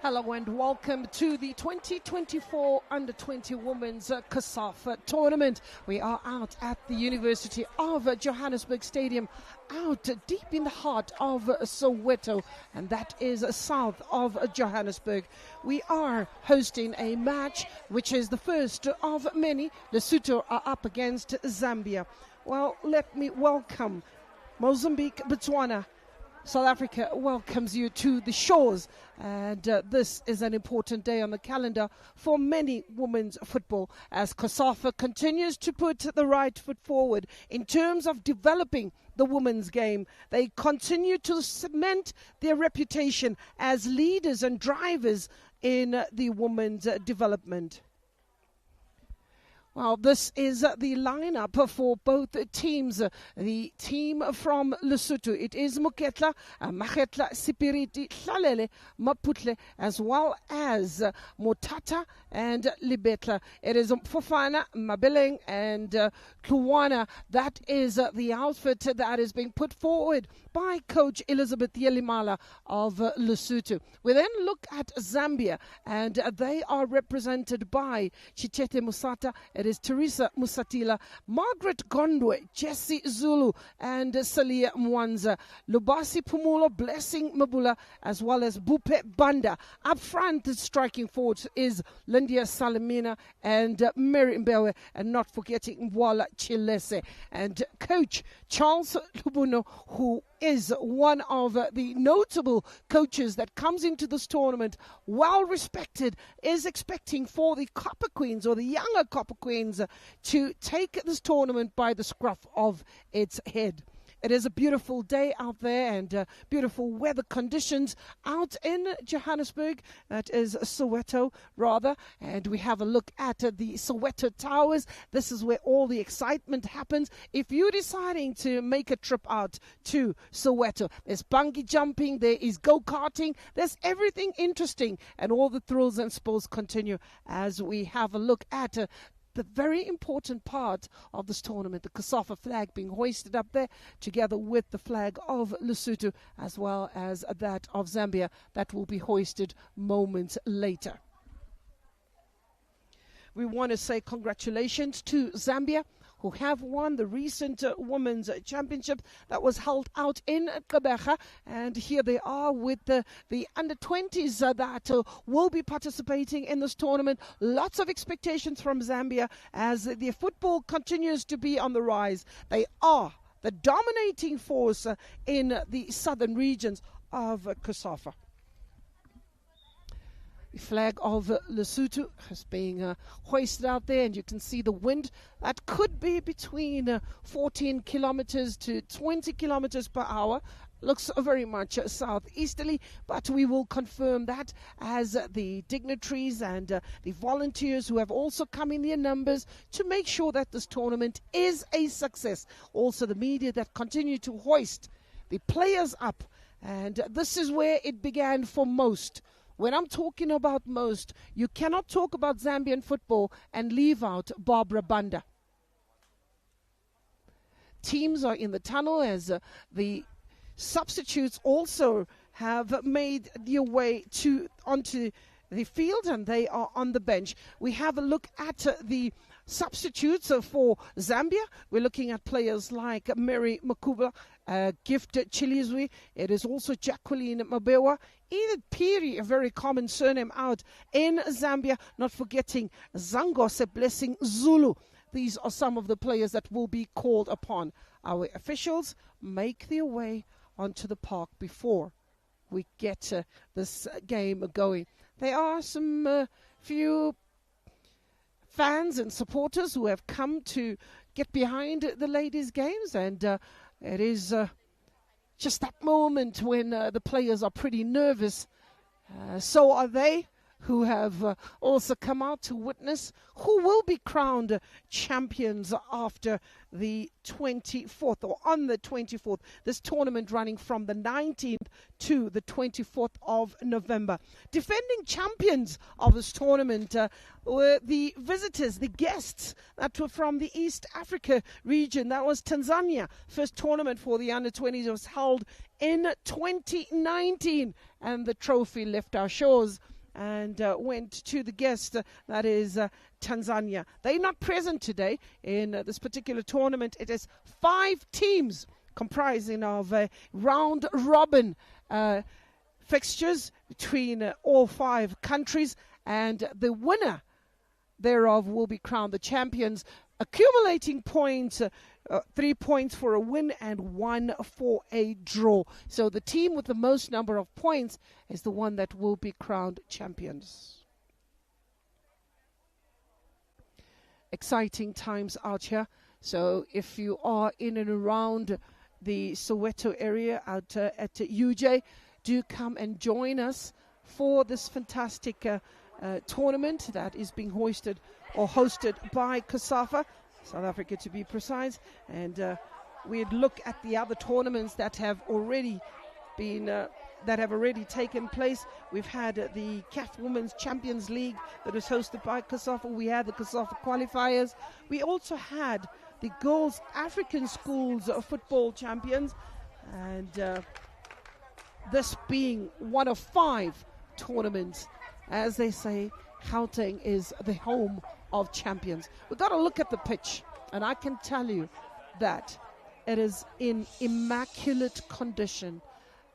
Hello and welcome to the 2024 Under-20 Women's COSAFA Tournament. We are out at the University of Johannesburg Stadium, out deep in the heart of Soweto, and that is south of Johannesburg. We are hosting a match which is the first of many. Lesotho are up against Zambia. Well, let me welcome Mozambique, Botswana. South Africa welcomes you to the shores, and this is an important day on the calendar for many women's football as COSAFA continues to put the right foot forward in terms of developing the women's game. They continue to cement their reputation as leaders and drivers in the women's development. Well, this is the lineup for both teams. The team from Lesotho, it is Moketla, Maketla, Sipiriti, Hlalele, Maputle, as well as Motata and Libetla. It is Fofana, Mabeleng, and Kluwana. That is the outfit that is being put forward by Coach Elizabeth Yelimala of Lesotho. We then look at Zambia, and they are represented by Chichete Musata. It is Teresa Musatila, Margaret Gondwe, Jessie Zulu, and Salia Mwanza. Lubasi Pumulo, Blessing Mabula, as well as Bupe Banda. Up front, the striking forward is Lindia Salamina and Mary Mbewe, and not forgetting Mwala Chilese. And Coach Charles Lubuno, who is one of the notable coaches that comes into this tournament, well respected, is expecting for the Copper Queens, or the younger Copper Queens, to take this tournament by the scruff of its head. It is a beautiful day out there, and beautiful weather conditions out in Johannesburg. That is Soweto, rather. And we have a look at the Soweto Towers. This is where all the excitement happens. If you're deciding to make a trip out to Soweto, there's bungee jumping, there is go-karting, there's everything interesting. And all the thrills and spills continue as we have a look at the very important part of this tournament, the COSAFA flag being hoisted up there together with the flag of Lesotho as well as that of Zambia that will be hoisted moments later. We want to say congratulations to Zambia, who have won the recent Women's Championship that was held out in Gqeberha. And here they are with the under-20s that will be participating in this tournament. Lots of expectations from Zambia as their football continues to be on the rise. They are the dominating force in the southern regions of COSAFA. The flag of Lesotho is being hoisted out there, and you can see the wind that could be between 14 kilometers to 20 kilometers per hour. Looks very much southeasterly, but we will confirm that as the dignitaries and the volunteers who have also come in their numbers to make sure that this tournament is a success. Also the media that continue to hoist the players up, and this is where it began for most. When I'm talking about most, you cannot talk about Zambian football and leave out Barbara Banda. Teams are in the tunnel as the substitutes also have made their way onto the field, and they are on the bench. We have a look at the substitutes for Zambia. We're looking at players like Mary Makuba, Gift Chilizwi. It is also Jacqueline Mabewa, Edith Piri, a very common surname out in Zambia. Not forgetting Zangose Blessing Zulu. These are some of the players that will be called upon. Our officials make their way onto the park before we get this game going. There are some few fans and supporters who have come to get behind the ladies' games, and it is just that moment when the players are pretty nervous. So are they, who have also come out to witness who will be crowned champions after the 24th, or on the 24th. This tournament running from the 19th to the 24th of November. Defending champions of this tournament were the visitors, the guests that were from the East Africa region. That was Tanzania. First tournament for the under-20s was held in 2019, and the trophy left our shores. and went to the guest, that is Tanzania. They're not present today in this particular tournament. It is 5 teams comprising of round-robin fixtures between all 5 countries, and the winner thereof will be crowned the champions, accumulating points, 3 points for a win and 1 for a draw. So the team with the most number of points is the one that will be crowned champions. Exciting times out here. So if you are in and around the Soweto area out at UJ, do come and join us for this fantastic tournament that is being hosted by COSAFA, South Africa to be precise. And we'd look at the other tournaments that have already taken place. We've had the CAF Women's Champions League that was hosted by COSAFA. We had the COSAFA qualifiers. We also had the Girls African Schools Football Champions, and this being one of 5 tournaments. As they say, Gauteng is the home of champions. We've got to look at the pitch, and I can tell you that it is in immaculate condition.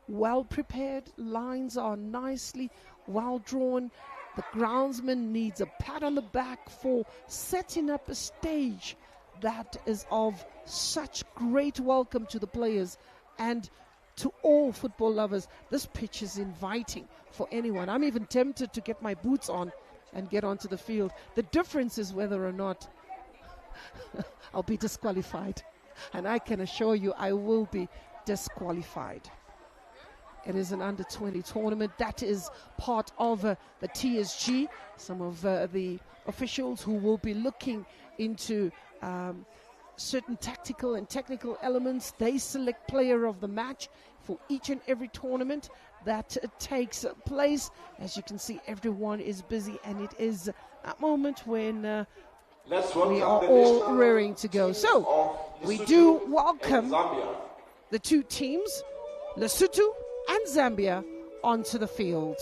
Well prepared, lines are nicely well drawn. The groundsman needs a pat on the back for setting up a stage that is of such great welcome to the players and to all football lovers. This pitch is inviting for anyone. I'm even tempted to get my boots on and get onto the field. The difference is whether or not I'll be disqualified. And I can assure you I will be disqualified. It is an under-20 tournament. That is part of the TSG. Some of the officials who will be looking into certain tactical and technical elements. They select player of the match for each and every tournament that takes place. As you can see, everyone is busy, and it is a moment when we are all rearing to go. So we do welcome the 2 teams, Lesotho and Zambia, onto the field.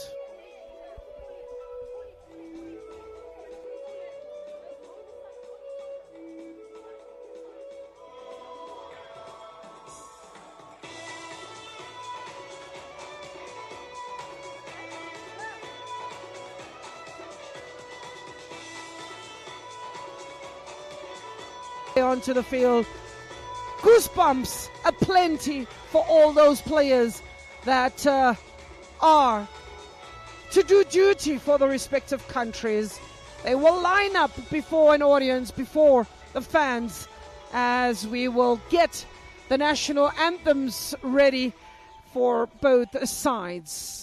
Onto the field. Goosebumps aplenty for all those players that are to do duty for the respective countries. They will line up before an audience, before the fans, as we will get the national anthems ready for both sides.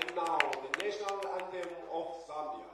And now, the national anthem of Zambia.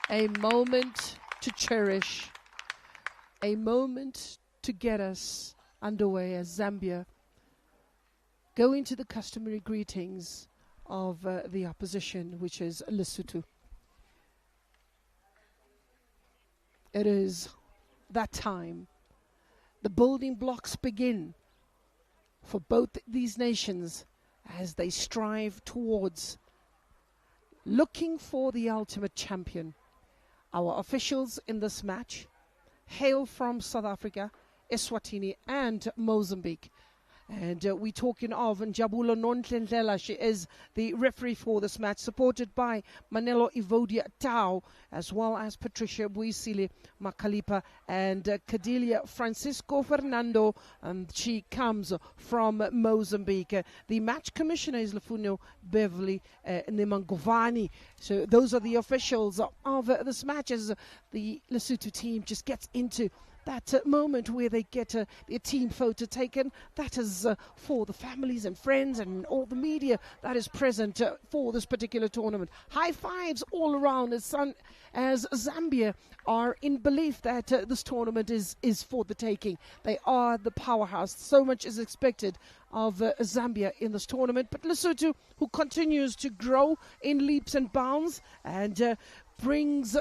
A moment to cherish. A moment to get us underway as Zambia go into the customary greetings of the opposition, which is Lesotho. It is that time. The building blocks begin for both these nations as they strive towards looking for the ultimate champion. Our officials in this match hail from South Africa, Eswatini and Mozambique. And we're talking of Njabulo Nontlendlela. She is the referee for this match, supported by Manelo Ivodia Tau, as well as Patricia Buisile Makalipa and Cadilia Francisco Fernando. And she comes from Mozambique. The match commissioner is Lefuno Beverly Nemangovani. So those are the officials of this match as the Lesotho team just gets into that moment where they get their team photo taken. That is for the families and friends and all the media that is present for this particular tournament. High fives all around as Zambia are in belief that this tournament is for the taking. They are the powerhouse. So much is expected of Zambia in this tournament. But Lesotho, who continues to grow in leaps and bounds and brings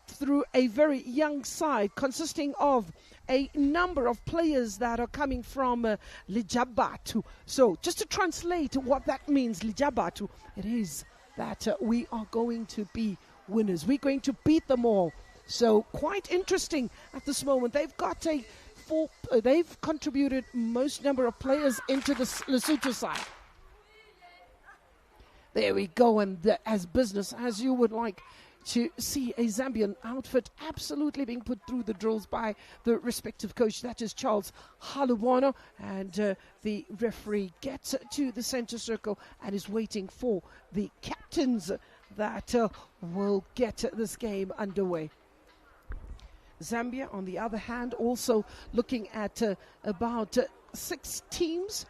through a very young side consisting of a number of players that are coming from Lijabatu. So just to translate what that means, Lijabatu, it is that we are going to be winners. We're going to beat them all. So quite interesting at this moment. They've got they've contributed most number of players into the Lesotho side. There we go, and as business as you would like to see a Zambian outfit absolutely being put through the drills by the respective coach. That is Charles Halubono, and the referee gets to the center circle and is waiting for the captains that will get this game underway. Zambia, on the other hand, also looking at about 6 teams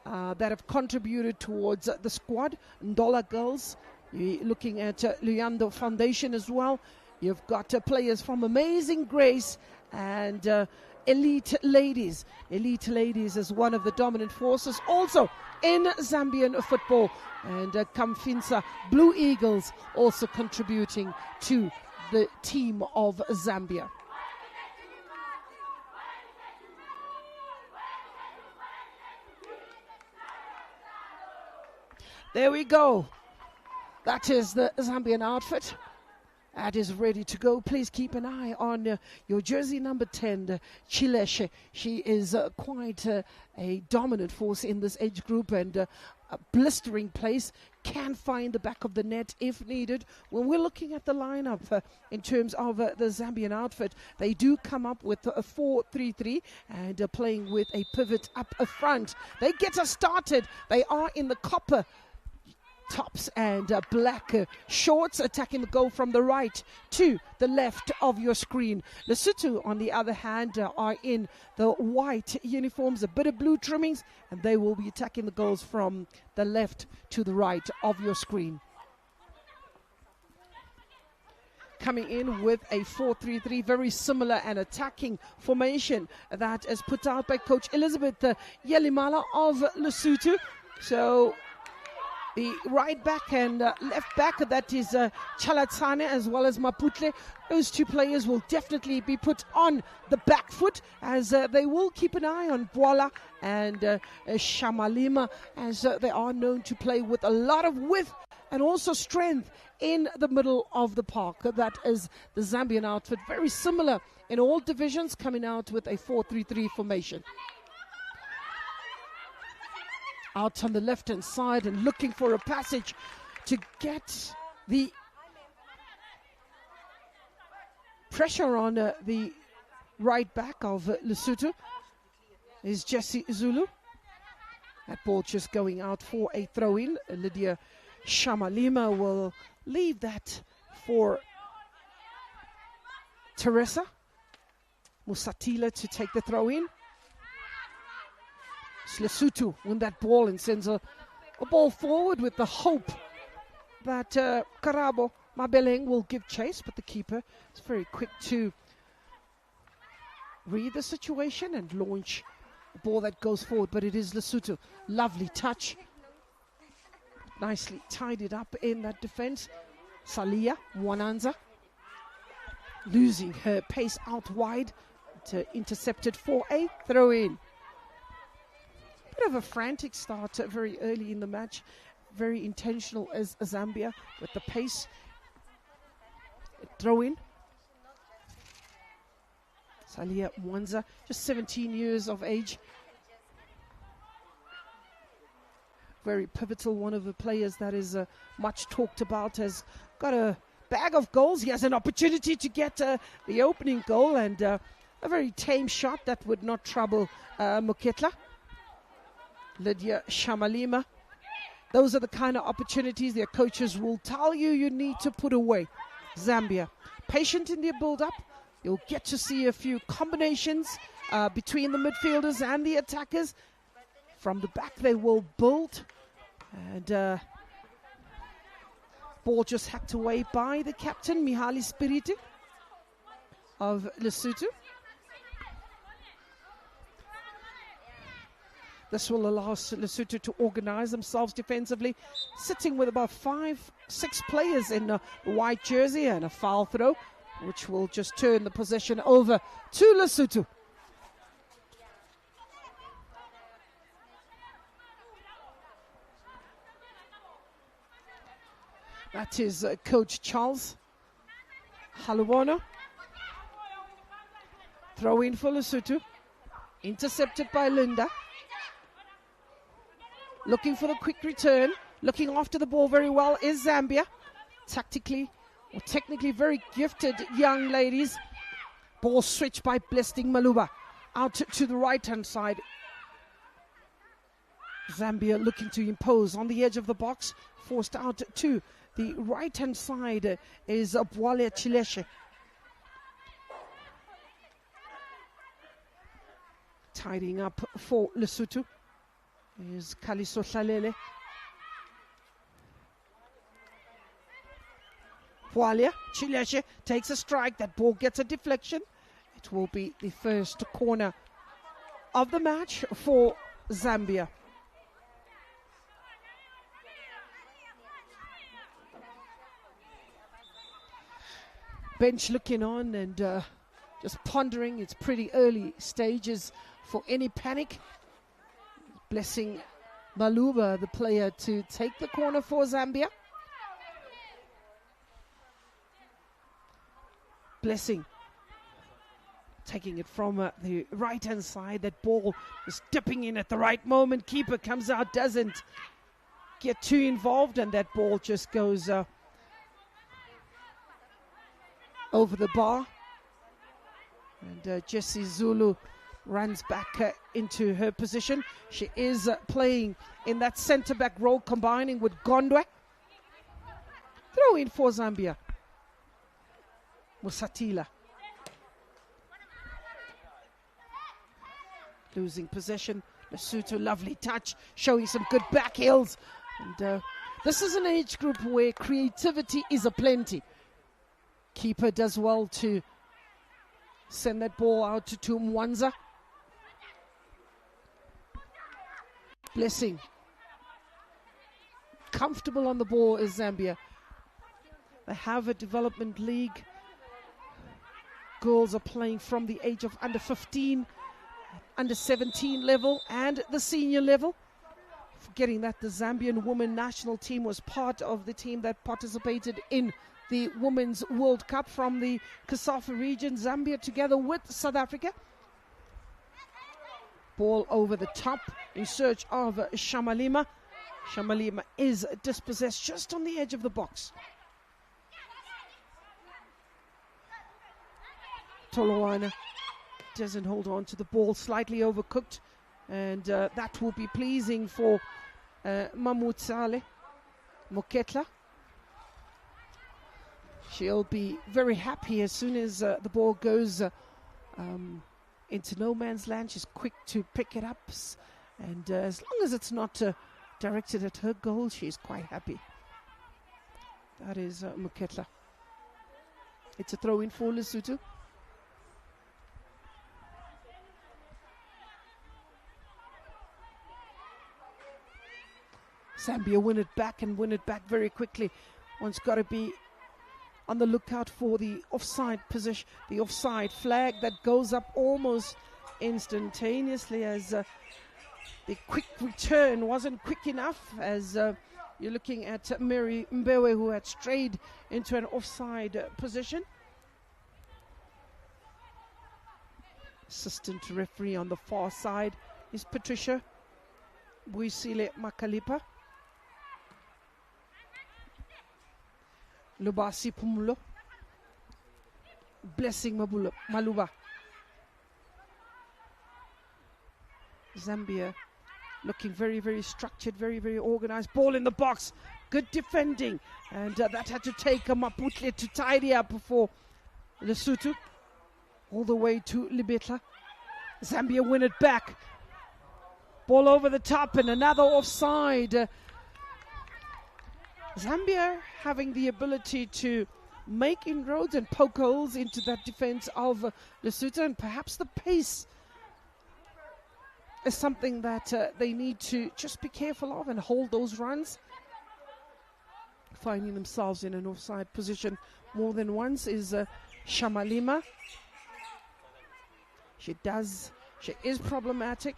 that have contributed towards the squad. Ndola girls, you're looking at Luyando Foundation as well. You've got players from Amazing Grace and Elite Ladies. Elite Ladies is one of the dominant forces also in Zambian football. And Kamfinsa Blue Eagles also contributing to the team of Zambia. There we go. That is the Zambian outfit. That is ready to go. Please keep an eye on your jersey number 10, Chileshe. She is quite a dominant force in this age group and a blistering place. Can find the back of the net if needed. When we're looking at the lineup in terms of the Zambian outfit, they do come up with a 4-3-3 and playing with a pivot up front. They get us started. They are in the copper tops and black shorts, attacking the goal from the right to the left of your screen. Lesotho, on the other hand, are in the white uniforms, a bit of blue trimmings, and they will be attacking the goals from the left to the right of your screen. Coming in with a 4-3-3, very similar and attacking formation that is put out by Coach Elizabeth Yelimala of Lesotho. So the right back and left back, that is Chalatsane as well as Maputle. Those two players will definitely be put on the back foot as they will keep an eye on Bwala and Shamalima, as they are known to play with a lot of width and also strength in the middle of the park. That is the Zambian outfit, very similar in all divisions, coming out with a 4-3-3 formation. Out on the left-hand side and looking for a passage to get the pressure on the right back of Lesotho is Jesse Zulu. That ball just going out for a throw-in. Lydia Shamalima will leave that for Teresa Musatila to take the throw-in. Lesotho win that ball and sends a ball forward with the hope that Karabo Mabeleng will give chase, but the keeper is very quick to read the situation and launch a ball that goes forward, but it is Lesotho. Lovely touch. Nicely tied it up in that defense. Salia Mwananza losing her pace out wide to intercepted for a throw in. Bit of a frantic start very early in the match. Very intentional as Zambia with the pace. Throw in. Salia Mwanza, just 17 years of age. Very pivotal, one of the players that is much talked about, has got a bag of goals. He has an opportunity to get the opening goal, and a very tame shot that would not trouble Moketla. Lydia Shamalima. Those are the kind of opportunities their coaches will tell you you need to put away. Zambia, patient in their build-up. You'll get to see a few combinations between the midfielders and the attackers. From the back, they will build. And ball just hacked away by the captain, Mihali Spiritu of Lesotho. This will allow Lesotho to organize themselves defensively, sitting with about 5-6 players in a white jersey, and a foul throw, which will just turn the possession over to Lesotho. That is Coach Charles Halubono. Throw in for Lesotho. Intercepted by Linda. Looking for the quick return. Looking after the ball very well is Zambia. Tactically or technically very gifted young ladies. Ball switched by Blessing Maluba. Out to the right-hand side. Zambia looking to impose on the edge of the box. Forced out to the right-hand side is Bwale Chileshe. Tidying up for Lesotho is Kaliso Hlalele. Bwale Chileshe takes a strike. That ball gets a deflection. It will be the first corner of the match for Zambia. Bench looking on and just pondering. It's pretty early stages for any panic. Blessing Maluba, the player, to take the corner for Zambia. Blessing taking it from the right-hand side. That ball is dipping in at the right moment. Keeper comes out, doesn't get too involved, and that ball just goes over the bar. And Jessie Zulu runs back into her position. She is playing in that centre-back role, combining with Gondwe. Throw in for Zambia. Musatila. Losing possession. Lesotho, lovely touch, showing some good back heels. And this is an age group where creativity is aplenty. Keeper does well to send that ball out to Mwanza. Blessing. Comfortable on the ball is Zambia. They have a development league. Girls are playing from the age of under 15, under 17 level, and the senior level. Forgetting that the Zambian women national team was part of the team that participated in the Women's World Cup from the COSAFA region. Zambia together with South Africa. Ball over the top in search of Shamalima. Shamalima is dispossessed just on the edge of the box. Tolowana doesn't hold on to the ball, slightly overcooked, and that will be pleasing for Mamutsale Moketla. She'll be very happy as soon as the ball goes into no man's land. She's quick to pick it up, and as long as it's not directed at her goal, she's quite happy. That is Moketla. It's a throw in for Lesotho. Zambia win it back and win it back very quickly. One's got to be on the lookout for the offside position, the offside flag that goes up almost instantaneously, as the quick return wasn't quick enough, as you're looking at Mary Mbewe, who had strayed into an offside position. Assistant referee on the far side is Patricia Buisile Makalipa. Lubasi Pumulo, Blessing Maluba. Zambia looking very, very structured, very, very organized. Ball in the box, good defending, and that had to take a Maputle to tidy up before Lesotho, all the way to Libetla. Zambia win it back. Ball over the top and another offside. Zambia having the ability to make inroads and poke holes into that defense of Lesotho, and perhaps the pace is something that they need to just be careful of and hold those runs. Finding themselves in an offside position more than once is Shamalima. She is problematic.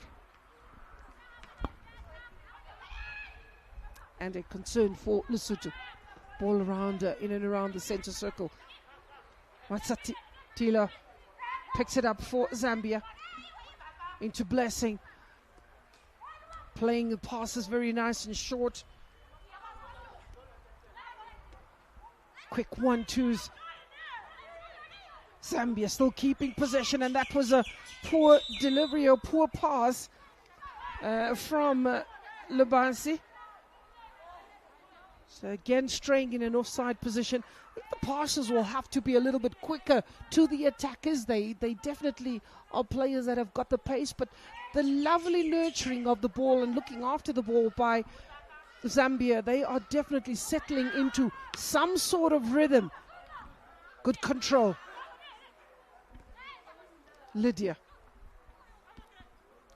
And a concern for Lesotho. Ball around in and around the center circle. Matsati Tila picks it up for Zambia. Into Blessing. Playing the passes very nice and short. Quick 1-2s. Zambia still keeping possession, and that was a poor delivery or poor pass from Lubansi. So again, straying in an offside position. I think the passes will have to be a little bit quicker to the attackers. They definitely are players that have got the pace, but the lovely nurturing of the ball and looking after the ball by Zambia, they are definitely settling into some sort of rhythm. Good control. Lydia.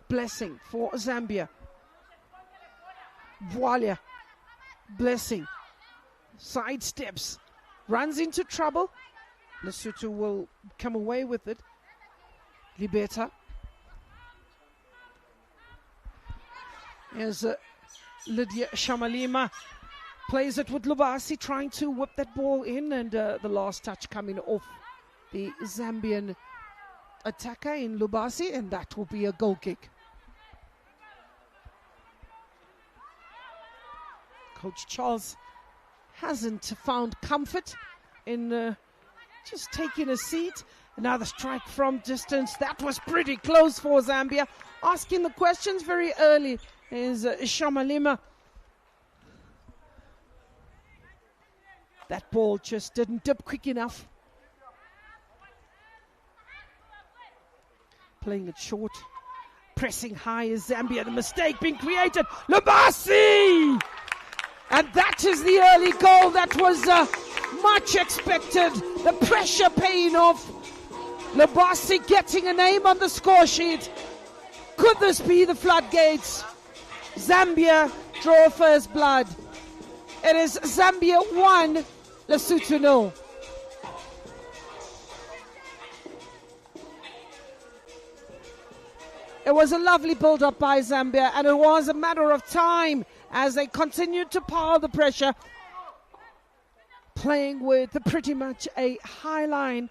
Blessing for Zambia. Bwalia. Blessing. Sidesteps. Runs into trouble. Lesotho will come away with it. Libeta. Here's Lydia Shamalima. Plays it with Lubasi, trying to whip that ball in, and the last touch coming off the Zambian attacker in Lubasi, and that will be a goal kick. Coach Charles hasn't found comfort in just taking a seat. Another strike from distance. That was pretty close for Zambia. Asking the questions very early is Shamalima. That ball just didn't dip quick enough. Playing it short. Pressing high is Zambia. The mistake being created. Lubasi! And that is the early goal that was much expected. The pressure paying off. Lubasi getting a name on the score sheet. Could this be the floodgates? Zambia draw first blood. It is Zambia 1, Lesotho 0. It was a lovely build-up by Zambia, and it was a matter of time as they continued to pile the pressure, playing with pretty much a high line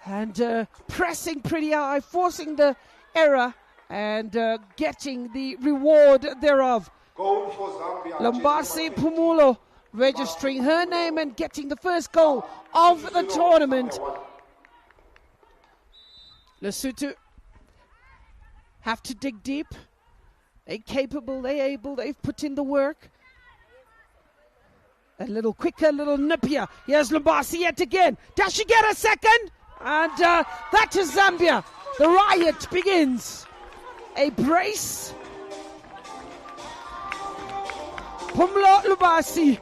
and pressing pretty high, forcing the error and getting the reward thereof. Goal for Zambia. Lombasi Pumulo registering her name and getting the first goal of the tournament. Lesotho have to dig deep. They're capable, they're able, they've put in the work. A little quicker, a little nippier. Here's Lombasi yet again. Does she get a second? And that is Zambia. The riot begins. A brace. Pumulo Lubasi.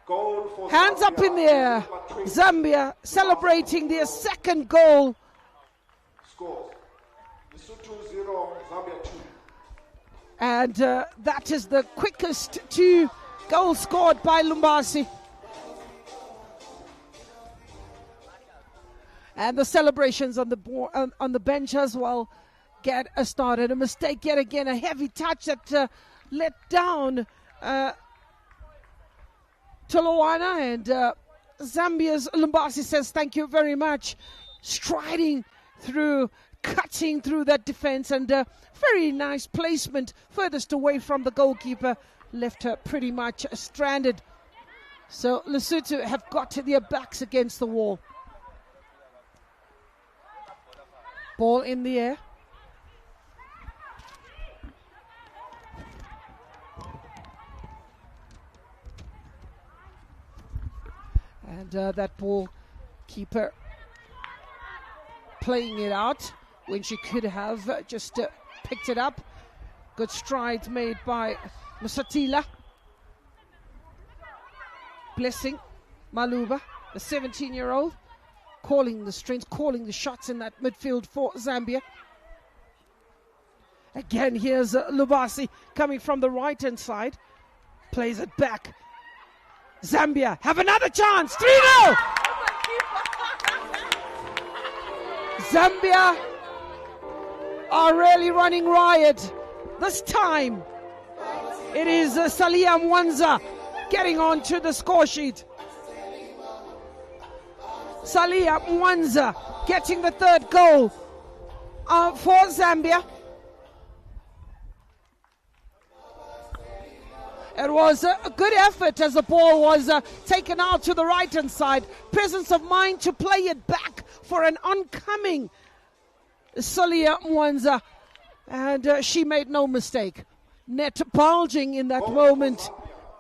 Goal for Hands Zambia. up in the air. Number 20. Zambia celebrating their second goal. Scores. Lesotho 0, Zambia 2. And that is the quickest 2 goals scored by Lumbasi. And the celebrations on the bench as well get started. A mistake yet again, a heavy touch that let down Toloana, and Zambia's Lumbasi says thank you very much. Striding through, cutting through that defense, and very nice placement furthest away from the goalkeeper, left her pretty much stranded. So Lesotho have got their backs against the wall. Ball in the air. And that ball keeper playing it out when she could have just picked it up. Good strides made by Musatila. Blessing Maluba, the 17-year-old, calling the strings, calling the shots in that midfield for Zambia. Again, here's Lubasi coming from the right-hand side. Plays it back. Zambia have another chance. 3-0. Zambia are really running riot. This time, it is Salia Mwanza getting onto the score sheet. Salia Mwanza getting the third goal for Zambia. It was a good effort as the ball was taken out to the right-hand side. Presence of mind to play it back for an oncoming Salia Mwanza. And she made no mistake. Net bulging in that moment.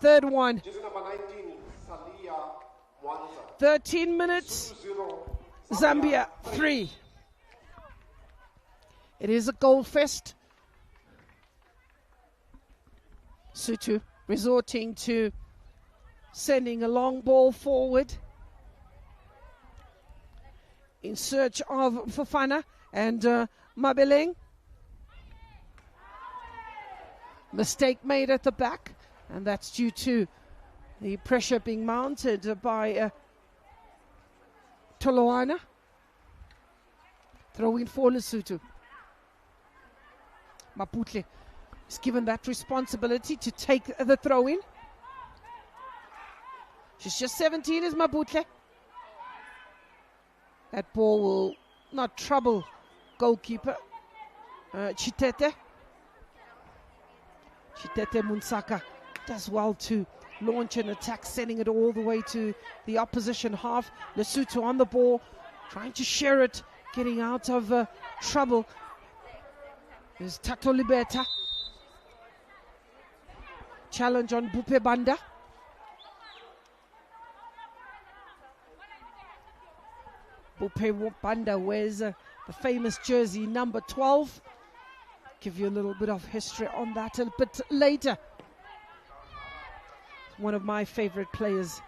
Third one. Jersey number 19, Salia Mwanza. 13 minutes. 2-0. Zambia 3. It is a goal fest. Sutu resorting to sending a long ball forward in search of Fofana and Mabeleng. Mistake made at the back, and that's due to the pressure being mounted by Toloana. Throw in for Lesotho. Maputle is given that responsibility to take the throw in. She's just 17, is Maputle. That ball will not trouble goalkeeper Chitete. Chitete Munsaka does well to launch an attack, sending it all the way to the opposition half. Lesotho on the ball, trying to share it, getting out of trouble. There's Tato Libeta. Challenge on Bupe Banda. Bupe Banda wears the famous jersey number 12. Give you a little bit of history on that a bit later. One of my favorite players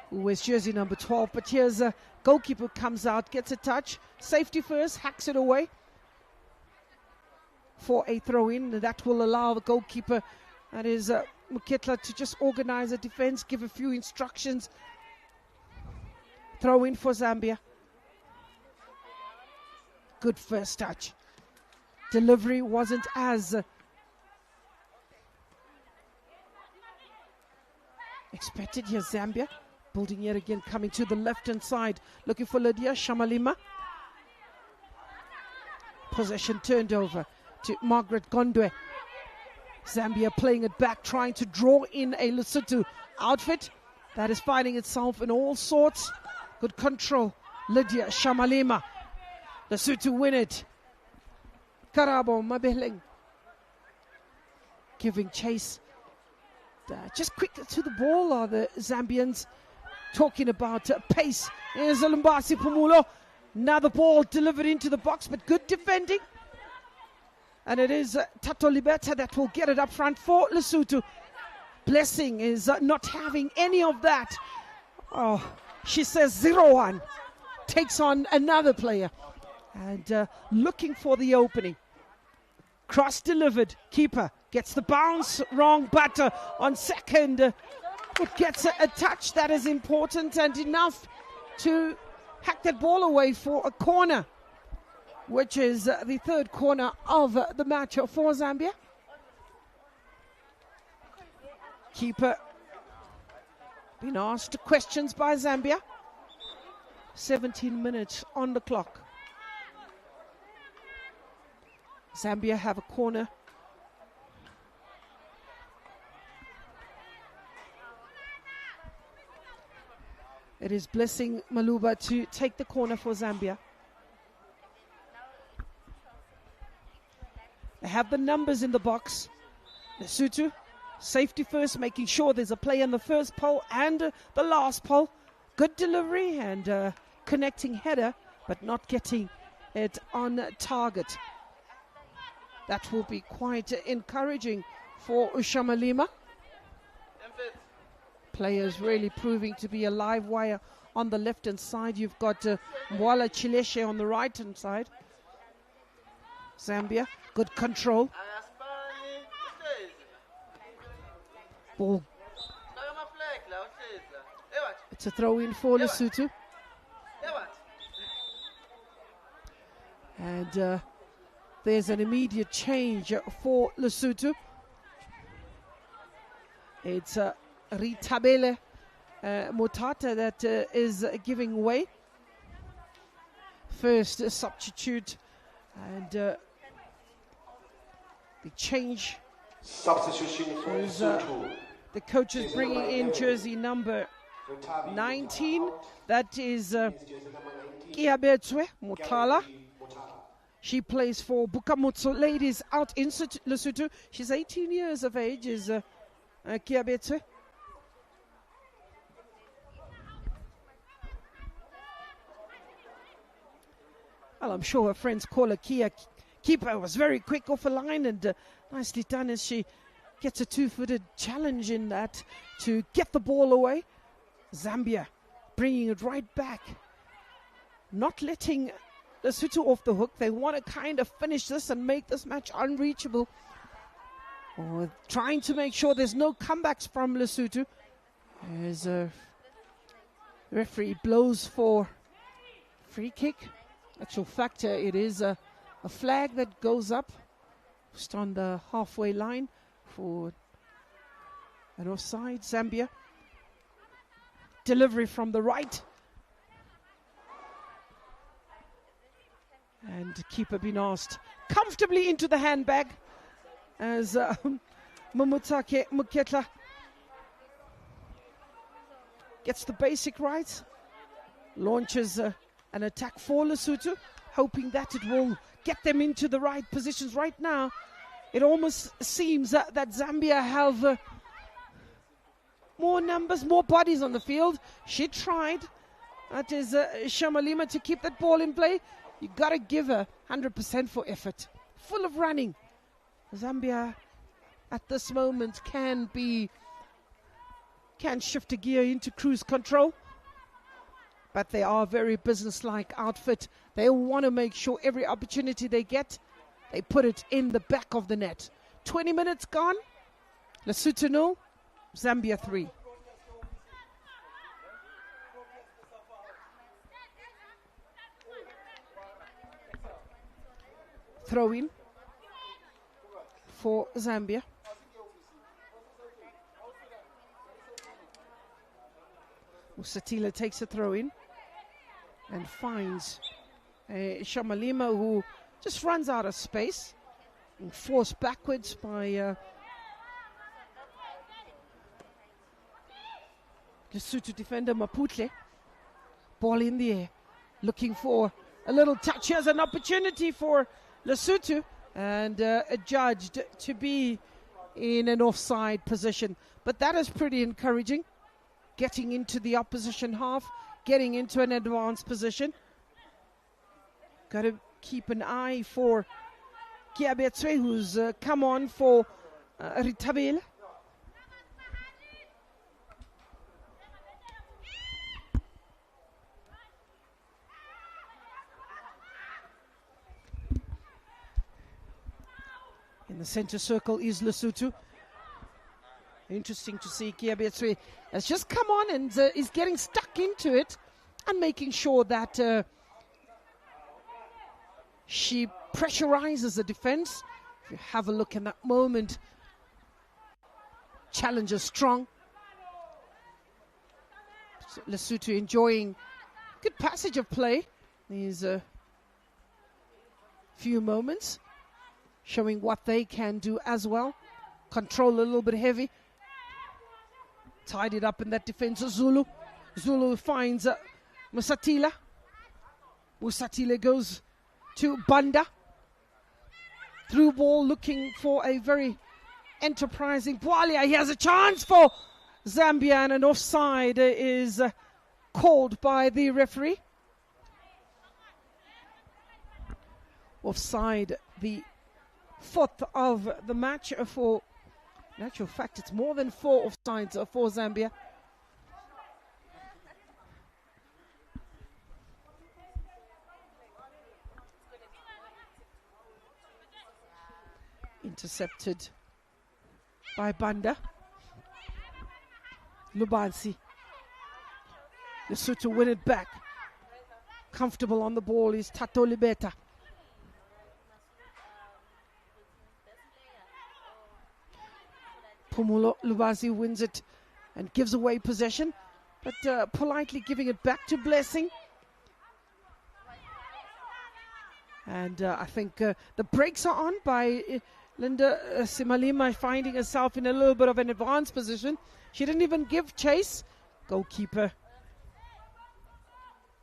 who wears jersey number 12. But here's a goalkeeper comes out, gets a touch. Safety first, hacks it away for a throw-in. That will allow the goalkeeper, that is Muketla, to just organize a defense, give a few instructions. Throw in for Zambia. Good first touch. Delivery wasn't as expected. Here Zambia building yet again, coming to the left-hand side, looking for Lydia Shamalima. Possession turned over to Margaret Gondwe. Zambia playing it back, trying to draw in a Lesotho outfit that is finding itself in all sorts. Good control, Lydia Shamalima. Lesotho win it. Karabo Mabeleng giving chase. Just quick to the ball are the Zambians. Talking about pace. Here's Lumbasi Pumulo. Now the ball delivered into the box, but good defending. And it is Tato Libeta that will get it up front for Lesotho. Blessing is not having any of that. Oh, she says 0-1. Takes on another player. And looking for the opening. Cross delivered. Keeper gets the bounce wrong, but on second, it gets a touch that is important and enough to hack that ball away for a corner, which is the third corner of the match for Zambia. Keeper being asked questions by Zambia. 17 minutes on the clock. Zambia have a corner. It is Blessing Maluba to take the corner for Zambia. They have the numbers in the box. Lesotho, safety first, making sure there's a play in the first pole and the last pole. Good delivery and connecting header, but not getting it on target. That will be quite encouraging for Shamalima. Players really proving to be a live wire on the left-hand side. You've got Mwala Chileshe on the right-hand side. Zambia, good control. Ball. It's a throw-in for Lesotho. And there's an immediate change for Lesotho. It's Ritabele Motata that is giving way. First substitute, and the change Substitution for is Lesotho. the coach is bringing in jersey number 19. That is Kiabetswe Motala. She plays for Bukamutso Ladies out in Lesotho. She's 18 years of age, is Kiabetswe. Well, I'm sure her friends call her Kia. Keeper was very quick off the line and nicely done as she gets a two-footed challenge in that to get the ball away. Zambia bringing it right back. Not letting Lesotho off the hook. They want to kind of finish this and make this match unreachable. Or trying to make sure there's no comebacks from Lesotho. As a referee blows for free kick. Actual fact, it is a flag that goes up just on the halfway line for an offside. Zambia. Delivery from the right. And keeper being asked comfortably into the handbag as Mamutake Muketla gets the basic right. Launches an attack for Lesotho, hoping that it will get them into the right positions. Right now, it almost seems that Zambia have more numbers, more bodies on the field. She tried. That is Shamalima to keep that ball in play. You got to give her 100% for effort. Full of running. Zambia at this moment can shift a gear into cruise control. But they are a very business-like outfit. They want to make sure every opportunity they get, they put it in the back of the net. 20 minutes gone. Lesotho 0, Zambia 3. Throw in for Zambia. Usatila takes a throw in and finds Shamalima, who just runs out of space and forced backwards by Lesotho defender Maputle. Ball in the air, looking for a little touch. Here's an opportunity for Lesotho and adjudged to be in an offside position. But that is pretty encouraging. Getting into the opposition half, getting into an advanced position. Got to keep an eye for Kiabetswe, who's come on for Ritabel. In the center circle is Lesotho. Interesting to see Kiabetswe has just come on and is getting stuck into it and making sure that she pressurizes the defense. If you have a look in that moment, challenger strong. So Lesotho enjoying good passage of play. These few moments showing what they can do as well. Control a little bit heavy. Tied it up in that defense of Zulu. Zulu finds Musatila. Musatila goes to Banda. Through ball looking for a very enterprising Bwalia. He has a chance for Zambia, and an offside is called by the referee. Offside, the fourth of the match for, in actual fact, it's more than 4 offsides for Zambia. Intercepted by Banda. Lubansi. Lesotho win it back. Comfortable on the ball is Tato Libeta. Pumulo Lubansi wins it and gives away possession, but politely giving it back to Blessing. And I think the brakes are on by Linda Simalima, finding herself in a little bit of an advanced position. She didn't even give chase. Goalkeeper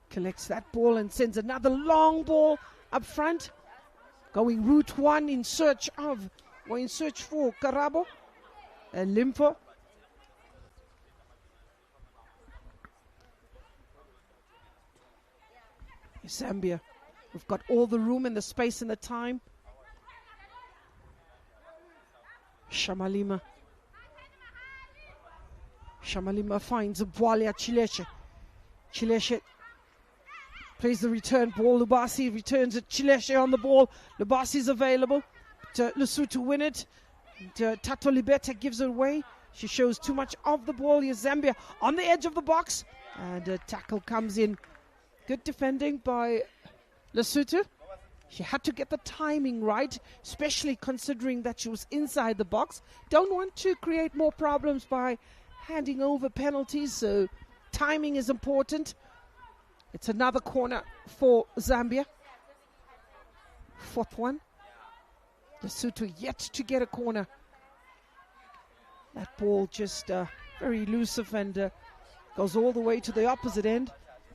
collects that ball and sends another long ball up front. Going route 1 in search for Karabo and Limpo. Zambia, we've got all the room and the space and the time. Shamalima finds Bwalia Chileshe. Chileshe plays the return ball. Lubasi returns it. Chileshe on the ball. Lubasi is available. Lesotho win it. Tato Libeta gives it away. She shows too much of the ball. Here's Zambia on the edge of the box. And a tackle comes in. Good defending by Lesotho. She had to get the timing right, especially considering that she was inside the box. Don't want to create more problems by handing over penalties, so timing is important. It's another corner for Zambia. 4th one. Lesotho yet to get a corner. That ball just very elusive and goes all the way to the opposite end.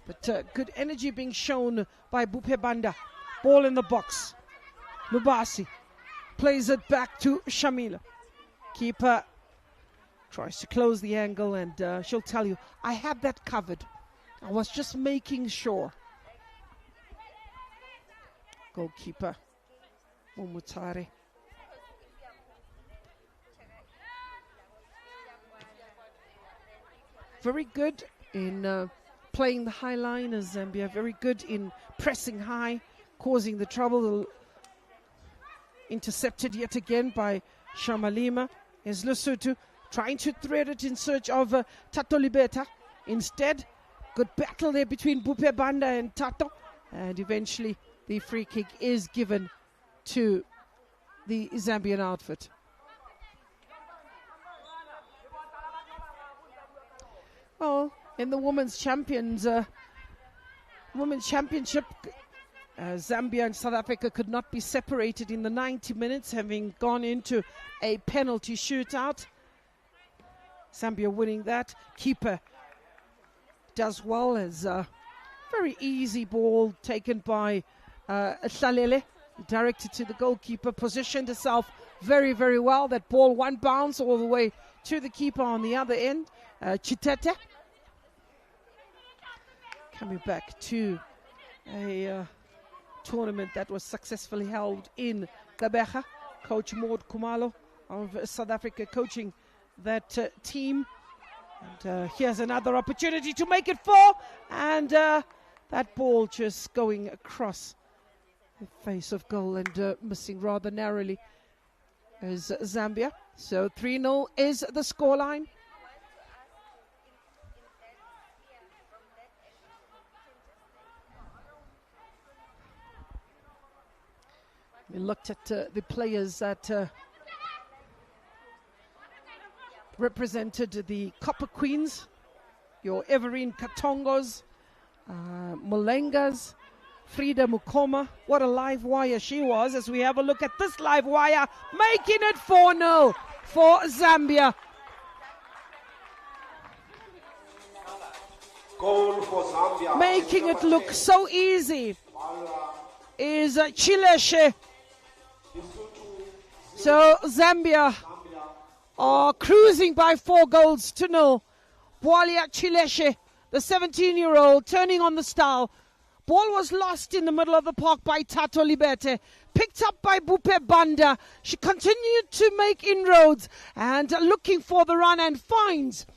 But good energy being shown by Bupe Banda. Ball in the box. Lubasi plays it back to Shamila. Keeper tries to close the angle, and she'll tell you, I had that covered. I was just making sure. Goalkeeper Mumutare. Very good in playing the high line as Zambia. Very good in pressing high, causing the trouble. Intercepted yet again by Shamalima. Is Lesotho trying to thread it in search of Tato Libeta. Instead, good battle there between Bupe Banda and Tato. And eventually the free kick is given to the Zambian outfit. Well, in the women's championship, Zambia and South Africa could not be separated in the 90 minutes, having gone into a penalty shootout. Zambia winning that. Keeper does well as a very easy ball taken by Hlalele, directed to the goalkeeper, positioned herself very, very well. That ball one bounce all the way to the keeper on the other end. Chitete coming back to a tournament that was successfully held in Gqeberha. Coach Maud Kumalo of South Africa coaching that team. And here's another opportunity to make it 4. And that ball just going across the face of goal and missing rather narrowly. is Zambia. So 3-0 is the scoreline. We looked at the players that represented the Copper Queens, your Everine Katongos, Molengas, Frida Mukoma. What a live wire she was, as we have a look at this live wire, making it 4-0 for Zambia. Goal for Zambia. Making it look so easy is Chileshe. So Zambia are cruising by 4-0. Bwalia Chileshe, the 17-year-old, turning on the style. Ball was lost in the middle of the park by Tato Libete. Picked up by Bupe Banda. She continued to make inroads and looking for the run, and finds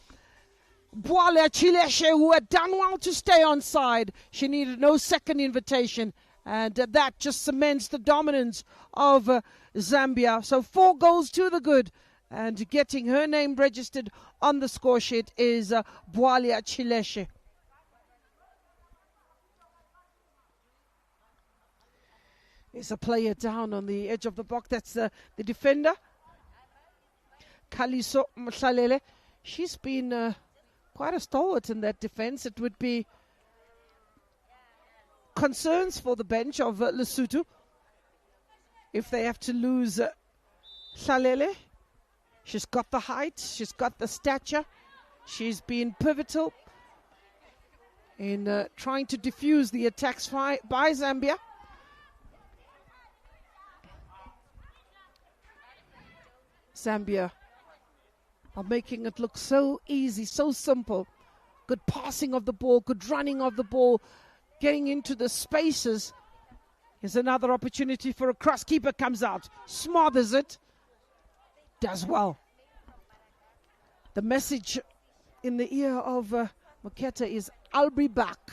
Bwalia Chileshe, who had done well to stay on side. She needed no second invitation, and that just cements the dominance of Zambia. So 4 goals to the good, and getting her name registered on the score sheet is Bwalia Chileshe. There's a player down on the edge of the box. That's the defender, Kaliso Mhlalele. She's been quite a stalwart in that defense. It would be concerns for the bench of Lesotho if they have to lose Mhlalele. She's got the height, she's got the stature, she's been pivotal in trying to defuse the attacks by Zambia. Zambia are making it look so easy, so simple. Good passing of the ball, good running of the ball, getting into the spaces. Here's another opportunity for a cross. Keeper comes out, smothers it, does well. The message in the ear of Moketa is, I'll be back.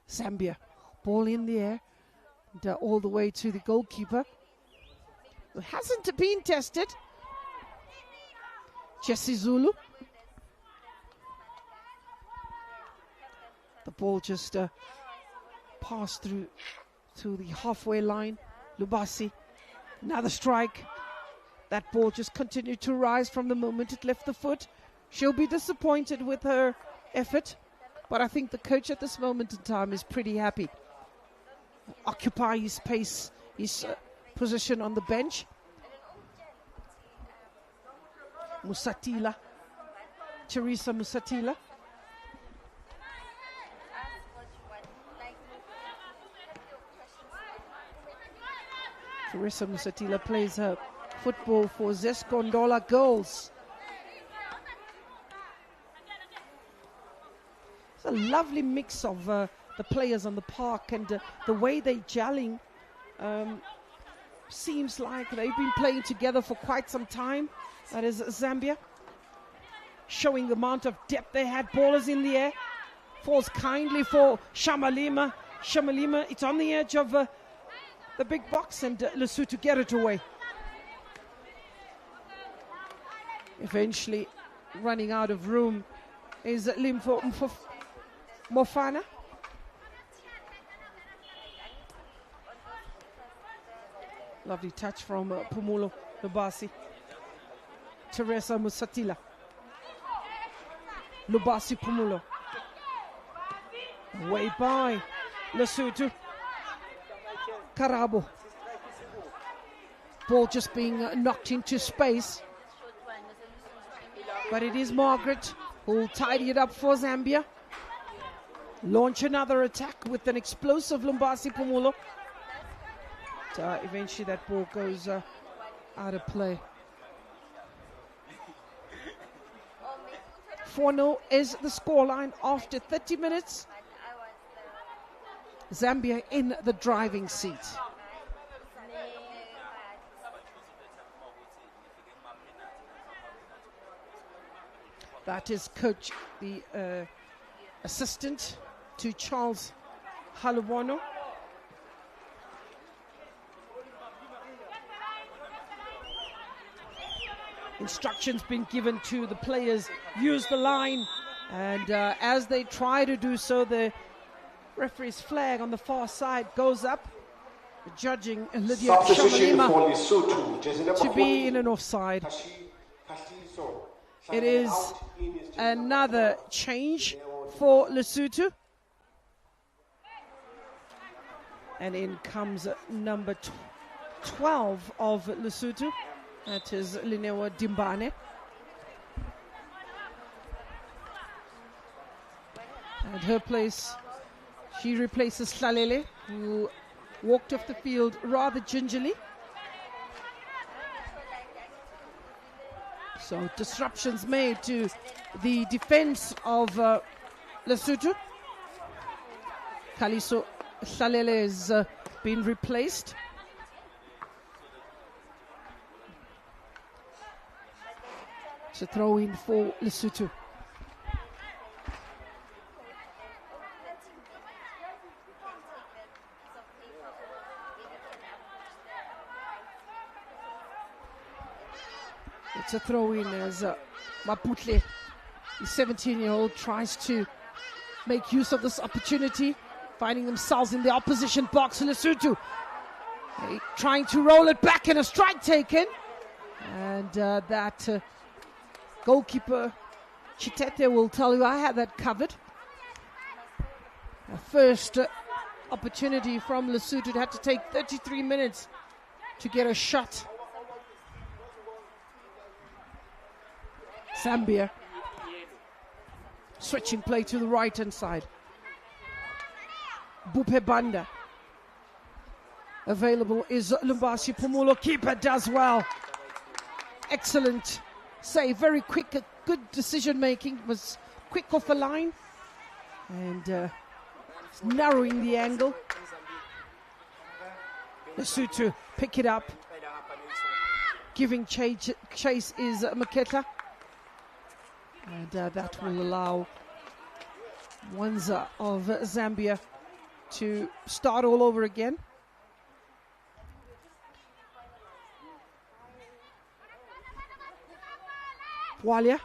Zambia, ball in the air, and, all the way to the goalkeeper. It hasn't been tested. Jesse Zulu. The ball just passed through to the halfway line. Lubasi, another strike. That ball just continued to rise from the moment it left the foot. She'll be disappointed with her effort, but I think the coach at this moment in time is pretty happy. Occupy his space, his position on the bench. Musatila, Teresa Musatila. Teresa Musatila plays her football for Zescondola Girls. It's a lovely mix of the players on the park, and the way they're gelling. Seems like they've been playing together for quite some time. That is Zambia, showing the amount of depth they had. Ballers in the air. Falls kindly for Shamalima. Shamalima, it's on the edge of the big box, and Lesotho get it away. Eventually running out of room is Limfo Mofana. Lovely touch from Pumulo Lubasi. Teresa Musatila. Lubasi Pumulo. Way by Lesotho. Karabo. Ball just being knocked into space. But it is Margaret who will tidy it up for Zambia. Launch another attack with an explosive Lumbasi Pumulo. Eventually that ball goes out of play. 4-0 is the scoreline after 30 minutes. Zambia in the driving seat. That is coach, the assistant to Charles Halubono. instructions been given to the players, use the line, and as they try to do so, the referee's flag on the far side goes up, judging Lydia Substitution Shamalima for Lesotho, jersey number to be 14, in an offside. Khahliso. It is Out in his jersey another change for Lesotho. And in comes number 12 of Lesotho. That is Linewa Dimbane. At her place, she replaces Hlalele, who walked off the field rather gingerly. So disruptions made to the defense of Lesotho. Khaliso Hlalele has been replaced. It's a throw in for Lesotho. It's a throw in as Maputle, the 17-year-old, tries to make use of this opportunity, finding themselves in the opposition box. Lesotho trying to roll it back, and a strike taken. And that goalkeeper Chitete will tell you, I had that covered. A first opportunity from Lesotho. It had to take 33 minutes to get a shot. Zambia switching play to the right hand side. Bupebanda. Available is Lumbasi Pumulo. Keeper does well. Excellent save. Very quick, good decision making. Was quick off the line. And narrowing the angle. Lesotho pick it up. Giving chase is Maketa. And that will allow Wanza of Zambia to start all over again. Walia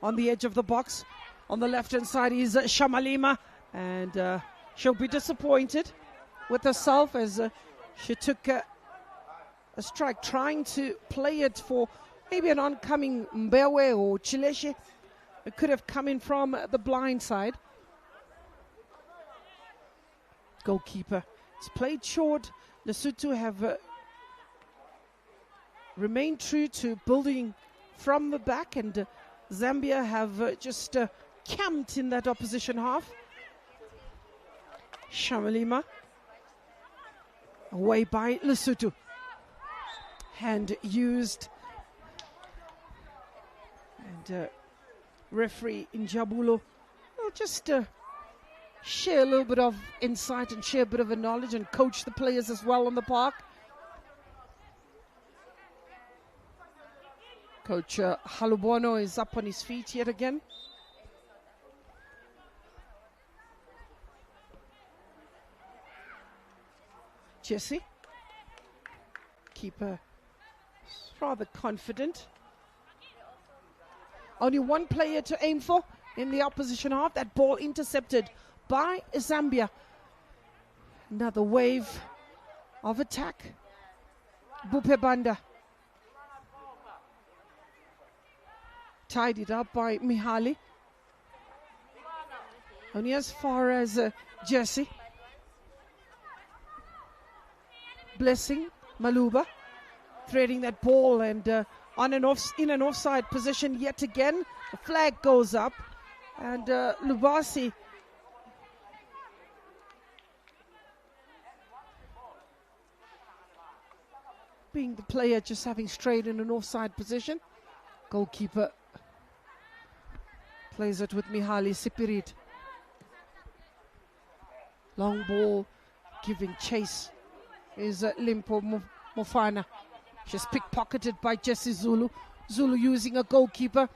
on the edge of the box. On the left-hand side is Shamalima. And she'll be disappointed with herself as she took a strike, trying to play it for maybe an oncoming Mbewe or Chileshe. It could have come in from the blind side. Goalkeeper. It's played short. Lesotho have remained true to building from the back, and Zambia have just camped in that opposition half. Shamalima. Away by Lesotho. Hand used. And referee Njabulo will just share a little bit of insight and share a bit of a knowledge and coach the players as well on the park. Coach Halubono is up on his feet yet again. Jesse. Keeper rather confident. Only one player to aim for in the opposition half. That ball intercepted by Zambia. Another wave of attack. Bupebanda. Tied it up by Mihali. Only as far as Jesse. Blessing Maluba. Threading that ball and in an offside position yet again. The flag goes up, and Lubasi being the player just having strayed in an offside position. Goalkeeper plays it with Mihali Sipirit. Long ball giving chase is Limpo Mofana. She's pickpocketed by Jesse Zulu. Zulu using a goalkeeper.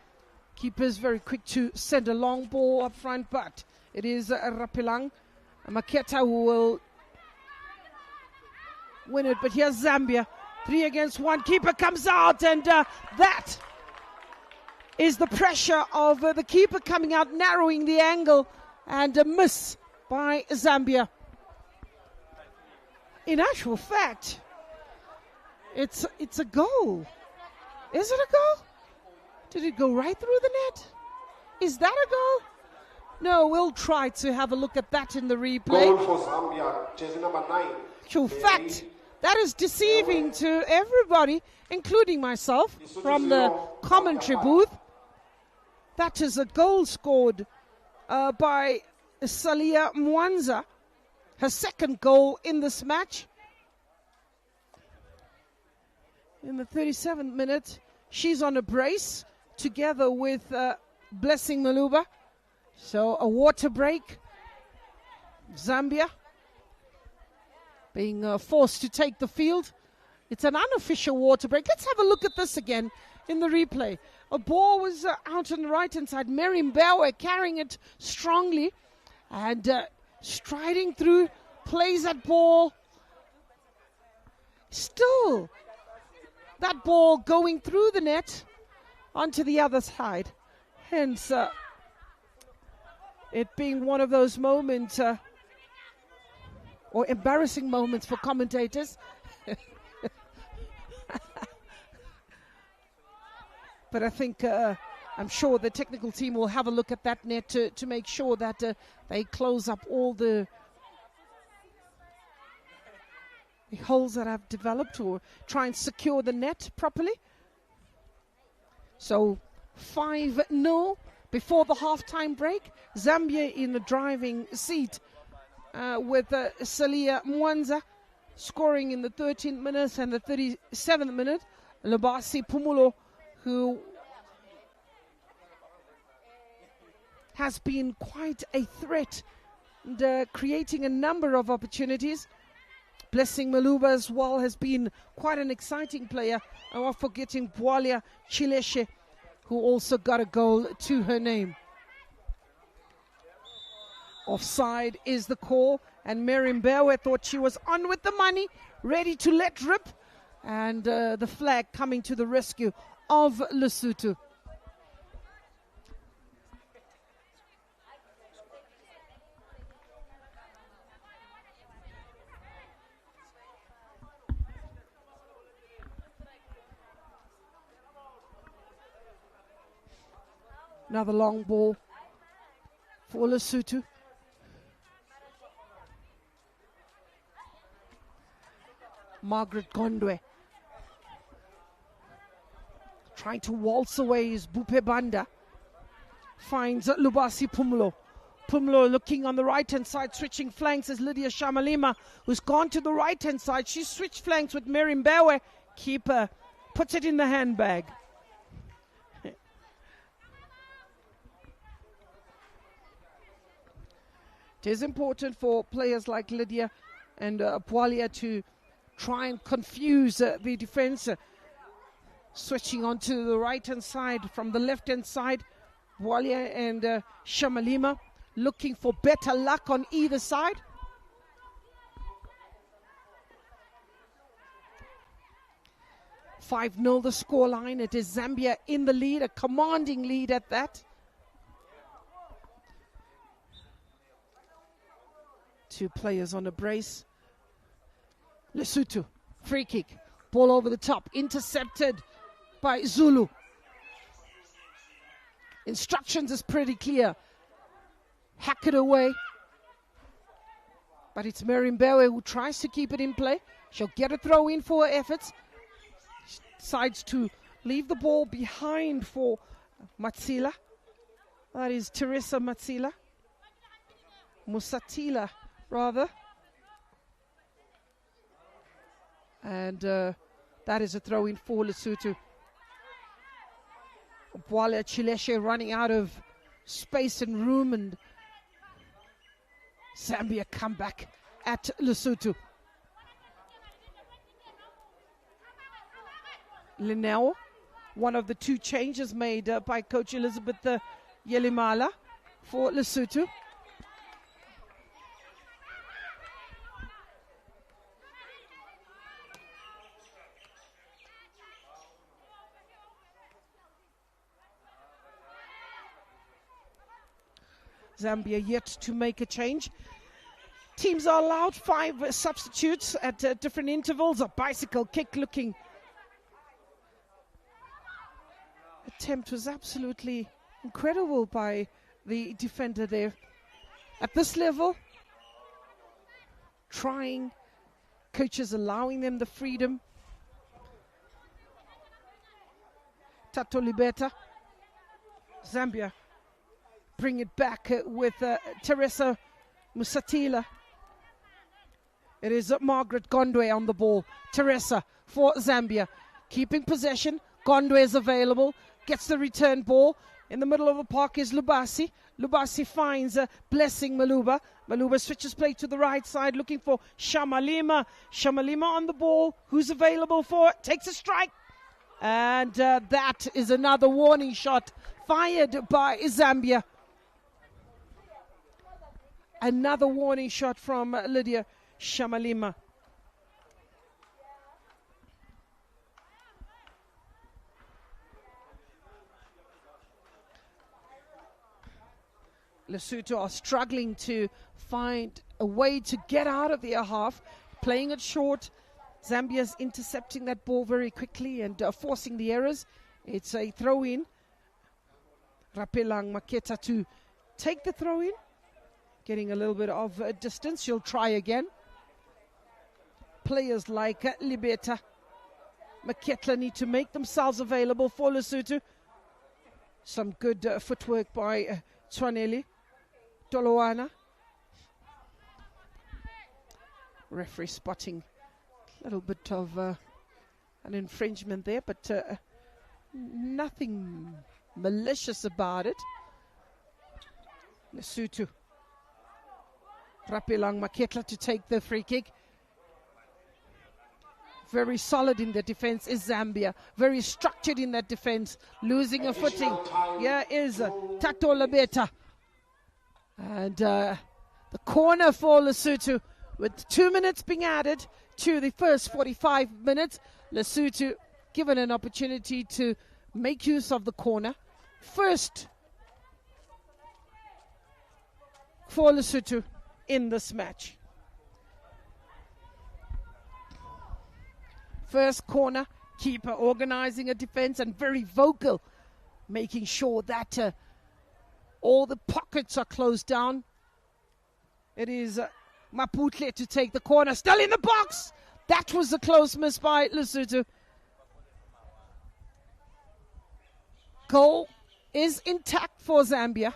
Keeper is very quick to send a long ball up front, but it is Rapilang Maketa who will win it. But here's Zambia. 3 against 1. Keeper comes out, and that is the pressure of the keeper coming out, narrowing the angle, and a miss by Zambia. In actual fact, it's a goal. Is it a goal? Did it go right through the net? Is that a goal? No, we'll try to have a look at that in the replay. Goal for Zambia, jersey number 9. In fact, that is deceiving to everybody, including myself, from the commentary booth. That is a goal scored by Salia Mwanza, her second goal in this match. In the 37th minute, she's on a brace together with Blessing Maluba. So a water break. Zambia being forced to take the field. It's an unofficial water break. Let's have a look at this again in the replay. A ball was out on the right-hand side. Mary Mbewe carrying it strongly and striding through, plays that ball. Still, that ball going through the net onto the other side. Hence, it being one of those moments, or embarrassing moments for commentators. But I think, I'm sure the technical team will have a look at that net to make sure that they close up all the holes that have developed, or try and secure the net properly. So 5-0 before the halftime break. Zambia in the driving seat with Salia Mwanza scoring in the 13th minute and the 37th minute. Lubasi Pumulo, who has been quite a threat and creating a number of opportunities. Blessing Maluba as well has been quite an exciting player. I'm not forgetting Bwalia Chileshe, who also got a goal to her name. Offside is the call, and Mary Mbewe thought she was on with the money, ready to let rip, and the flag coming to the rescue of Lesotho. Another long ball for Lesotho. Margaret Gondwe trying to waltz away is Bupe Banda. Finds Lubasi Pumulo. Pumulo looking on the right-hand side, switching flanks is Lydia Shamalima, who's gone to the right-hand side. She switched flanks with Mary Mbewe. Keeper puts it in the handbag. It is important for players like Lydia and Bwalia to try and confuse the defense. Switching onto the right-hand side from the left-hand side. Bwalia and Shamalima looking for better luck on either side. "5-0 the scoreline. It is Zambia in the lead, a commanding lead at that. Two players on a brace. Lesotho, free kick. Ball over the top, intercepted by Zulu. Instructions is pretty clear. Hack it away. But it's Mary Mbewe who tries to keep it in play. She'll get a throw in for her efforts. She decides to leave the ball behind for Matsila. That is Teresa Matsila. Musatila, rather. And that is a throw in for Lesotho. Bwalia Chileshe running out of space and room, and Zambia come back at Lesotho. Linnell, one of the two changes made by Coach Elizabeth Yelimala for Lesotho. Zambia yet to make a change. Teams are allowed 5 substitutes at different intervals. A bicycle kick looking attempt was absolutely incredible by the defender there. At this level, trying, coaches allowing them the freedom. Tato Libeta, Zambia bring it back with Teresa Musatila. It is Margaret Gondwe on the ball. Teresa for Zambia, keeping possession. Gondwe is available, gets the return ball. In the middle of the park is Lubasi. Lubasi finds Blessing Maluba. Maluba switches play to the right side, looking for Shamalima. Shamalima on the ball. Who's available for it? Takes a strike. And that is another warning shot fired by Zambia. Another warning shot from Lydia Shamalima. Lesotho are struggling to find a way to get out of their half, playing it short. Zambia's intercepting that ball very quickly and forcing the errors. It's a throw-in. Rapelang Maketa to take the throw-in. Getting a little bit of distance. She'll try again. Players like Libeta, Maketla need to make themselves available for Lesotho. Some good footwork by Twaneli. Toloana. Referee spotting a little bit of an infringement there, but nothing malicious about it. Lesotho. Rapelang Maketla to take the free kick. Very solid in the defense is Zambia. Very structured in that defense. Losing a footing. Here is Tato Labeta. And the corner for Lesotho, with 2 minutes being added to the first 45 minutes. Lesotho given an opportunity to make use of the corner. First for Lesotho in this match. First corner, keeper organizing a defense and very vocal, making sure that all the pockets are closed down. It is Maputle to take the corner, still in the box. That was a close miss by Lesotho. Goal is intact for Zambia.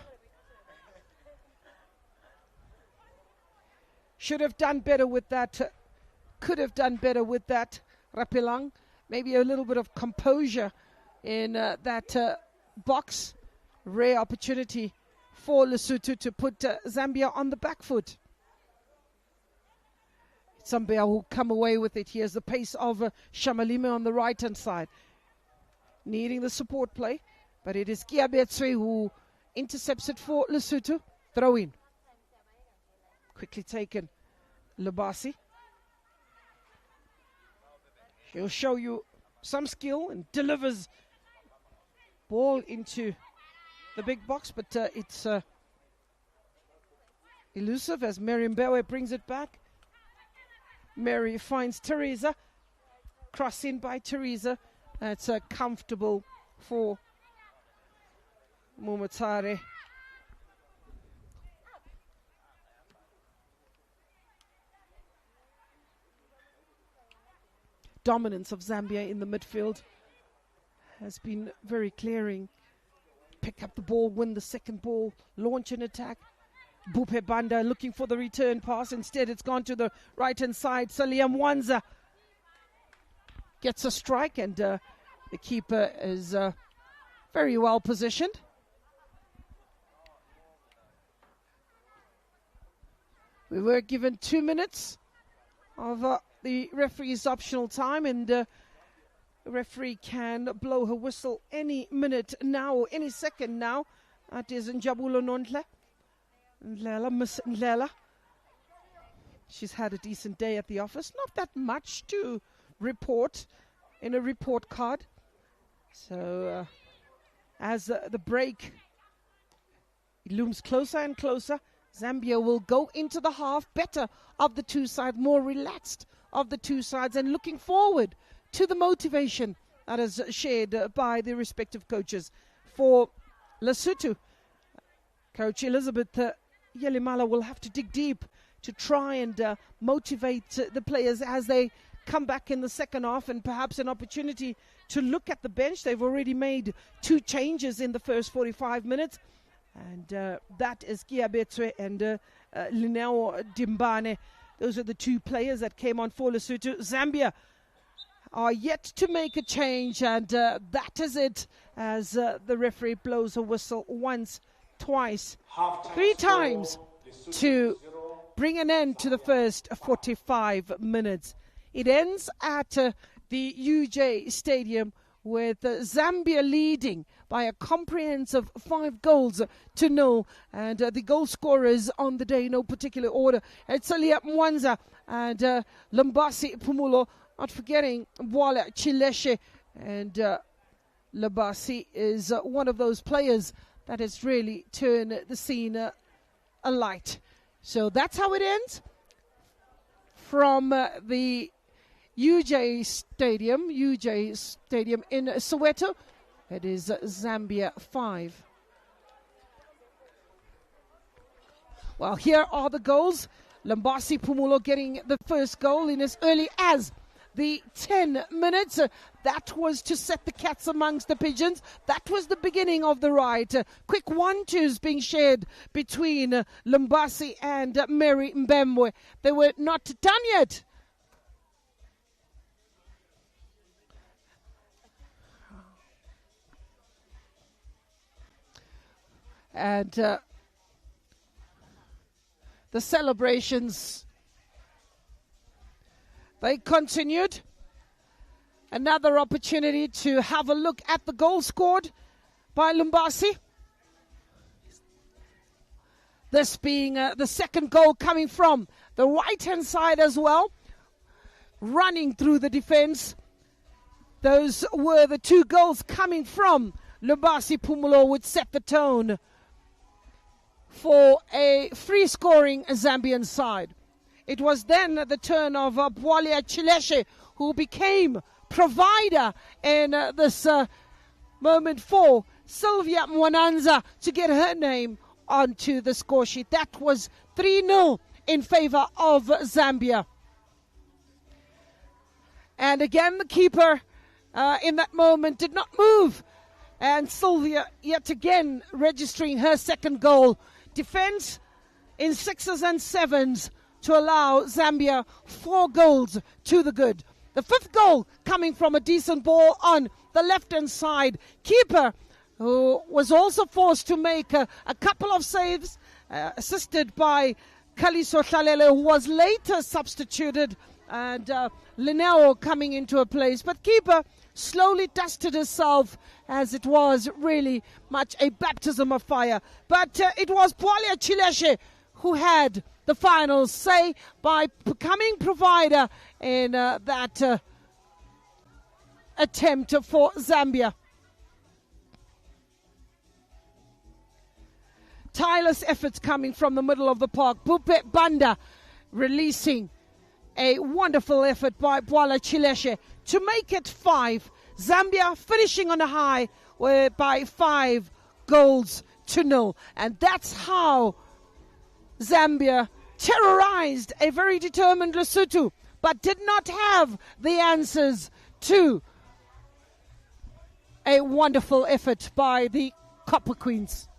Should have done better with that. Could have done better with that. Rapelang, maybe a little bit of composure in that box. Rare opportunity for Lesotho to put Zambia on the back foot. Zambia will come away with it. Here's the pace of Shamalima on the right-hand side. Needing the support play, but it is Kiabetswe who intercepts it for Lesotho. Throw in. Quickly taken. Lubasi. He'll show you some skill and delivers ball into the big box, but it's elusive as Mary Mbewe brings it back. Mary finds Teresa. Cross in by Teresa. It's comfortable for Momatare. Dominance of Zambia in the midfield has been very clearing. Pick up the ball, win the second ball, launch an attack. Bupe Banda looking for the return pass. Instead, it's gone to the right-hand side. Salia Mwanza gets a strike, and the keeper is very well positioned. We were given 2 minutes of the referee's optional time, and the referee can blow her whistle any minute now or any second now. That is Njabulo Nondle. Ndlela, Miss Ndlela. She's had a decent day at the office. Not that much to report in a report card. So as the break It looms closer and closer. Zambia will go into the half better of the two sides, more relaxed of the two sides, and looking forward to the motivation that is shared by the respective coaches. For Lesotho, Coach Elizabeth Yelimala will have to dig deep to try and motivate the players as they come back in the second half, and perhaps an opportunity to look at the bench. They've already made 2 changes in the first 45 minutes. And that is Kiabetswe and Lineo Dimbane. Those are the 2 players that came on for Lesotho. Zambia are yet to make a change, and that is it, as the referee blows a whistle once, twice, 3 times to bring an end to the first 45 minutes. It ends at the UJ Stadium with Zambia leading by a comprehensive 5-0, and the goal scorers on the day, no particular order. It's Elia Mwanza and Lambasi Pumulo, not forgetting Bwala Chileshe, and Lambasi is one of those players that has really turned the scene alight. So that's how it ends from the UJ Stadium in Soweto. It is Zambia 5. Well, here are the goals. Lambasi Pumulo getting the first goal in as early as the 10 minutes. That was to set the cats amongst the pigeons. That was the beginning of the ride. Quick 1-2s being shared between Lambasi and Mary Mbemwe. They were not done yet. And the celebrations, they continued. Another opportunity to have a look at the goal scored by Lumbasi. This being the second goal coming from the right-hand side as well. Running through the defense. Those were the 2 goals coming from Lumbasi Pumulo, would set the tone for a free-scoring Zambian side. It was then the turn of Bwalia Chileshe, who became provider in this moment for Sylvia Mwananza to get her name onto the score sheet. That was 3-0 in favor of Zambia. And again, the keeper in that moment did not move. And Sylvia yet again registering her second goal. Defense in 6s and 7s to allow Zambia 4 goals to the good. The 5th goal coming from a decent ball on the left-hand side. Keeper, who was also forced to make a couple of saves, assisted by Kaliso Hlalele, who was later substituted, and Lineo coming into a place. But keeper slowly dusted herself, as it was really much a baptism of fire. But it was Bwalia Chileshe who had the final say by becoming provider in that attempt for Zambia. Tireless efforts coming from the middle of the park. Bupe Banda releasing a wonderful effort by Bwala Chileshe to make it 5. Zambia finishing on a high by 5-0. And that's how Zambia terrorized a very determined Lesotho, but did not have the answers to a wonderful effort by the Copper Queens.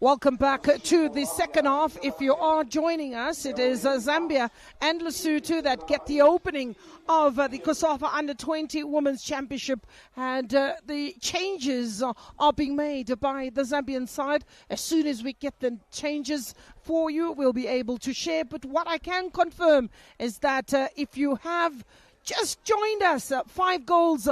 Welcome back to the second half. If you are joining us, it is Zambia and Lesotho that get the opening of the COSAFA Under-20 Women's Championship. And the changes are being made by the Zambian side. As soon as we get the changes for you, we'll be able to share. But what I can confirm is that if you have just joined us, 5 goals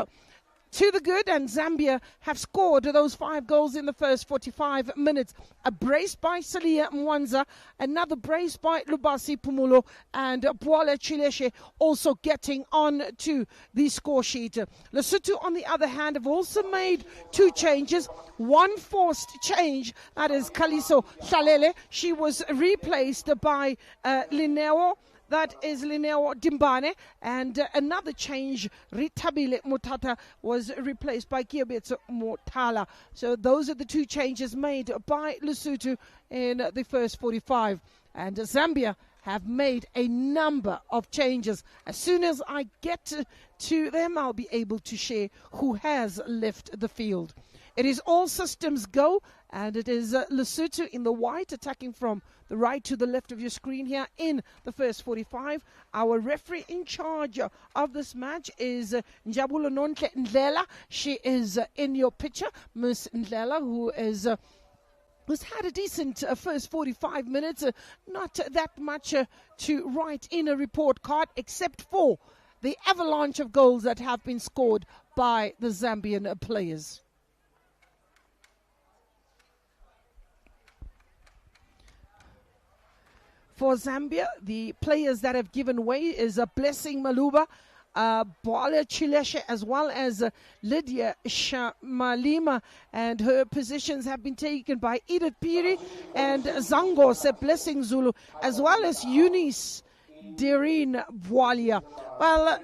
to the good, and Zambia have scored those 5 goals in the first 45 minutes. A brace by Salia Mwanza, another brace by Lubasi Pumulo, and Bwala Chileshe also getting on to the score sheet. Lesotho, on the other hand, have also made 2 changes. One forced change, that is Kaliso Hlalele. She was replaced by Lineo. That is Lineo Dimbane. And another change, Ritabile Mutata was replaced by Kiabetso Motala. So those are the 2 changes made by Lesotho in the first 45. And Zambia have made a number of changes. As soon as I get to them, I'll be able to share who has left the field. It is all systems go, and it is Lesotho in the white attacking from the right to the left of your screen here in the first 45. Our referee in charge of this match is Njabulo Nontle Ndlela. She is in your picture, Miss Ndlela, who is who's had a decent first 45 minutes. Not that much to write in a report card, except for the avalanche of goals that have been scored by the Zambian players. For Zambia, the players that have given way is Blessing Maluba, Bwala Chileshe, as well as Lydia Shamalima, and her positions have been taken by Edith Piri and Zangose Blessing Zulu, as well as Eunice Direen Bwalia. Well,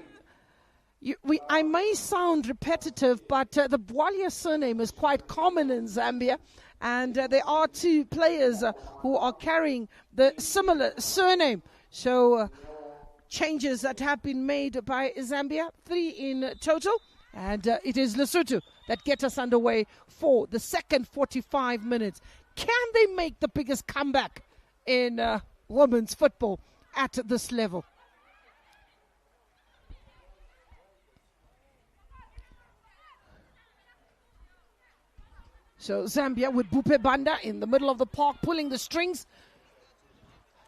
I may sound repetitive, but the Bwalia surname is quite common in Zambia. And there are 2 players who are carrying the similar surname. So changes that have been made by Zambia, 3 in total. And it is Lesotho that get us underway for the second 45 minutes. Can they make the biggest comeback in women's football at this level? So Zambia with Bupe Banda in the middle of the park, pulling the strings,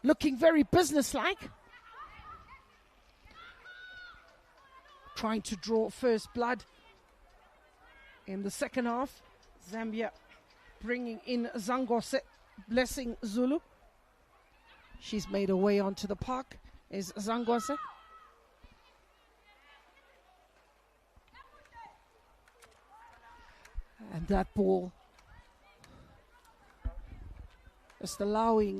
looking very businesslike. Trying to draw first blood in the second half. Zambia bringing in Zangose Blessing Zulu. She's made her way onto the park, is Zangose. And that ball just allowing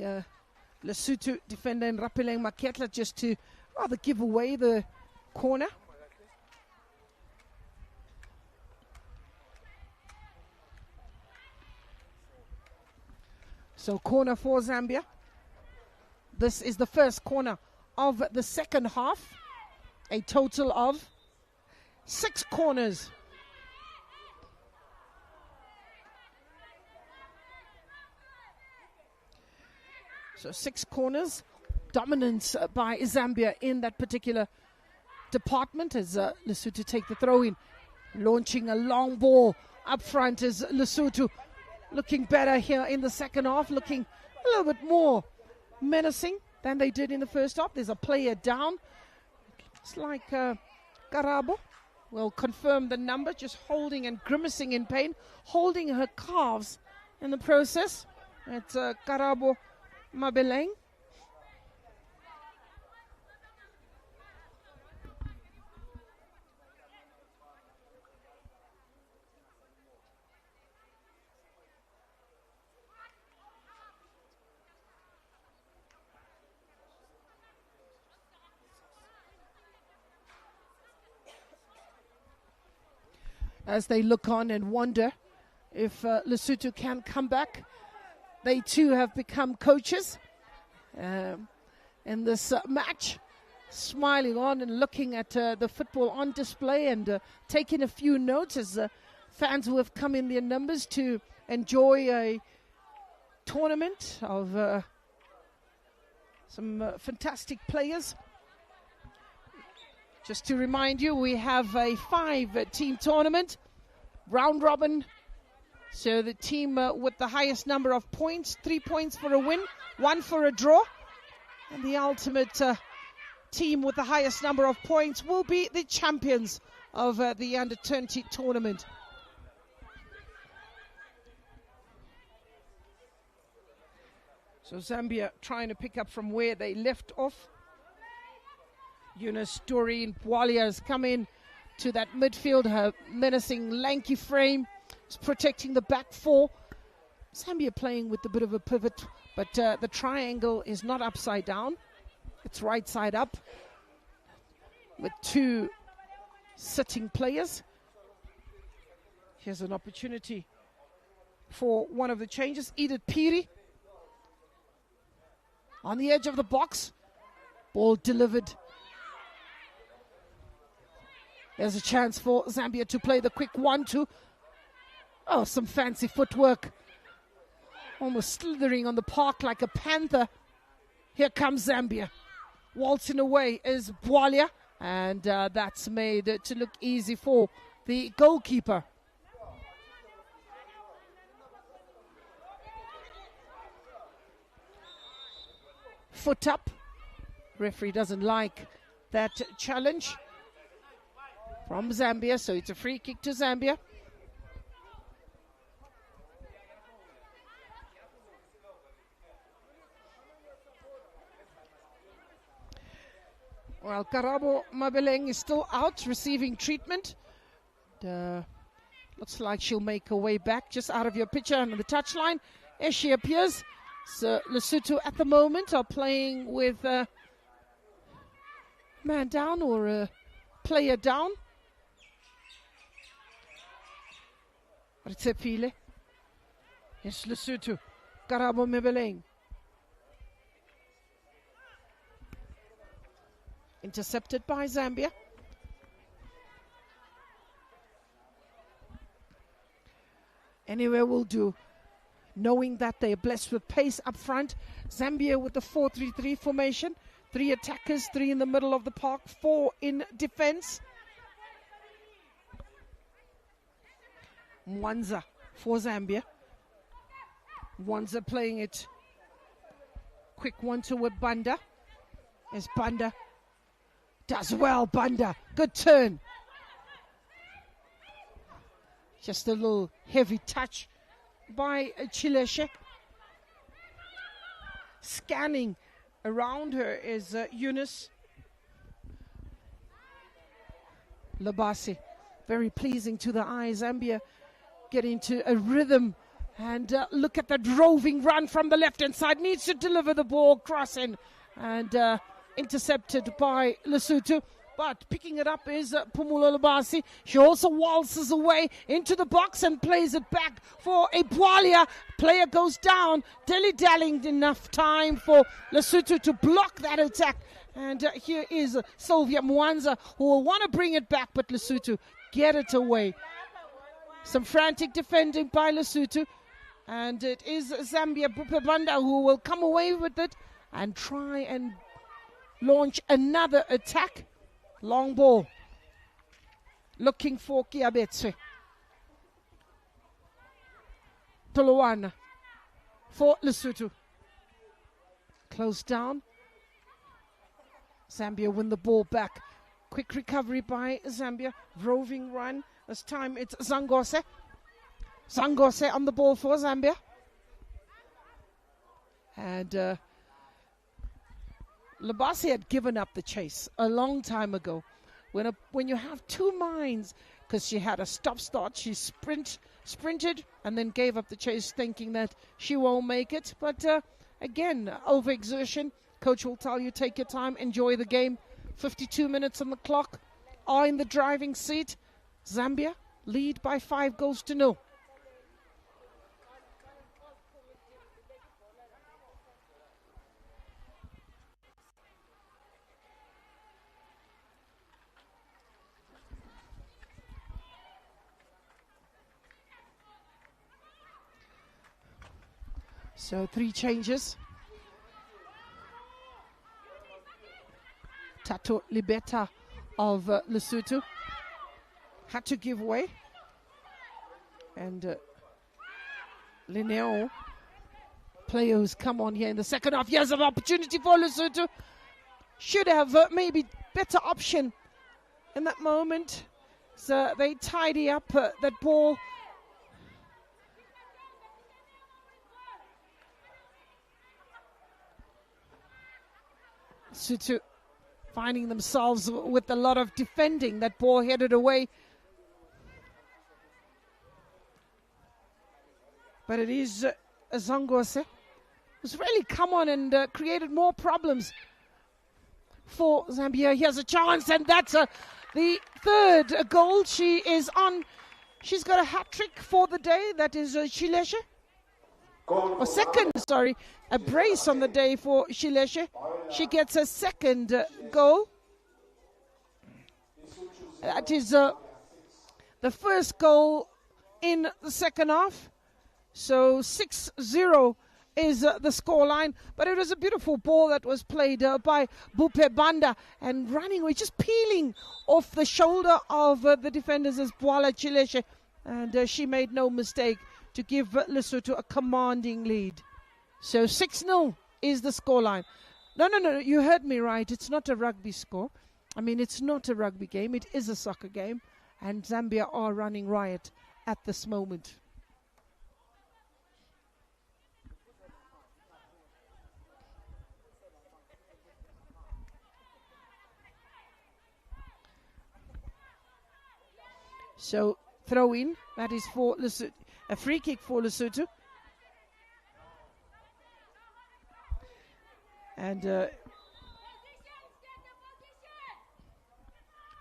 Lesotho defender and Rapeleng Maketla just to rather give away the corner. So corner for Zambia. This is the first corner of the second half. A total of 6 corners. So 6 corners, dominance by Zambia in that particular department as Lesotho take the throw in. Launching a long ball up front is Lesotho, looking better here in the second half, looking a little bit more menacing than they did in the first half. There's a player down. It's like Karabo will confirm the number, just holding and grimacing in pain, holding her calves in the process. It's Karabo Mabeleng. As they look on and wonder if Lesotho can come back. They too have become coaches in this match, smiling on and looking at the football on display and taking a few notes as fans who have come in their numbers to enjoy a tournament of some fantastic players. Just to remind you, we have a 5-team tournament, round robin. So the team with the highest number of points, 3 points for a win, 1 for a draw. And the ultimate team with the highest number of points will be the champions of the under-20 tournament. So Zambia trying to pick up from where they left off. Eunice Doreen Bwalia has come in to that midfield. Her menacing, lanky frame is protecting the back four. Zambia playing with a bit of a pivot, but the triangle is not upside down. It's right side up with 2 sitting players. Here's an opportunity for one of the changes. Edith Piri on the edge of the box. Ball delivered. There's a chance for Zambia to play the quick 1-2. Oh, some fancy footwork. Almost slithering on the park like a panther. Here comes Zambia. Waltzing away is Bwalia. And that's made to look easy for the goalkeeper. Foot up. Referee doesn't like that challenge from Zambia, so it's a free kick to Zambia. Well, Karabo Mabeleng is still out receiving treatment. Looks like she'll make her way back just out of your picture on the touchline. As she appears. So Lesotho at the moment are playing with man down or a player down. Ritsepile. Yes, Lesotho. Karabo Mabeleng. Intercepted by Zambia. Anywhere will do. Knowing that they are blessed with pace up front. Zambia with the 4-3-3 formation. 3 attackers, 3 in the middle of the park, 4 in defense. Mwanza for Zambia. Mwanza playing it. Quick 1-2 with Banda. As Banda does well, Banda. Good turn. Just a little heavy touch by Chileshe. Scanning around her is Eunice Labasi. Very pleasing to the eye. Zambia getting to a rhythm. And look at that roving run from the left-hand side. Needs to deliver the ball, crossing. And intercepted by Lesotho. But picking it up is Pumulo Labasi. She also waltzes away into the box and plays it back for a Bwalia. Player goes down. Dilly-dallying enough time for Lesotho to block that attack. And here is Sylvia Mwanza, who will want to bring it back, but Lesotho get it away. Some frantic defending by Lesotho. And it is Zambia Bupebanda who will come away with it and try and launch another attack. Long ball. Looking for Kiabetse. Tolowana for Lesotho. Close down. Zambia win the ball back. Quick recovery by Zambia. Roving run. This time it's Zangose. Zangose on the ball for Zambia. And Labasi had given up the chase a long time ago. When you have 2 minds, because she had a stop-start, she sprinted and then gave up the chase thinking that she won't make it. But again, overexertion. Coach will tell you, take your time, enjoy the game. 52 minutes on the clock, are in the driving seat. Zambia lead by 5 goals to 0. So 3 changes. Tato Libeta of Lesotho had to give way. And Linneo, player who's come on here in the second half. Years of opportunity for Lesotho. Should have maybe better option in that moment. So they tidy up that ball. Lesotho finding themselves with a lot of defending. That ball headed away. But it is Zangose who's really come on and created more problems for Zambia. Here's a chance, and that's the third goal. She is on. She's got a hat-trick for the day. That is Shileshe. Or second, sorry. A brace on the day for Shileshe. She gets a second goal. That is the first goal in the second half. So 6-0 is the scoreline. But it was a beautiful ball that was played by Bupe Banda and running away, just peeling off the shoulder of the defenders as Bwala Chileshe. And she made no mistake to give Lesotho a commanding lead. So 6-0 is the scoreline. No, you heard me right. It's not a rugby score. I mean, it's not a rugby game. It is a soccer game. And Zambia are running riot at this moment. So throw in, that is for Lesotho, a free kick for Lesotho. And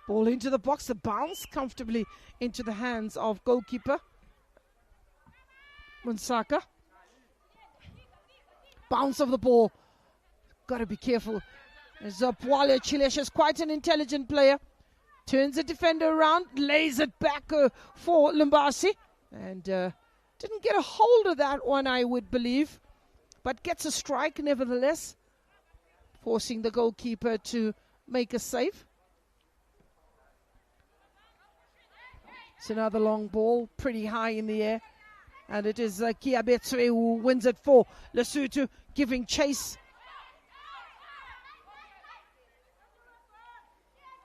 ball into the box, the bounce comfortably into the hands of goalkeeper Munsaka. Bounce of the ball, got to be careful. As Bwala Chileshe is quite an intelligent player. Turns the defender around, lays it back for Lumbasi. And didn't get a hold of that one, I would believe. But gets a strike nevertheless, forcing the goalkeeper to make a save. It's another long ball, pretty high in the air. And it is Kiabetswe who wins it for Lesotho, giving chase.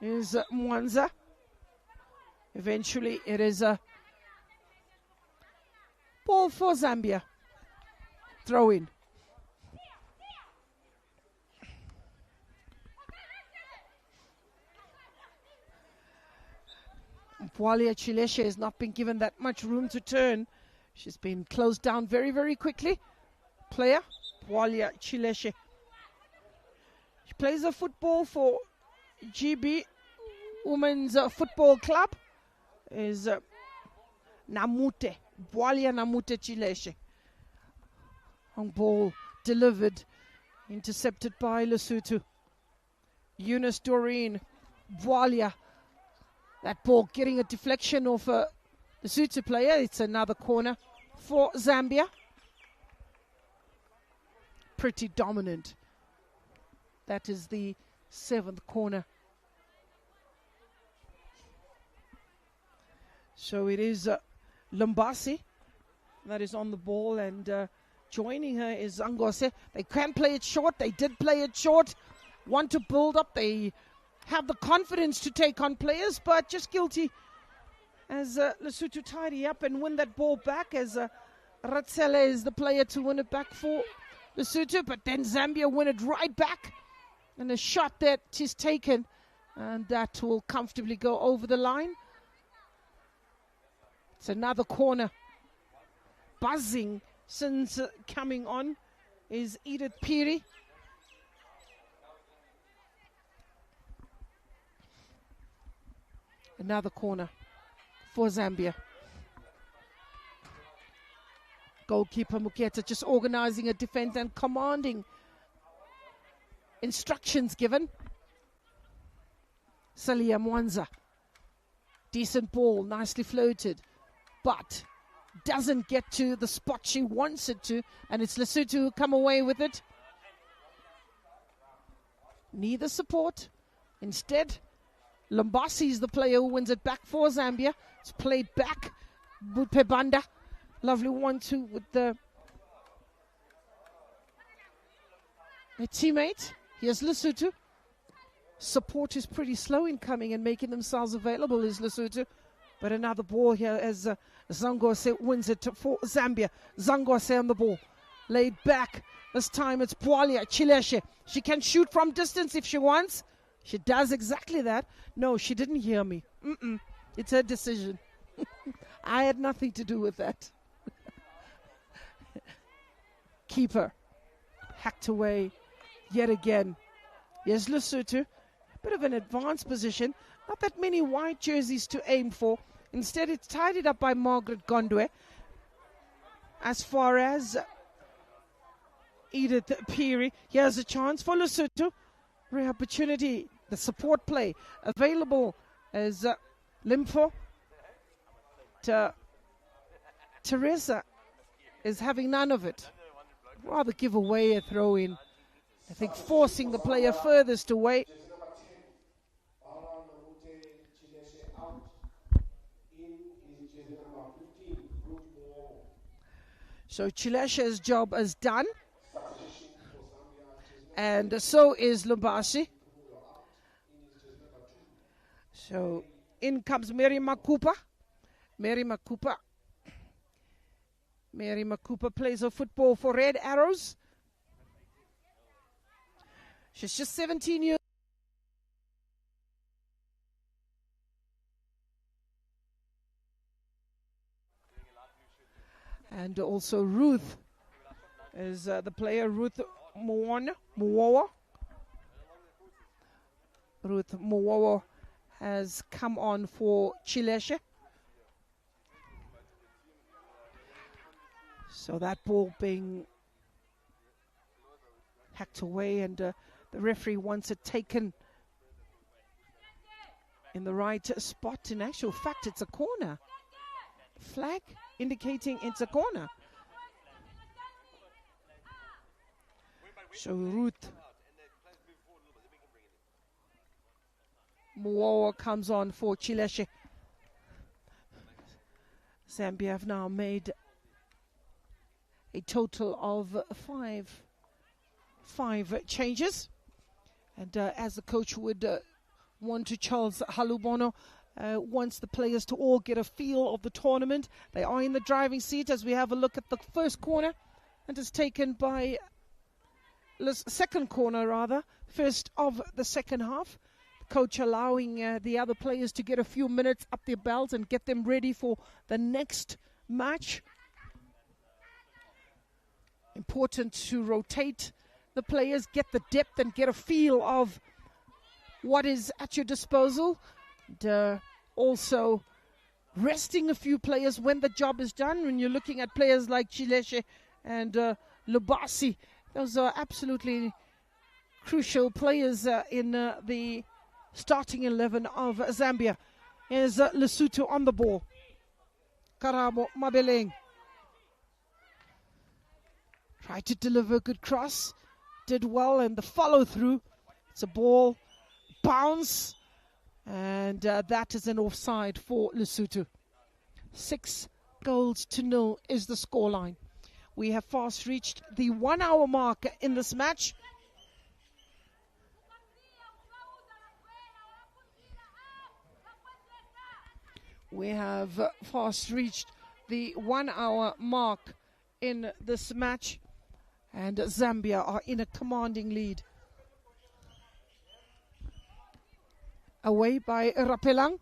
Is Mwanza. Eventually it is a ball for Zambia. Throw in. Bwala Chileshe has not been given that much room to turn. She's been closed down very, very quickly. Player, Bwala Chileshe. She plays a football for GB Women's Football Club. Is Namute, Bwala Namute Chileshe. On ball delivered, intercepted by Lesotho. Eunice Doreen, Bwala. That ball getting a deflection off a Lesotho player. It's another corner for Zambia. Pretty dominant. That is the 7th corner. So it is Lumbasi that is on the ball, and joining her is Zangose. They can play it short. They did play it short. Want to build up. They have the confidence to take on players, but just guilty as Lesotho tidy up and win that ball back, as Ratsele is the player to win it back for Lesotho, but then Zambia win it right back. And a shot that is taken, and that will comfortably go over the line. It's another corner. Buzzing since coming on is Edith Piri. Another corner for Zambia. Goalkeeper Muketa just organizing a defense and commanding instructions given. Salia Mwanza. Decent ball, nicely floated. But doesn't get to the spot she wants it to, and it's Lesotho who come away with it. Neither support. Instead, Lombasi is the player who wins it back for Zambia. It's played back. Bupebanda. Lovely 1-2 with the teammate. Here's Lesotho. Support is pretty slow in coming and making themselves available, is Lesotho. But another ball here as Zangose wins it for Zambia. Zangose on the ball. Laid back. This time it's Pualia Chileshe. She can shoot from distance if she wants. She does exactly that. No, she didn't hear me. It's her decision. I had nothing to do with that. Keeper. Hacked away yet again. Yes, Lesotho. Bit of an advanced position. Not that many white jerseys to aim for. Instead, it's tidied up by Margaret Gondwe. As far as Edith Phiri, here's a chance for Lesotho. Great opportunity. The support play available as Limfo. Teresa is having none of it. Rather give away a throw-in. I think forcing the player furthest away. So Chileshe's job is done. And so is Lumbasi. So in comes Mary Makupa. Mary Makupa plays her football for Red Arrows. She's just 17 years. And also Ruth is the player, Ruth Muwawa. Ruth Muwawa has come on for Chileshe. So that ball being hacked away, and the referee wants it taken in the right spot. In actual fact, it's a corner. Flag indicating it's a corner. So Ruth Muwawa comes on for Chileshe. Zambia have now made a total of five changes. And as the coach would want to, Charles Halubono wants the players to all get a feel of the tournament. They are in the driving seat as we have a look at the first corner, and it's taken by second corner rather, first of the second half. The coach allowing the other players to get a few minutes up their belts and get them ready for the next match. Important to rotate the players, get the depth and get a feel of what is at your disposal. And also resting a few players when the job is done. When you're looking at players like Chileshe and Lubasi, those are absolutely crucial players in the starting 11 of Zambia. Here's Lesotho on the ball. Karabo Mabeleng tried to deliver a good cross, did well, and the follow through. It's a ball bounce, and that is an offside for Lesotho. 6-0 is the scoreline. We have fast reached the 1 hour mark in this match. We have fast reached the 1 hour mark in this match, and Zambia are in a commanding lead. Away by Rapelang.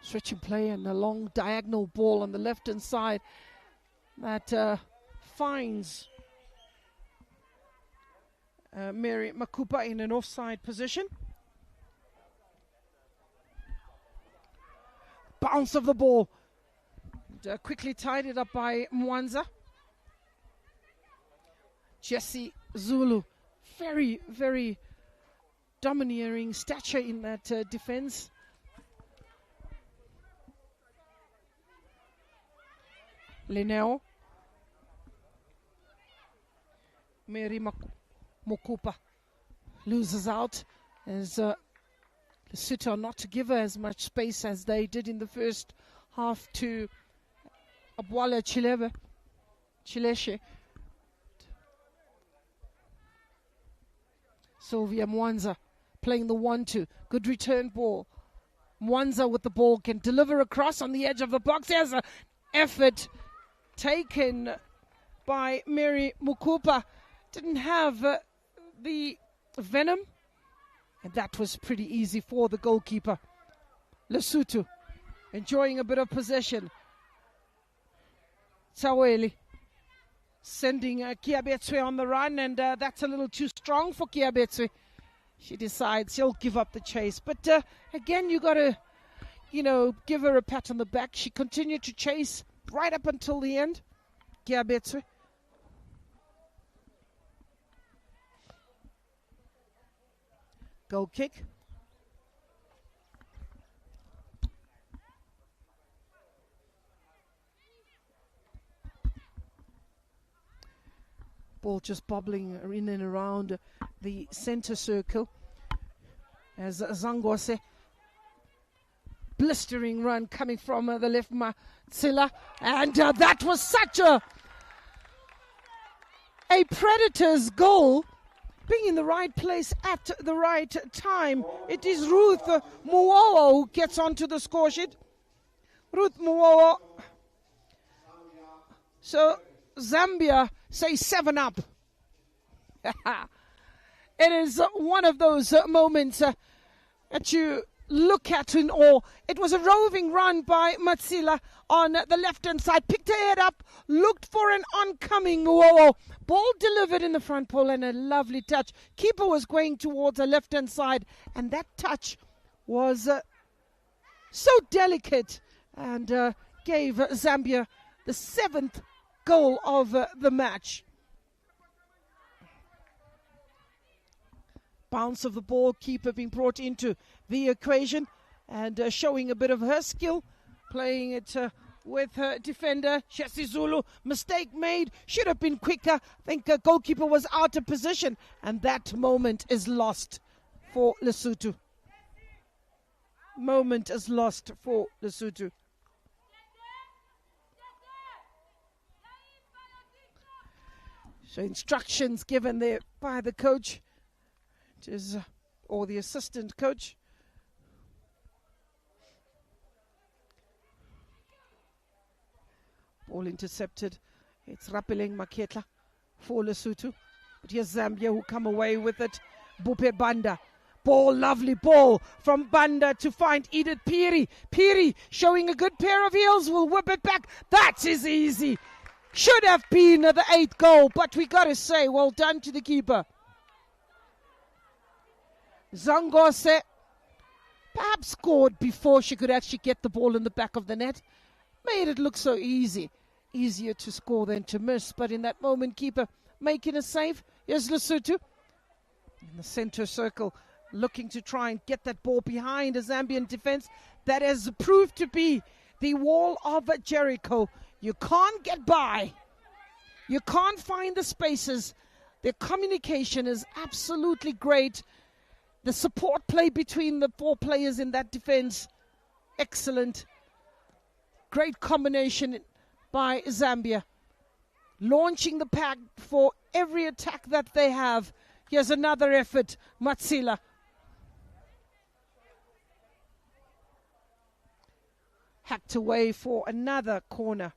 Switching play and a long diagonal ball on the left-hand side that finds Mary Makupa in an offside position. Bounce of the ball. And, quickly tied it up by Mwanza. Jesse Zulu very, very domineering stature in that defense. Leneo. Mary Mokupa loses out as Lesotho not to give her as much space as they did in the first half to Abwala Chileshe. Sylvia Mwanza playing the 1-2. Good return ball. Mwanza with the ball can deliver across on the edge of the box. There's an effort taken by Mary Mukupa. Didn't have the venom. And that was pretty easy for the goalkeeper. Lesotho enjoying a bit of possession. Tsaweli sending Kiabetswe on the run, and that's a little too strong for Kiabetswe. She decides she'll give up the chase. But again, you got to, give her a pat on the back. She continued to chase right up until the end. Kiabetswe. Goal kick. Ball just bobbling in and around the center circle as Zangose, blistering run coming from the left Matsila, and that was such a Predator's goal, being in the right place at the right time. It is Ruth Muowo who gets onto the score sheet. Ruth Muowo. So Zambia say 7 up. It is one of those moments that you look at in awe. It was a roving run by Matsila on the left-hand side. Picked her head up, looked for an oncoming Muowo. Ball delivered in the front pole and a lovely touch. Keeper was going towards the left-hand side, and that touch was so delicate and gave Zambia the 7th goal of the match. Bounce of the ball, keeper being brought into the equation and showing a bit of her skill, playing it with her defender, Shesi Zulu. Mistake made, should have been quicker. I think the goalkeeper was out of position, and that moment is lost for Lesotho. Moment is lost for Lesotho. So instructions given there by the coach, or the assistant coach. Ball intercepted. It's Rapeleng Maketla for Lesotho. But here's Zambia who come away with it. Bupe Banda. Ball, lovely ball from Banda to find Edith Piri. Piri showing a good pair of heels, will whip it back. That is easy. Should have been the 8th goal, but we got to say, well done to the keeper. Zangose perhaps scored before she could actually get the ball in the back of the net. Made it look so easy. Easier to score than to miss. But in that moment, keeper making a save. Here's Lesotho in the center circle, looking to try and get that ball behind a Zambian defense that has proved to be the wall of Jericho. You can't get by. You can't find the spaces. Their communication is absolutely great. The support play between the 4 players in that defense, excellent. Great combination by Zambia. Launching the pack for every attack that they have. Here's another effort, Matsila. Hacked away for another corner.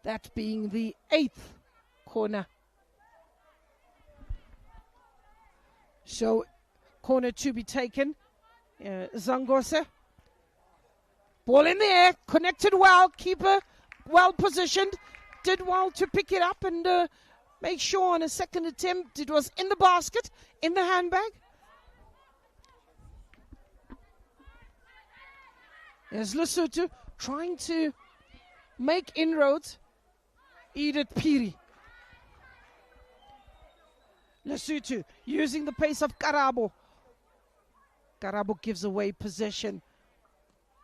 That being the 8th corner. So, corner to be taken. Zangose. Ball in the air, connected well, keeper well positioned. Did well to pick it up and make sure on a second attempt it was in the basket, in the handbag. There's Lesotho trying to make inroads. Edith Piri. Lesotho using the pace of Karabo. Karabo gives away possession.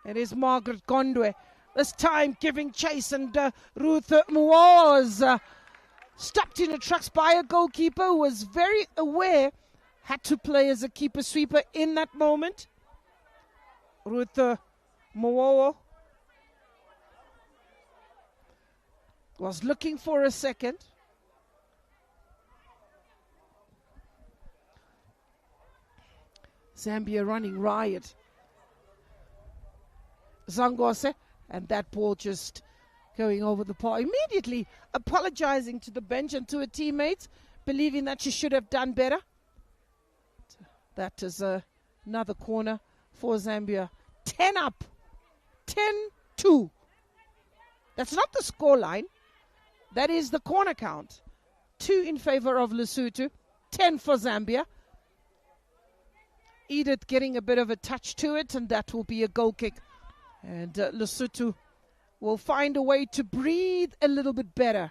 It is Margaret Gondwe. This time giving chase, and Ruth Muoz stopped in her tracks by a goalkeeper who was very aware, had to play as a keeper sweeper in that moment. Ruth Muoz was looking for a second. Zambia running riot. Zangose, and that ball just going over the bar. Immediately apologizing to the bench and to her teammates, believing that she should have done better. That is another corner for Zambia. 10 up. 10-2. That's not the score line. That is the corner count. 2 in favor of Lesotho. 10 for Zambia. Edith getting a bit of a touch to it, and that will be a goal kick. And Lesotho will find a way to breathe a little bit better.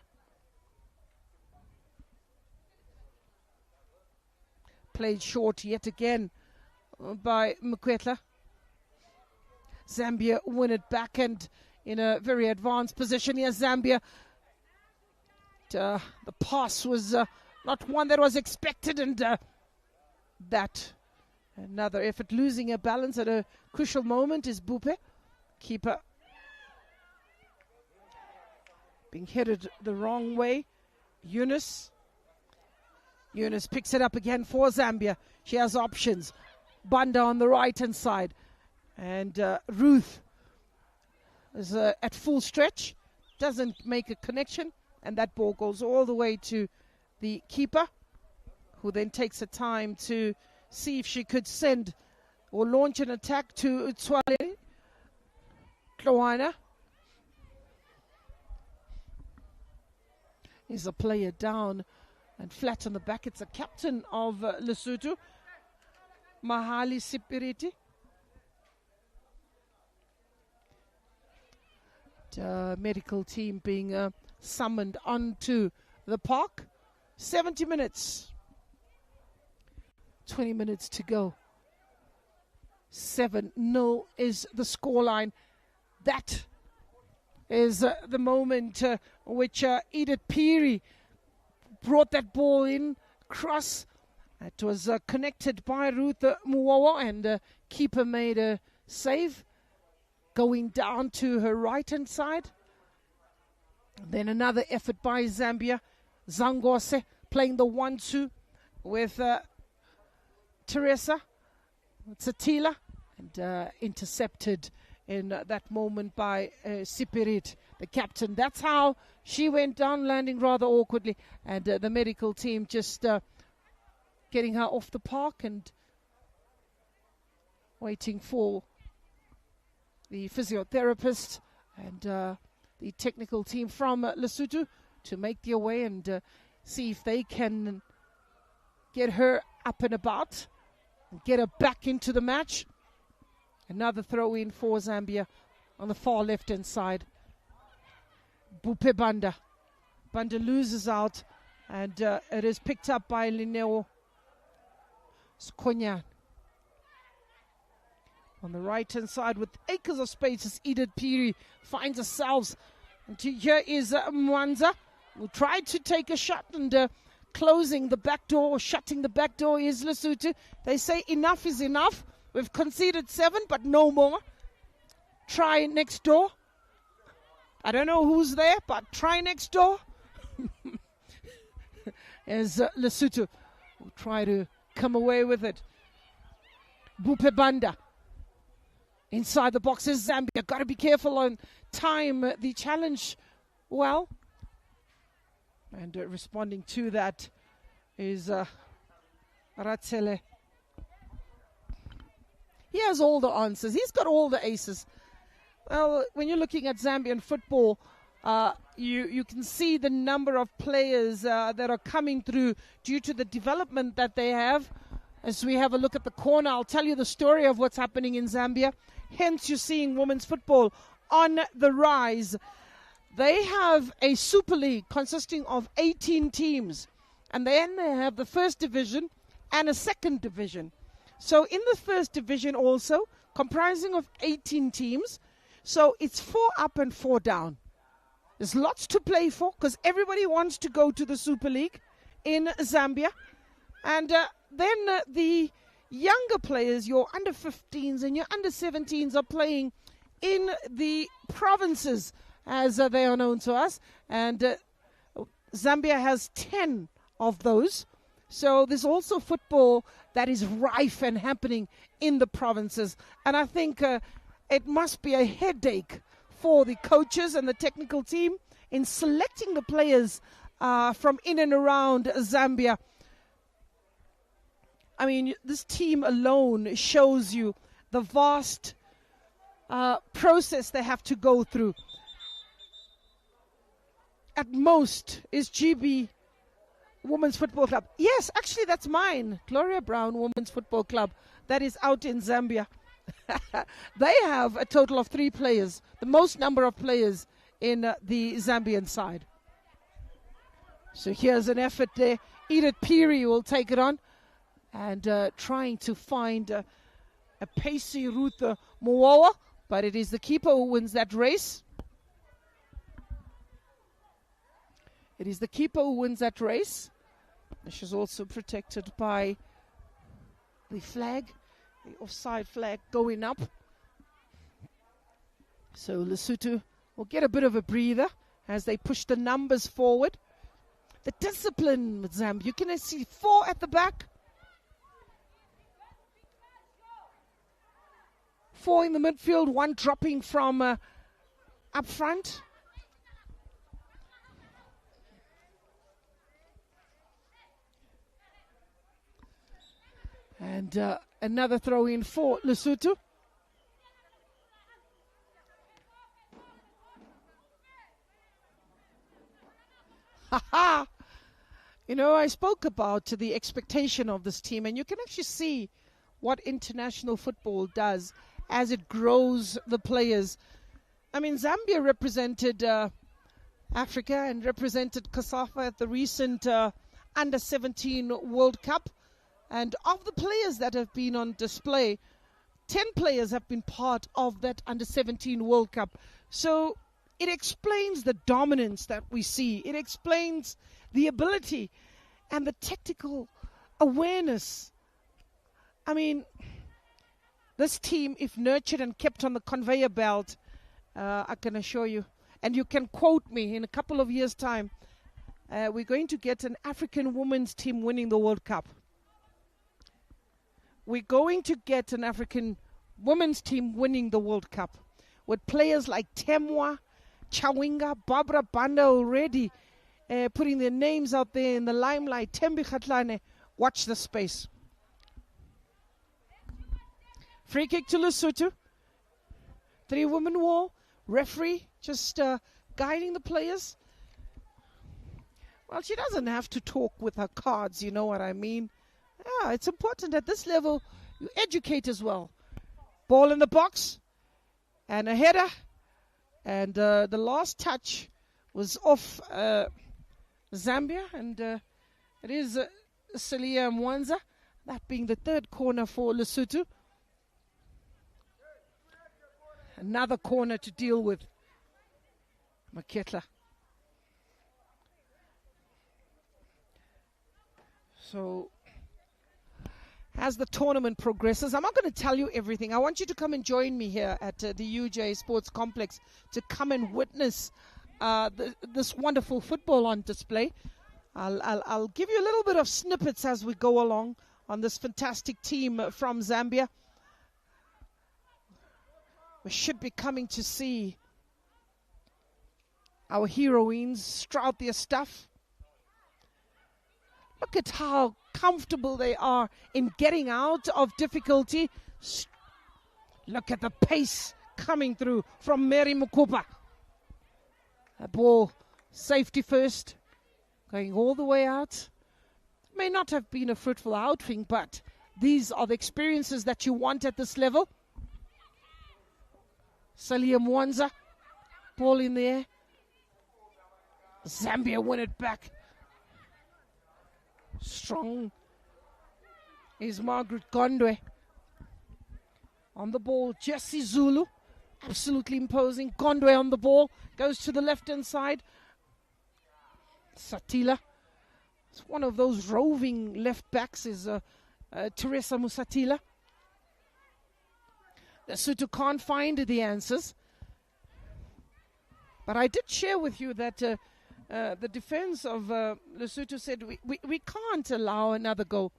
Played short yet again by Mokwetla. Zambia win it back, and in a very advanced position here, Zambia. The pass was not one that was expected, and that another effort, losing her balance at a crucial moment is Bupe. Keeper being headed the wrong way. Eunice picks it up again for Zambia. She has options. Banda on the right hand side, and Ruth is at full stretch, doesn't make a connection, and that ball goes all the way to the keeper, who then takes the time to see if she could send or launch an attack to Utswale. Kloana is a player down and flat on the back. It's a captain of Lesotho, Mahali Sipiriti. The medical team being summoned onto the park. 70 minutes. 20 minutes to go. 7-0 is the scoreline. That is the moment which Edith Piri brought that ball in, cross. It was connected by Ruth Muwawa, and keeper made a save, going down to her right-hand side. Then another effort by Zambia. Zangose playing the 1-2 with Teresa Tsatila, and intercepted in that moment by Sipirit, the captain. That's how she went down, landing rather awkwardly, and the medical team just getting her off the park and waiting for the physiotherapist and the technical team from Lesotho to make their way and see if they can get her up and about and get her back into the match. Another throw in for Zambia on the far left-hand side. Bupe Banda. Banda loses out, and it is picked up by Lineo Skonyan. On the right-hand side with acres of space as Edith Piri finds herself. And here is Mwanza, who tried to take a shot, and closing the back door, or shutting the back door, is Lesotho. They say enough is enough. We've conceded 7, but no more. Try next door. I don't know who's there, but try next door. As Lesotho will try to come away with it. Bupe Banda. Inside the boxes, Zambia. Got to be careful on time the challenge well. And responding to that is Ratsele. He has all the answers. He's got all the aces. Well, when you're looking at Zambian football, you can see the number of players that are coming through due to the development that they have. As we have a look at the corner, I'll tell you the story of what's happening in Zambia. Hence, you're seeing women's football on the rise. They have a Super League consisting of 18 teams. And then they have the first division and a second division. So in the first division also, comprising of 18 teams. So it's 4 up and 4 down. There's lots to play for because everybody wants to go to the Super League in Zambia. And then the younger players, your under 15s and your under 17s, are playing in the provinces, as they are known to us. And Zambia has 10 of those. So there's also football that is rife and happening in the provinces. And I think it must be a headache for the coaches and the technical team in selecting the players from in and around Zambia. I mean, this team alone shows you the vast process they have to go through. At most is GB Women's Football Club. Yes, actually that's mine. Gloria Brown Women's Football Club. That is out in Zambia. They have a total of 3 players, the most number of players in the Zambian side. So here's an effort there. Edith Peary will take it on and trying to find a pacey Ruth Mowawa, but it is the keeper who wins that race. It is the keeper who wins that race. She's also protected by the flag, the offside flag going up. So Lesotho will get a bit of a breather as they push the numbers forward. The discipline with Zambia. You can see 4 at the back, 4 in the midfield, 1 dropping from up front. And another throw in for Lesotho. Ha! You know, I spoke about the expectation of this team, and you can actually see what international football does as it grows the players. I mean, Zambia represented Africa and represented COSAFA at the recent Under-17 World Cup. And of the players that have been on display, 10 players have been part of that Under-17 World Cup. So it explains the dominance that we see. It explains the ability and the tactical awareness. I mean, this team, if nurtured and kept on the conveyor belt, I can assure you, and you can quote me in a couple of years' time, we're going to get an African women's team winning the World Cup. We're going to get an African women's team winning the World Cup with players like Temwa, Chawinga, Barbara Banda already putting their names out there in the limelight. Tembi Khatlane, watch the space. Free kick to Lesotho. 3-woman wall. Referee just guiding the players. Well, she doesn't have to talk with her cards, you know what I mean. Yeah, it's important at this level you educate as well. Ball in the box and a header, and the last touch was off Zambia, and it is Salia Mwanza, that being the 3rd corner for Lesotho. Another corner to deal with. Maketla. So as the tournament progresses, I'm not going to tell you everything. I want you to come and join me here at the UJ Sports Complex to come and witness this wonderful football on display. I'll give you a little bit of snippets as we go along on this fantastic team from Zambia. We should be coming to see our heroines strout their stuff. Look at how comfortable they are in getting out of difficulty. Look at the pace coming through from Mary Mukupa. A ball, safety first, going all the way out. May not have been a fruitful outing, but these are the experiences that you want at this level. Salia Mwanza Ball in the air. Zambia win it back. Strong is Margaret Gondwe. On the ball, Jessie Zulu. Absolutely imposing. Gondwe on the ball. Goes to the left-hand side. Satila. It's one of those roving left backs is Teresa Musatila. Lesotho can't find the answers. But I did share with you that the defense of Lesotho said we can't allow another goal.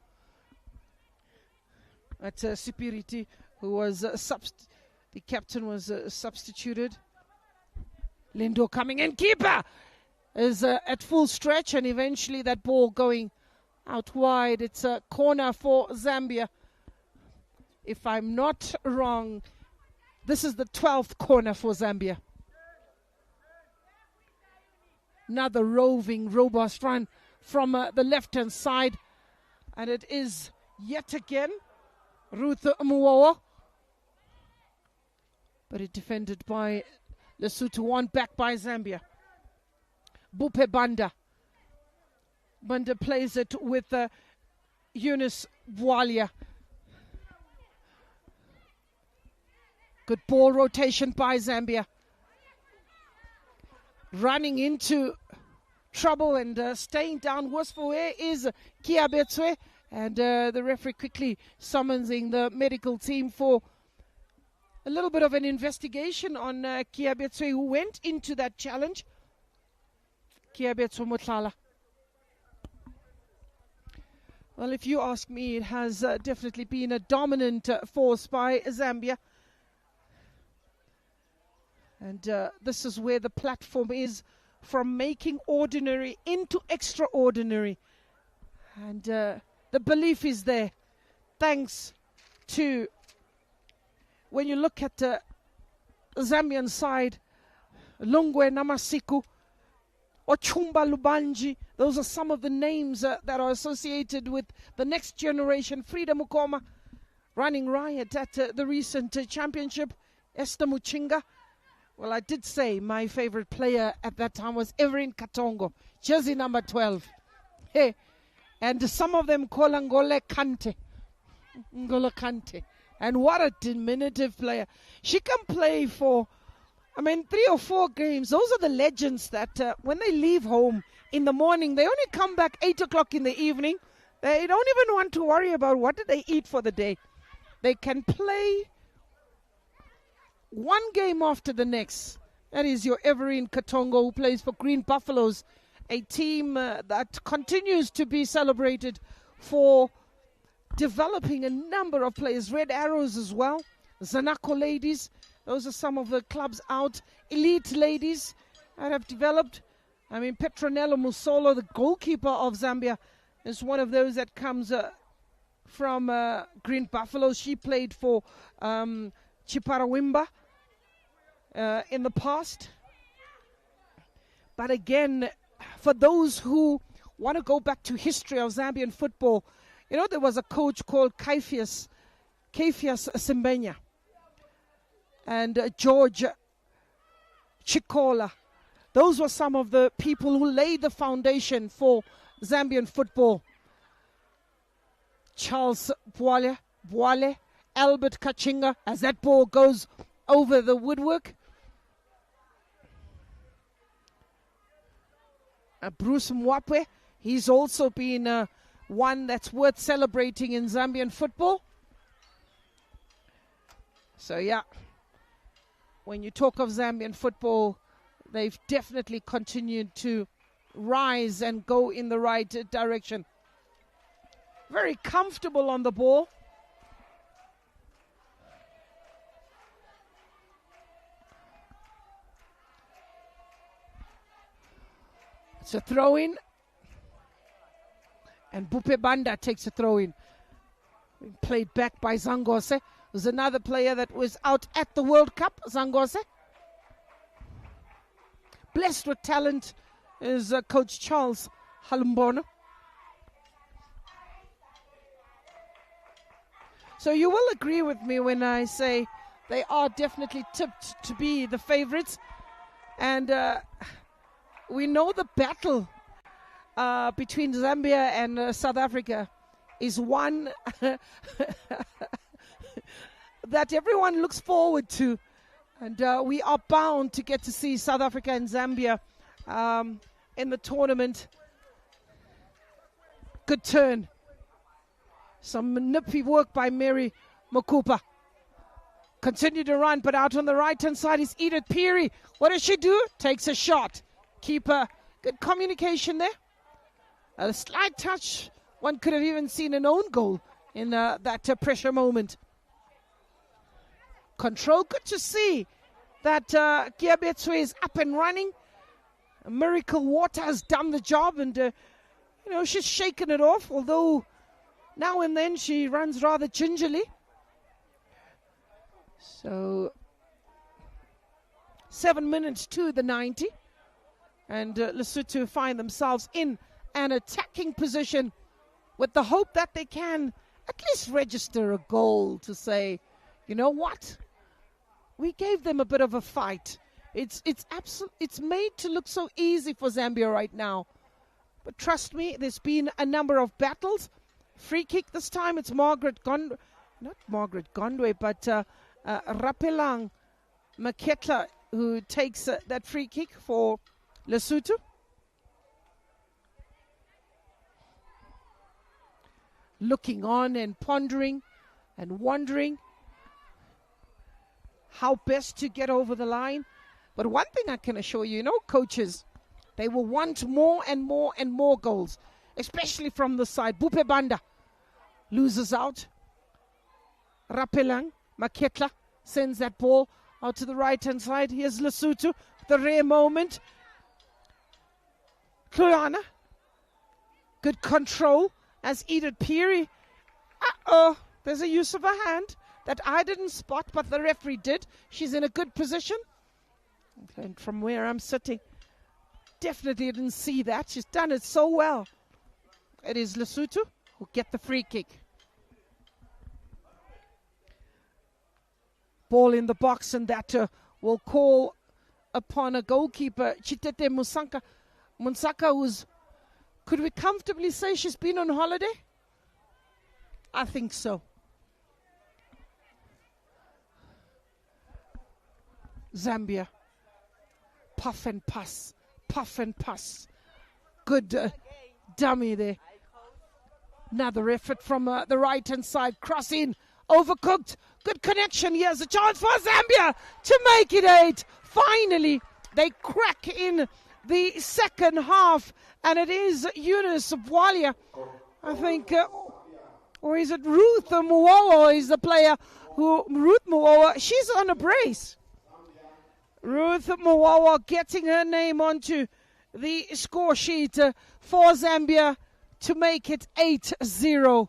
At Sipiriti, who was the captain was substituted. Lindo coming in. Keeper is at full stretch, and eventually that ball going out wide. It's a corner for Zambia. If I'm not wrong, this is the 12th corner for Zambia. Another roving, robust run from the left-hand side. And it is yet again Ruth Muwawa. But it defended by Lesotho, won back by Zambia. Bupe Banda. Banda plays it with Eunice Bwalia. Good ball rotation by Zambia. Running into trouble and staying down. Worse for wear is Kiabetswe. And the referee quickly summoning the medical team for a little bit of an investigation on Kiabetswe, who went into that challenge. Kiabetswe Mutlala. Well, if you ask me, it has definitely been a dominant force by Zambia. And this is where the platform is, from making ordinary into extraordinary. And the belief is there. Thanks to, when you look at the Zambian side, Lungwe Namasiku, Ochumba Lubanji, those are some of the names that are associated with the next generation. Frida Mukoma running riot at the recent championship. Esther Muchinga. Well, I did say my favorite player at that time was Evelyn Katongo, jersey number 12. Hey, and some of them call Ngolo Kante. Ngolo Kante. And what a diminutive player. She can play for, 3 or 4 games. Those are the legends that when they leave home in the morning, they only come back 8 o'clock in the evening. They don't even want to worry about what did they eat for the day. They can play one game after the next. That is your Everine Katongo, who plays for Green Buffaloes, a team that continues to be celebrated for developing a number of players. Red Arrows as well. Zanaco Ladies. Those are some of the clubs out. Elite Ladies that have developed. Petronella Musolo, the goalkeeper of Zambia, is one of those that comes from Green Buffaloes. She played for Chiparawimba in the past. But again, for those who want to go back to history of Zambian football, there was a coach called Kaifias Simbenya and George Chikola. Those were some of the people who laid the foundation for Zambian football. Charles Bwale, Albert Kachinga, as that ball goes over the woodwork. Bruce Mwapwe, he's also been one that's worth celebrating in Zambian football. So yeah, when you talk of Zambian football, they've definitely continued to rise and go in the right direction. Very comfortable on the ball. It's a throw-in. And Bupe Banda takes a throw-in. Played back by Zangose. There's another player that was out at the World Cup, Zangose. Blessed with talent is Coach Charles Halumbono. So you will agree with me when I say they are definitely tipped to be the favorites. And we know the battle between Zambia and South Africa is one that everyone looks forward to. And we are bound to get to see South Africa and Zambia in the tournament. Good turn. Some nippy work by Mary Mukupa. Continue to run, but out on the right-hand side is Edith Peary. What does she do? Takes a shot. Keeper, good communication there. A slight touch. One could have even seen an own goal in that pressure moment. Control, good to see that Giabetswe is up and running. Miracle Water has done the job, and she's shaken it off, although now and then she runs rather gingerly. So 7 minutes to the 90, and Lesotho find themselves in an attacking position with the hope that they can at least register a goal to say, you know what, we gave them a bit of a fight. It's made to look so easy for Zambia right now, but trust me, there's been a number of battles. Free kick this time, it's Rapelang Maketla who takes that free kick for Lesotho. Looking on and pondering and wondering how best to get over the line. But one thing I can assure you, coaches, they will want more and more and more goals, especially from the side. Bupe Banda loses out. Rapelang Maketla sends that ball out to the right-hand side. Here's Lesotho, the rare moment. Kloyana, good control as Edith Peary. There's a use of a hand that I didn't spot, but the referee did. She's in a good position. And from where I'm sitting, definitely didn't see that. She's done it so well. It is Lesotho who get the free kick. Ball in the box, and that will call upon a goalkeeper, Chitete Munsaka, who's, could we comfortably say she's been on holiday? I think so. Zambia, puff and pass, puff and pass. Good dummy there. Another effort from the right-hand side, cross in, overcooked. Good connection. Here's a chance for Zambia to make it 8. Finally, they crack in the second half, and it is Eunice Bwalia, I think, or is it Ruth Muwawa is the player Ruth Muwawa, she's on a brace. Ruth Muwawa getting her name onto the score sheet for Zambia to make it 8-0.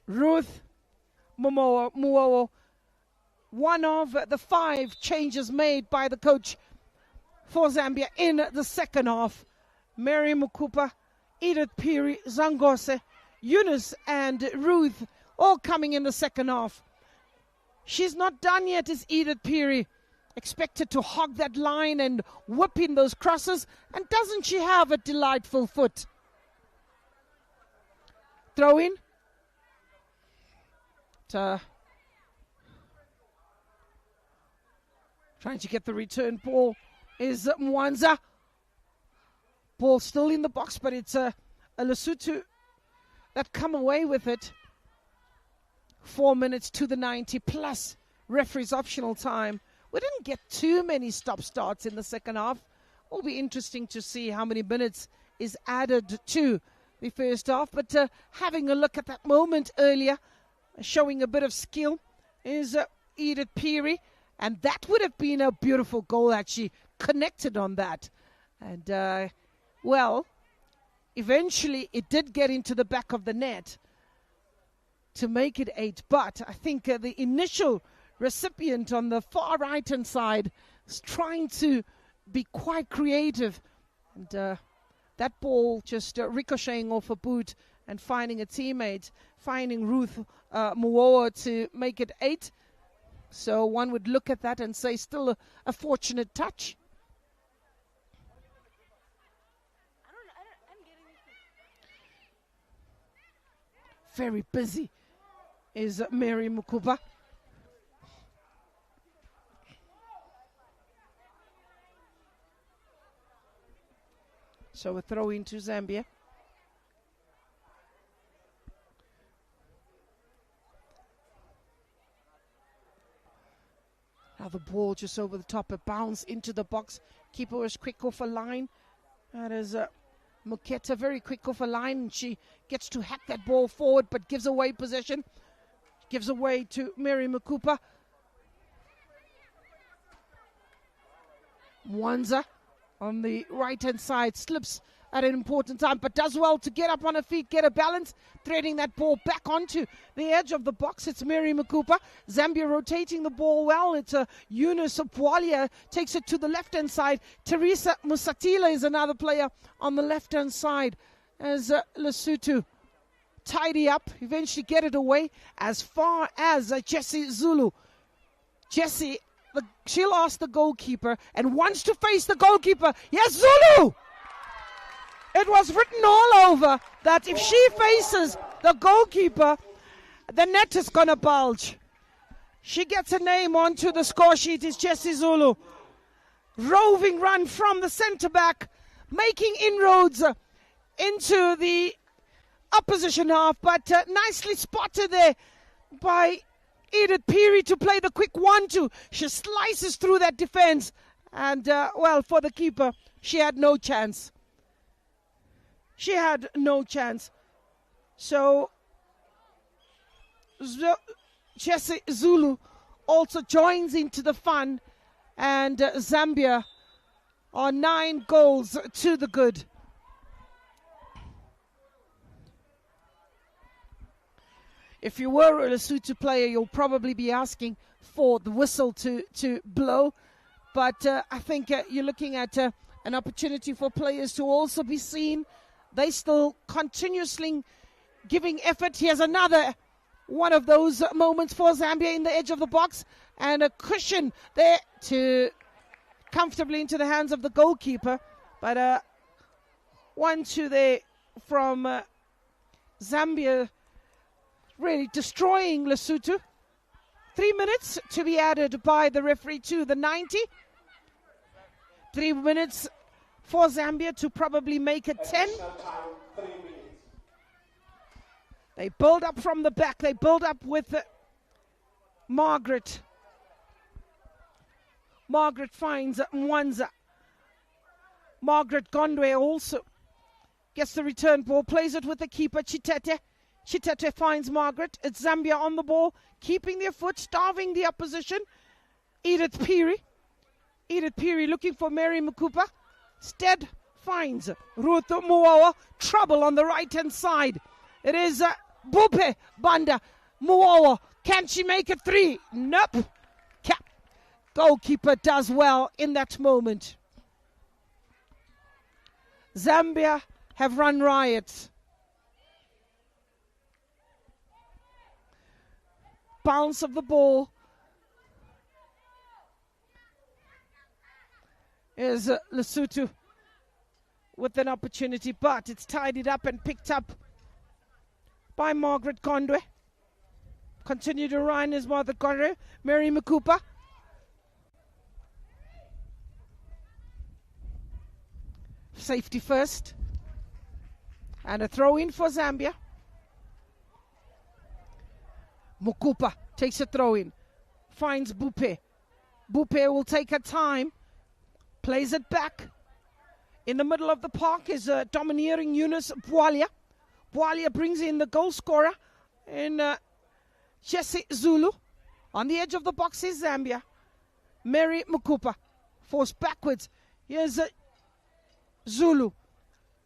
Ruth Muwawa, one of the 5 changes made by the coach for Zambia in the second half. Mary Mukupa, Edith Peary, Zangose, Eunice and Ruth all coming in the second half. She's not done yet, is Edith Peary. Expected to hog that line and whip in those crosses. And doesn't she have a delightful foot? Throw in. Trying to get the return ball is Mwanza. Ball still in the box, but it's a Lesotho that come away with it. 4 minutes to the 90 plus referee's optional time. We didn't get too many stop-starts in the second half. It'll be interesting to see how many minutes is added to the first half. But having a look at that moment earlier, showing a bit of skill, is Edith Peary. And that would have been a beautiful goal had she connected on that. And, well, eventually it did get into the back of the net to make it 8. But I think the initial recipient on the far right-hand side is trying to be quite creative. And that ball just ricocheting off a boot and finding a teammate, finding Ruth Muoa to make it 8. So one would look at that and say still a fortunate touch. Very busy is Mary Mukupa. So a throw into Zambia. Now the ball just over the top, it bounced into the box. Keeper was quick off a line. That is Muketa, very quick off a line. And she gets to hack that ball forward, but gives away possession. Gives away to Mary Mukupa. Mwanza on the right-hand side slips at an important time, but does well to get up on her feet, get a balance, threading that ball back onto the edge of the box. It's Mary Mukupa. Zambia rotating the ball well. It's Eunice Pualia takes it to the left-hand side. Teresa Musatila is another player on the left-hand side as Lesotho tidy up, eventually get it away as far as Jessie Zulu. Jessie, she'll ask the goalkeeper and wants to face the goalkeeper. Yes, Zulu! It was written all over that if she faces the goalkeeper, the net is going to bulge. She gets a name onto the score sheet. It's Jessie Zulu. Roving run from the centre back, making inroads into the opposition half, but nicely spotted there by Edith Peary to play the quick 1-2. She slices through that defense, and well, for the keeper, she had no chance. She had no chance. So Jessie Zulu also joins into the fun, and Zambia are 9 goals to the good. If you were a Lesotho player, you'll probably be asking for the whistle to blow. But I think you're looking at an opportunity for players to also be seen. They still continuously giving effort. Here's another one of those moments for Zambia in the edge of the box. And a cushion there to comfortably into the hands of the goalkeeper. But 1-2 there from Zambia, really destroying Lesotho. 3 minutes to be added by the referee to the 90. 3 minutes for Zambia to probably make it 10. They build up from the back. They build up with Margaret. Margaret finds Mwanza. Margaret Gondwe also gets the return ball, plays it with the keeper, Chitete. Chitete finds Margaret. It's Zambia on the ball, keeping their foot, starving the opposition. Edith Peary. Edith Peary looking for Mary Mukupa. Instead finds Ruth Muawa. Trouble on the right-hand side. It is Bupe Banda. Muawa. Can she make it 3? Nope. Goalkeeper does well in that moment. Zambia have run riot. Bounce of the ball is Lesotho with an opportunity, but it's tidied up and picked up by Margaret Gondwe. Continue to run is Margaret Gondwe. Mary Mukupa. Safety first. And a throw in for Zambia. Mukupa takes a throw in. Finds Bupe. Bupe will take her time. Plays it back. In the middle of the park is domineering Eunice Pualia. Pualia brings in the goal scorer in Jessie Zulu. On the edge of the box is Zambia. Mary Mukupa forced backwards. Here's Zulu.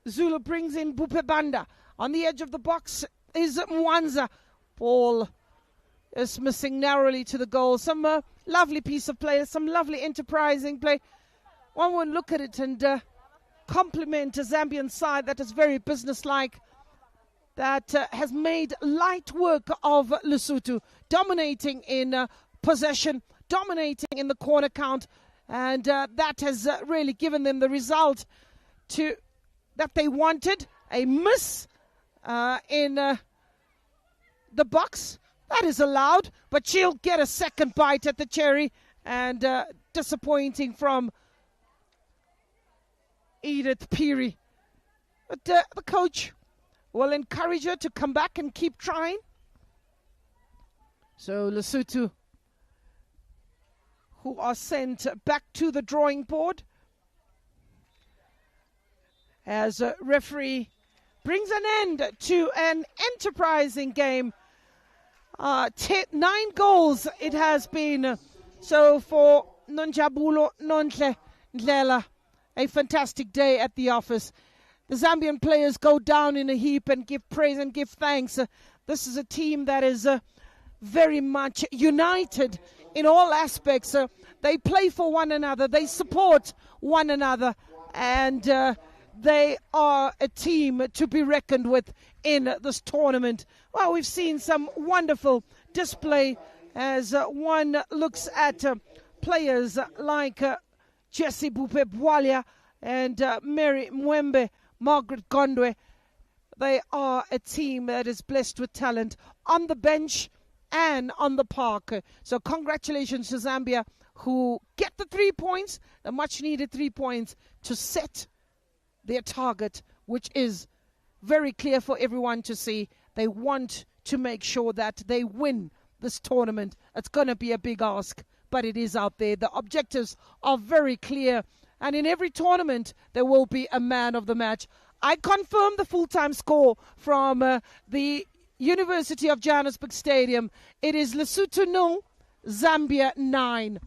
Zulu brings in Bupe Banda. On the edge of the box is Mwanza. Ball is missing narrowly to the goal. Some lovely piece of play, some lovely enterprising play. One would look at it and compliment a Zambian side that is very businesslike, that has made light work of Lesotho, dominating in possession, dominating in the corner count, and that has really given them the result that they wanted. A miss in the box. That is allowed, but she'll get a second bite at the cherry, and disappointing from Edith Peary. But the coach will encourage her to come back and keep trying. So Lesotho, who are sent back to the drawing board, as a referee brings an end to an enterprising game. 9 goals it has been. So for Nonjabulo Nonhle Ndlela, a fantastic day at the office. The Zambian players go down in a heap and give praise and give thanks. This is a team that is very much united in all aspects. They play for one another, they support one another, and they are a team to be reckoned with in this tournament. Well, we've seen some wonderful display as one looks at players like Jessie Bupe Bwalia and Mary Mwembe, Margaret Gondwe. They are a team that is blessed with talent on the bench and on the park. So congratulations to Zambia, who get the 3 points, the much needed 3 points to set their target, which is very clear for everyone to see. They want to make sure that they win this tournament. It's going to be a big ask, but it is out there. The objectives are very clear, and in every tournament there will be a man of the match. I confirm the full-time score from the University of Johannesburg Stadium. It is Lesotho 0, Zambia 9.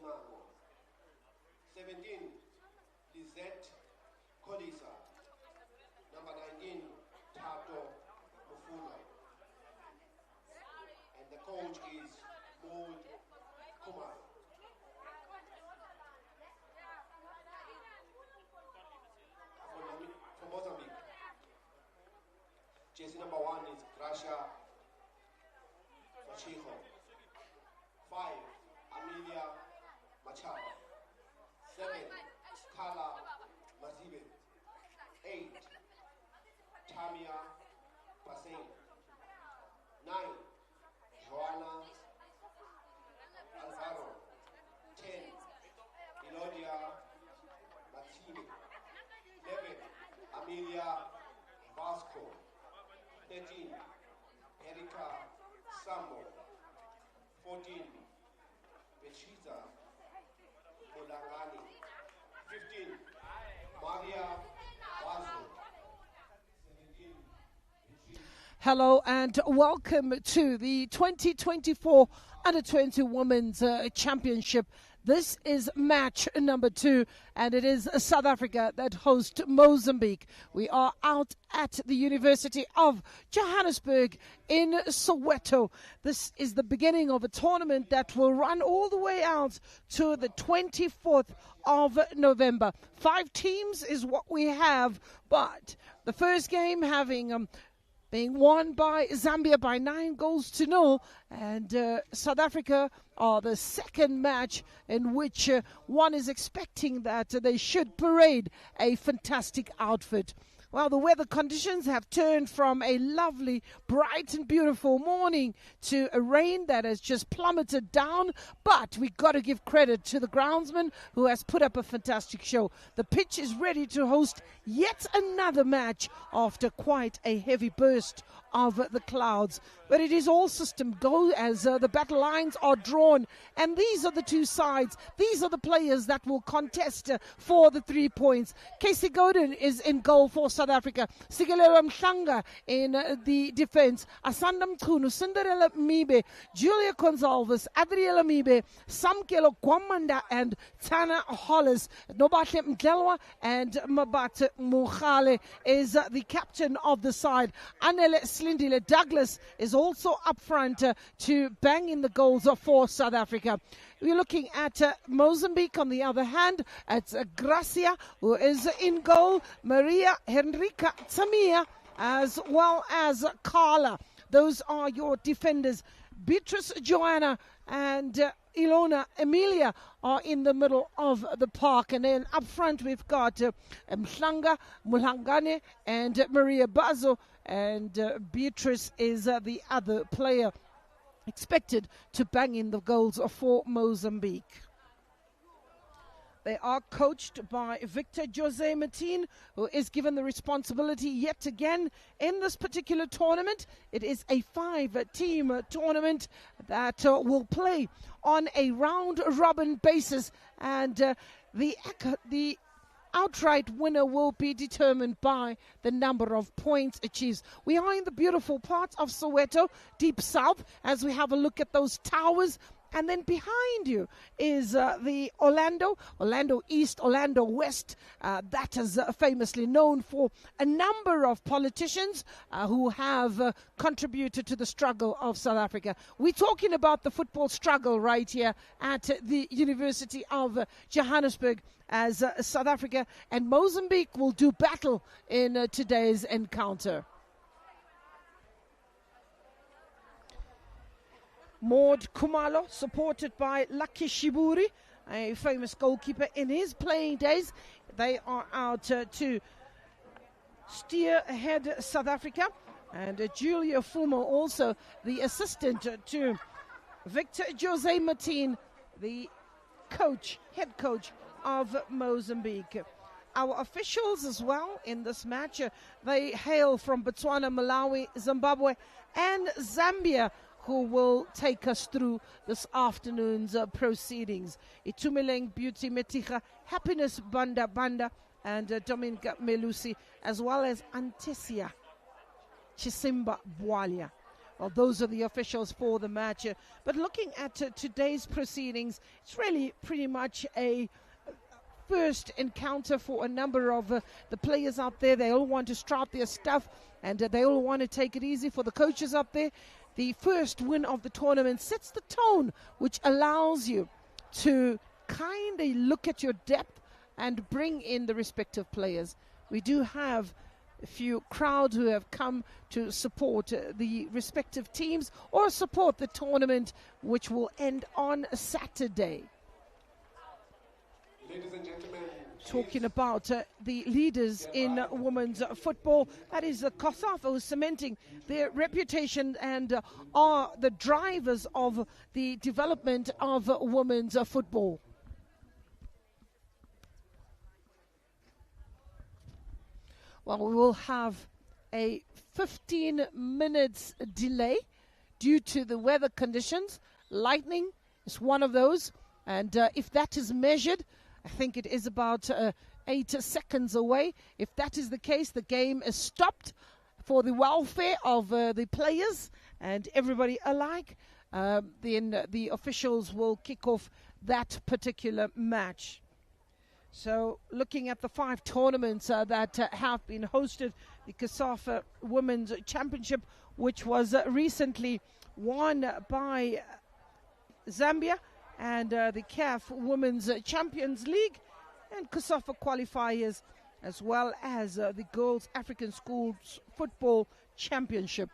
Mango. 17, Lizette Kolisa. Number 19, Tato Mufula. And the coach is Maud Kumar. For Mozambique. Jersey number 1 is Gracia Fachijo. 5, Amelia Machado. 7, Kala Mazibe. 8, Tamia Pasen. 9, Joanna Alvaro. 10, Elodia Matine. 11, Amelia Vasco. 13, Erika Sambo. 14, Pechiza Mulangani. 15, Maria Bazo. 17, Hello and welcome to the 2024 Under-20 Women's Championship. This is match number 2, and it is South Africa that hosts Mozambique. We are out at the University of Johannesburg in Soweto. This is the beginning of a tournament that will run all the way out to the 24th of November. 5 teams is what we have, but the first game having being won by Zambia by 9-0, and South Africa are the second match in which one is expecting that they should parade a fantastic outfit. Well, the weather conditions have turned from a lovely, bright and beautiful morning to a rain that has just plummeted down. But we got to give credit to the groundsman who has put up a fantastic show. The pitch is ready to host yet another match after quite a heavy burst of the clouds. But it is all system go as the battle lines are drawn. And these are the two sides. These are the players that will contest for the 3 points. Casey Godin is in goal for South Africa. Sigelelo Mhlanga in the defense. Asanda Mchunu, Cinderella Mibe, Julia Gonzalez, Adriela Mibe, Samkelo Kwamanda, and Tana Hollis. Nobahle Mdelwa and Mabate Mukhale is the captain of the side. Anele Slindile Douglas is also up front to bang in the goals for South Africa. We're looking at Mozambique on the other hand. It's Gracia who is in goal. Maria Henrica Tamia as well as Carla. Those are your defenders. Beatrice Joanna and Ilona Emilia are in the middle of the park. And then up front we've got Mhlanga, Mulhangane and Maria Bazo. And Beatrice is the other player expected to bang in the goals for Mozambique. They are coached by Victor Jose Martin, who is given the responsibility yet again in this particular tournament. It is a 5-team tournament that will play on a round-robin basis, and the outright winner will be determined by the number of points achieved. We are in the beautiful part of Soweto, deep south, as we have a look at those towers. And then behind you is the Orlando East, Orlando West. That is famously known for a number of politicians who have contributed to the struggle of South Africa. We're talking about the football struggle right here at the University of Johannesburg, as South Africa and Mozambique will do battle in today's encounter. Maud Kumalo, supported by Lucky Shiburi, a famous goalkeeper in his playing days. They are out to steer ahead South Africa. And Julia Fumo, also the assistant to Victor Jose Martin, the head coach of Mozambique. Our officials as well in this match, they hail from Botswana, Malawi, Zimbabwe, and Zambia, who will take us through this afternoon's proceedings. Itumeleng Beauty Meticha, Happiness Banda, and Dominica Melusi, as well as Antesia Chisimba Bwalia. Well, those are the officials for the match. But looking at today's proceedings, it's really pretty much a first encounter for a number of the players out there. They all want to start their stuff, and they all want to take it easy. For the coaches up there, the first win of the tournament sets the tone, which allows you to kind of look at your depth and bring in the respective players. We do have a few crowd who have come to support the respective teams or support the tournament, which will end on Saturday. Ladies and gentlemen, Talking about the leaders in women's football, that is COSAFA, who's cementing their reputation and are the drivers of the development of women's football. Well, we will have a 15 minutes delay due to the weather conditions. Lightning is one of those, and if that is measured, I think it is about 8 seconds away. If that is the case, the game is stopped for the welfare of the players and everybody alike. Then the officials will kick off that particular match. So looking at the 5 tournaments that have been hosted, the COSAFA Women's Championship, which was recently won by Zambia, and the CAF Women's Champions League, and COSAFA qualifiers, as well as the Girls African Schools Football Championship.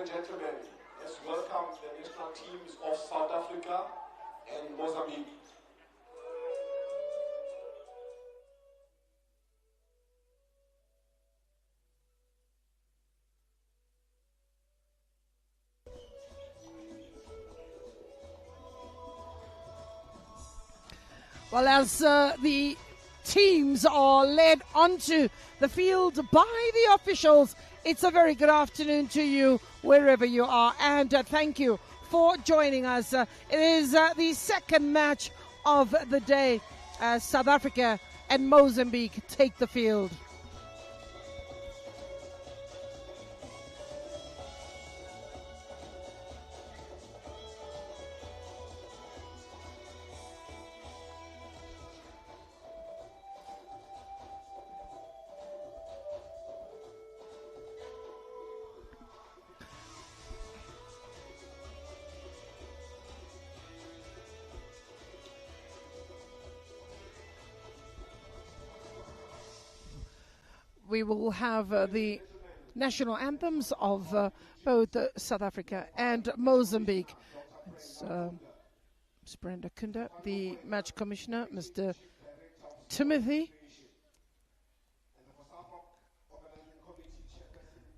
and gentlemen, let's welcome the national teams of South Africa and Mozambique. Well, as the teams are led onto the field by the officials, it's a very good afternoon to you wherever you are, and thank you for joining us. It is the second match of the day as South Africa and Mozambique take the field. We will have the national anthems of both South Africa and Mozambique. It's Ms. Brenda Kunda, the match commissioner, Mr. Timothy,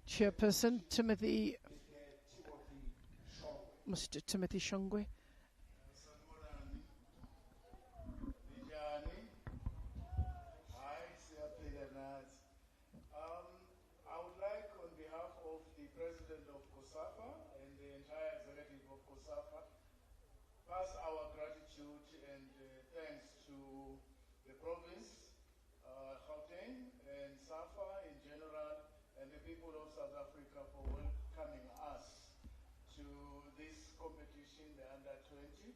chairperson Timothy, Mr. Timothy Shongwe. I would like, on behalf of the president of COSAFA and the entire executive of COSAFA, pass our gratitude and thanks to the province, Gauteng and SAFA in general, and the people of South Africa for welcoming us to this competition, the Under-20.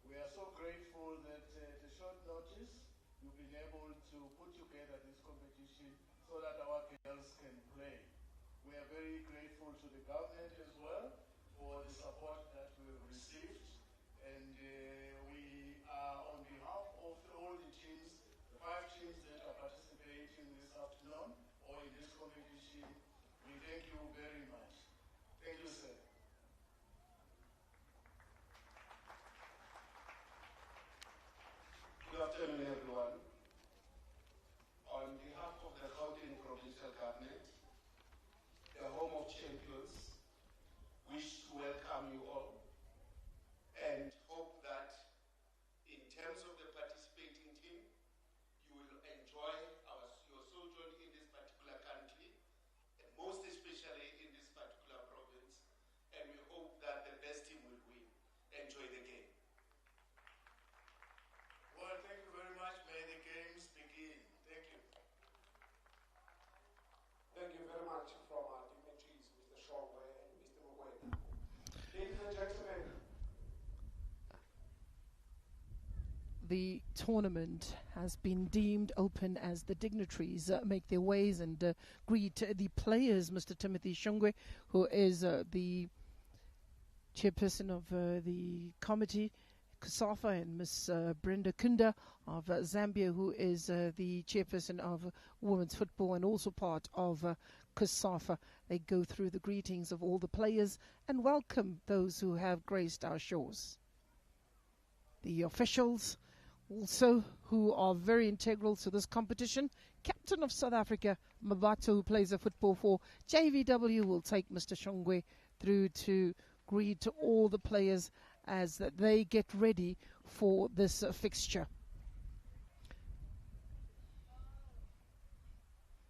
We are so grateful that at a short notice, you've been able to put together this competition so that our girls can play. We are very grateful to the government as well for the support that we've received. And we are, on behalf of all the teams, the 5 teams that are participating this afternoon or in this competition, we thank you very much. Thank you, sir. Good afternoon, everyone. On behalf of the Gauteng Provincial Government, the home of champions, wish to welcome you all and hope that in terms of the participating team, you will enjoy your sojourn in this particular country, and most especially in this particular province, and we hope that the best team will win. Enjoy the game. Well, thank you very much. May the games begin. Thank you. Thank you very much from our dignitaries, Mr. Shongwe and Mr. Mokwena. Ladies and gentlemen, the tournament has been deemed open as the dignitaries make their ways and greet the players. Mr. Timothy Shongwe, who is the chairperson of the committee, COSAFA, and Ms. Brenda Kunda of Zambia, who is the chairperson of women's football and also part of COSAFA. They go through the greetings of all the players and welcome those who have graced our shores. The officials also, who are very integral to this competition, captain of South Africa, Mabato, who plays a football for JVW, will take Mr. Shongwe through to greet all the players as they get ready for this fixture.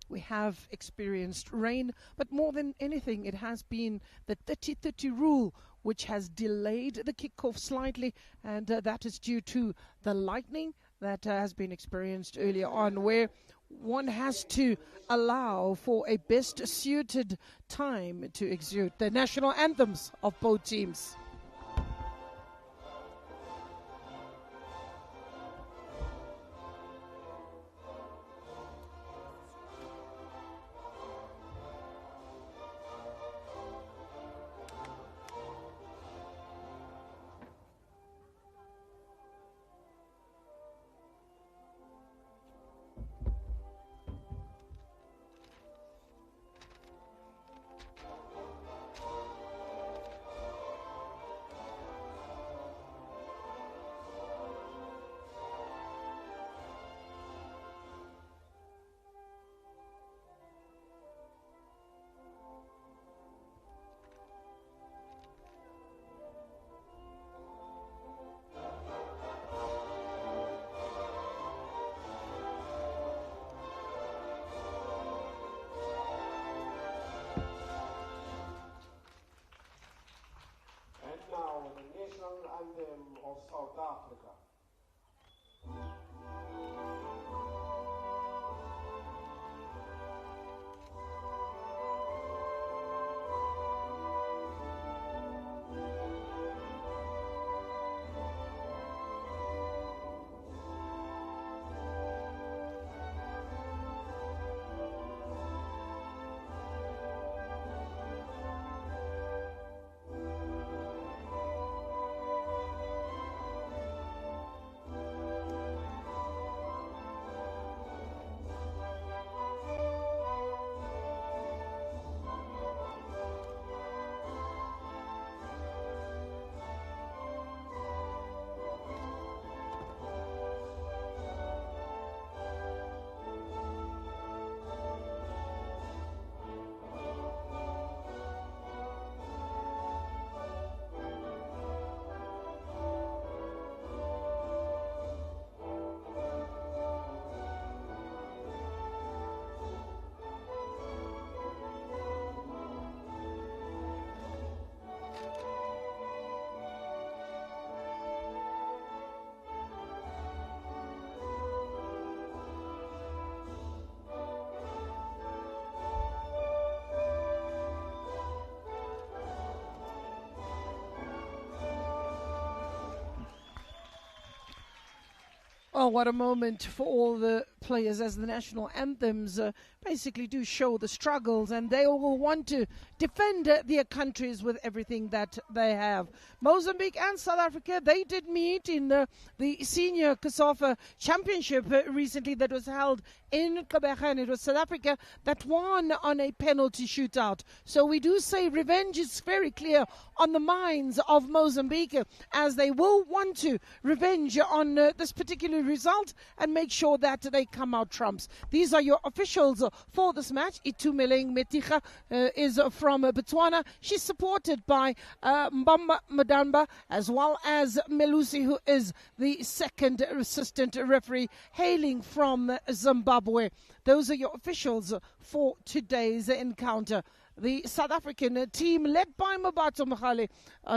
We have experienced rain, but more than anything, it has been the 30-30 rule which has delayed the kickoff slightly, and that is due to the lightning that has been experienced earlier on, where one has to allow for a best suited time to execute the national anthems of both teams. of South Africa. Oh, what a moment for all the players as the national anthems basically do show the struggles, and they all want to defend their countries with everything that they have. Mozambique and South Africa, they did meet in the senior COSAFA championship recently that was held in Gqeberha, and it was South Africa that won on a penalty shootout. So we do say revenge is very clear on the minds of Mozambique, as they will want to revenge on this particular result and make sure that they come out trumps. These are your officials for this match. Itumeleng Meticha is from Botswana. She's supported by Mbamba Madamba, as well as Melusi, who is the second assistant referee, hailing from Zimbabwe. Those are your officials for today's encounter. The South African team, led by Mabato Mkhale,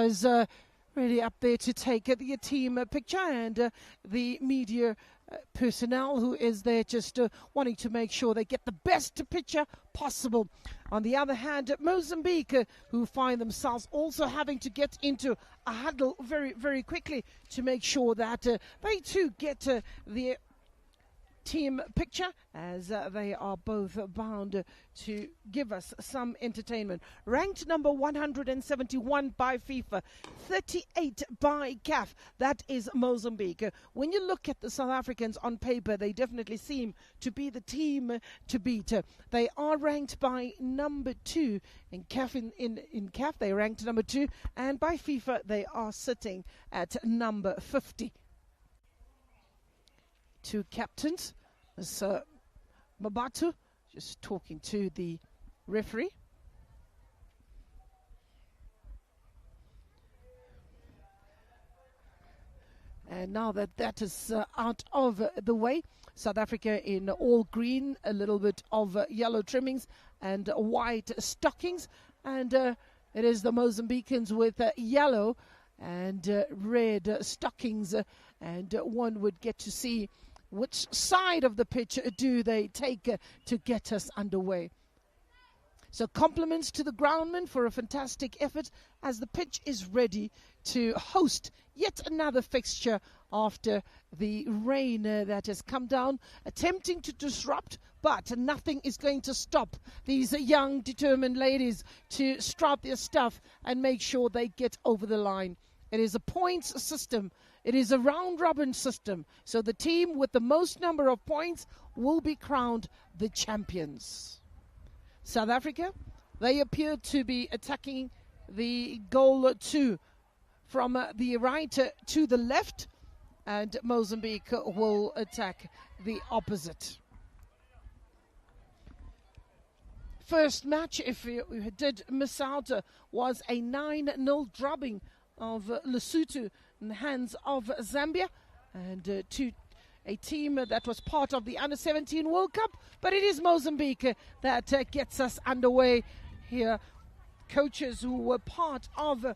is really up there to take the team picture, and the media personnel who is there just wanting to make sure they get the best picture possible. On the other hand, Mozambique, who find themselves also having to get into a huddle very, very quickly to make sure that they too get the team picture, as they are both bound to give us some entertainment. Ranked number 171 by FIFA, 38 by CAF. That is Mozambique. When you look at the South Africans on paper, they definitely seem to be the team to beat. They are ranked by number 2 in CAF. In CAF, they ranked number 2, and by FIFA, they are sitting at number 50. Two captains, Mabatu, just talking to the referee. And now that that is out of the way, South Africa in all green, a little bit of yellow trimmings and white stockings. And it is the Mozambicans with yellow and red stockings. And one would get to see which side of the pitch do they take to get us underway. So compliments to the groundmen for a fantastic effort, as the pitch is ready to host yet another fixture after the rain that has come down, attempting to disrupt, but nothing is going to stop these young, determined ladies to strap their stuff and make sure they get over the line. It is a points system. It is a round-robin system. So the team with the most number of points will be crowned the champions. South Africa, they appear to be attacking the goal 2 from the right to the left, and Mozambique will attack the opposite. First match, if you did miss out, was a 9-0 drubbing of Lesotho in the hands of Zambia, and to a team that was part of the Under-17 World Cup. But it is Mozambique that gets us underway here. Coaches who were part of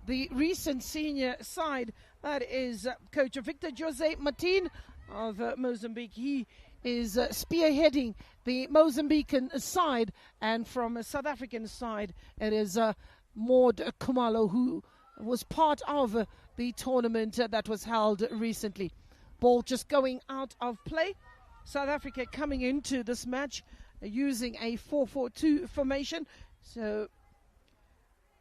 the recent senior side. That is Coach Victor Jose Martin of Mozambique. He is spearheading the Mozambican side, and from a South African side, it is Maud Khumalo, who was part of the tournament that was held recently. Ball just going out of play. South Africa coming into this match using a 4-4-2 formation. So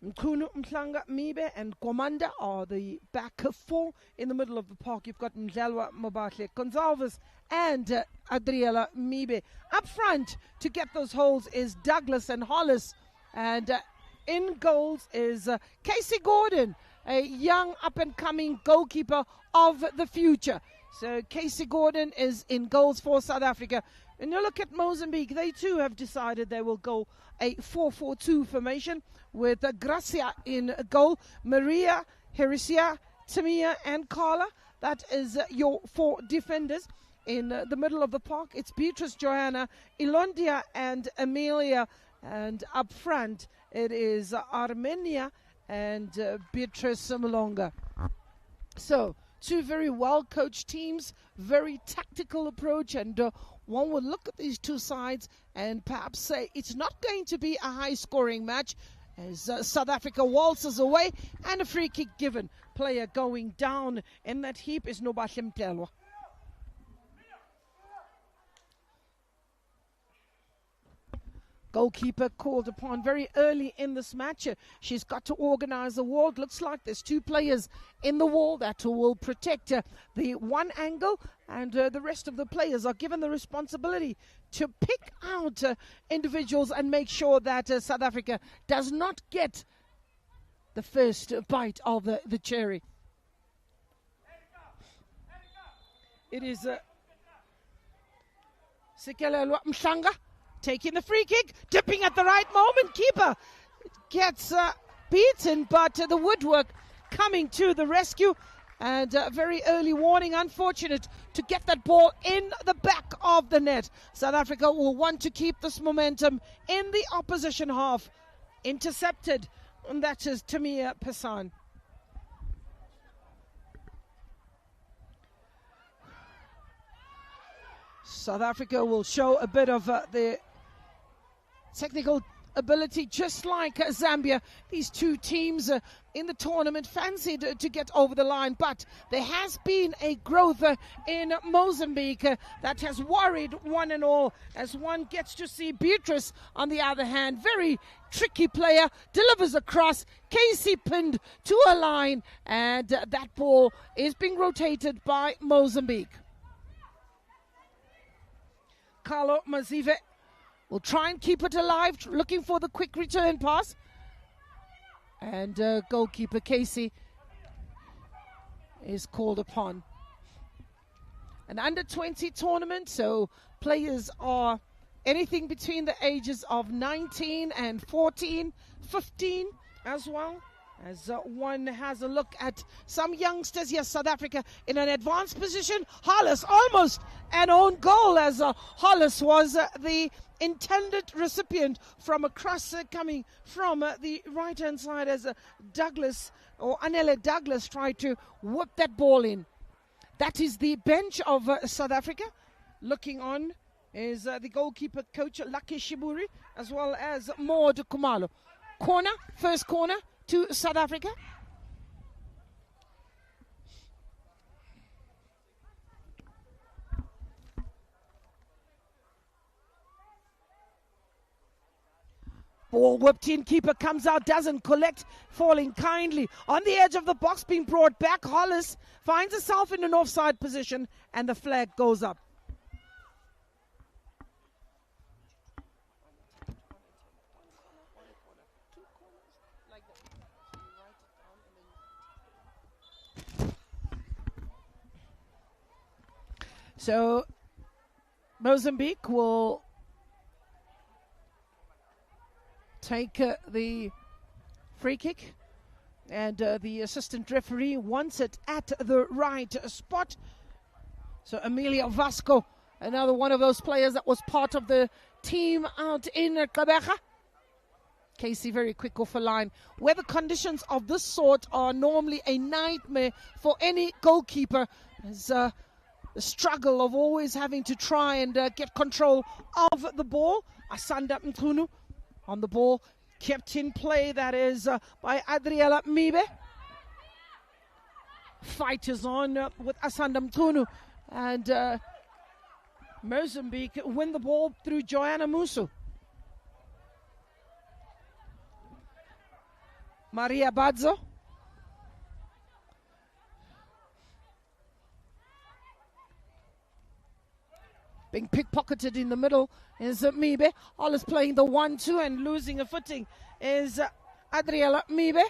Mkhunu, Mhlanga, Mibe and Komanda are the back four. In the middle of the park, you've got Mdlalwa Mobahle, Gonzalez and Adriela Mibe. Up front to get those holes is Douglas and Hollis. And in goals is Casey Gordon, a young up-and-coming goalkeeper of the future. So Casey Gordon is in goals for South Africa. And you look at Mozambique, they too have decided they will go a 4-4-2 formation with Gracia in goal, Maria, Herisia, Tamia and Carla. That is your four defenders. In the middle of the park, it's Beatrice, Johanna, Ilondia and Amelia. And up front, it is Armenia and Beatrice Malonga. So, two very well-coached teams, very tactical approach, and one would look at these two sides and perhaps say it's not going to be a high-scoring match as South Africa waltzes away and a free kick given. Player going down in that heap is Nobahle Mtelwa. Goalkeeper called upon very early in this match. She's got to organize the wall. It looks like there's two players in the wall that will protect the one angle, and the rest of the players are given the responsibility to pick out individuals and make sure that South Africa does not get the first bite of the cherry. It is Sikelelwa Mhlanga taking the free kick, dipping at the right moment. Keeper gets beaten, but the woodwork coming to the rescue. And very early warning, unfortunate to get that ball in the back of the net. South Africa will want to keep this momentum in the opposition half. Intercepted, and that is Tamia Passan. South Africa will show a bit of the technical ability, just like Zambia. These two teams in the tournament fancied to get over the line, but there has been a growth in Mozambique that has worried one and all, as one gets to see Beatrice, on the other hand, very tricky player, delivers across, Casey pinned to a line, and that ball is being rotated by Mozambique. Carlo Mazive will try and keep it alive, looking for the quick return pass. And goalkeeper Casey is called upon. An under-20 tournament, so players are anything between the ages of 19 and 14, 15 as well. As one has a look at some youngsters here, South Africa in an advanced position. Hollis almost an own goal, as Hollis was the intended recipient from a cross coming from the right-hand side, as Douglas, or Anele Douglas, tried to whip that ball in. That is the bench of South Africa. Looking on is the goalkeeper coach, Lucky Shiburi, as well as Maud Khumalo. Corner, first corner to South Africa. Ball whipped in, keeper comes out, doesn't collect, falling kindly. On the edge of the box, being brought back, Hollis finds herself in an offside position, and the flag goes up. So Mozambique will take the free kick, and the assistant referee wants it at the right spot. So Amelia Vasco, another one of those players that was part of the team out in Gqeberha. Casey very quick off a line. Weather conditions of this sort are normally a nightmare for any goalkeeper. There's the struggle of always having to try and get control of the ball. Asanda Mkunu on the ball, kept in play, that is by Adriela Mibe. Fight is on with Asanda Mkunu, and Mozambique win the ball through Joanna Musu. Maria Badzo. Being pickpocketed in the middle is Mibe. Hollis playing the 1-2 and losing a footing is Adriela Mibe.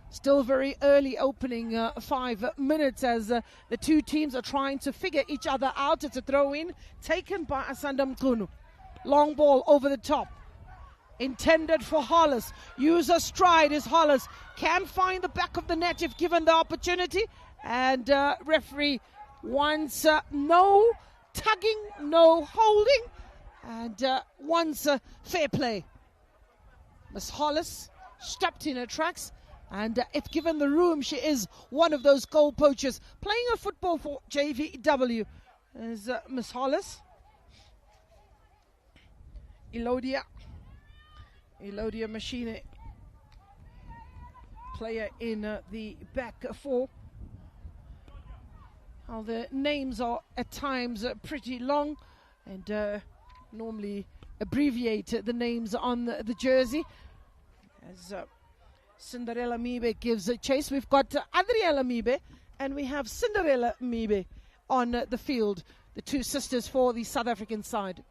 Still very early opening 5 minutes as the two teams are trying to figure each other out. It's a throw-in taken by Asanda Mkunu. Long ball over the top. Intended for Hollis. User stride is Hollis. Can find the back of the net if given the opportunity. And referee wants no tugging, no holding, and wants fair play. Miss Hollis stepped in her tracks, and if given the room, she is one of those goal poachers. Playing her football for JVW is Miss Hollis. Elodia Machine, player in the back four. Well, the names are at times pretty long, and normally abbreviate the names on the jersey. As Cinderella Mibe gives a chase, we've got Adriela Mibe and we have Cinderella Mibe on the field, the two sisters for the South African side.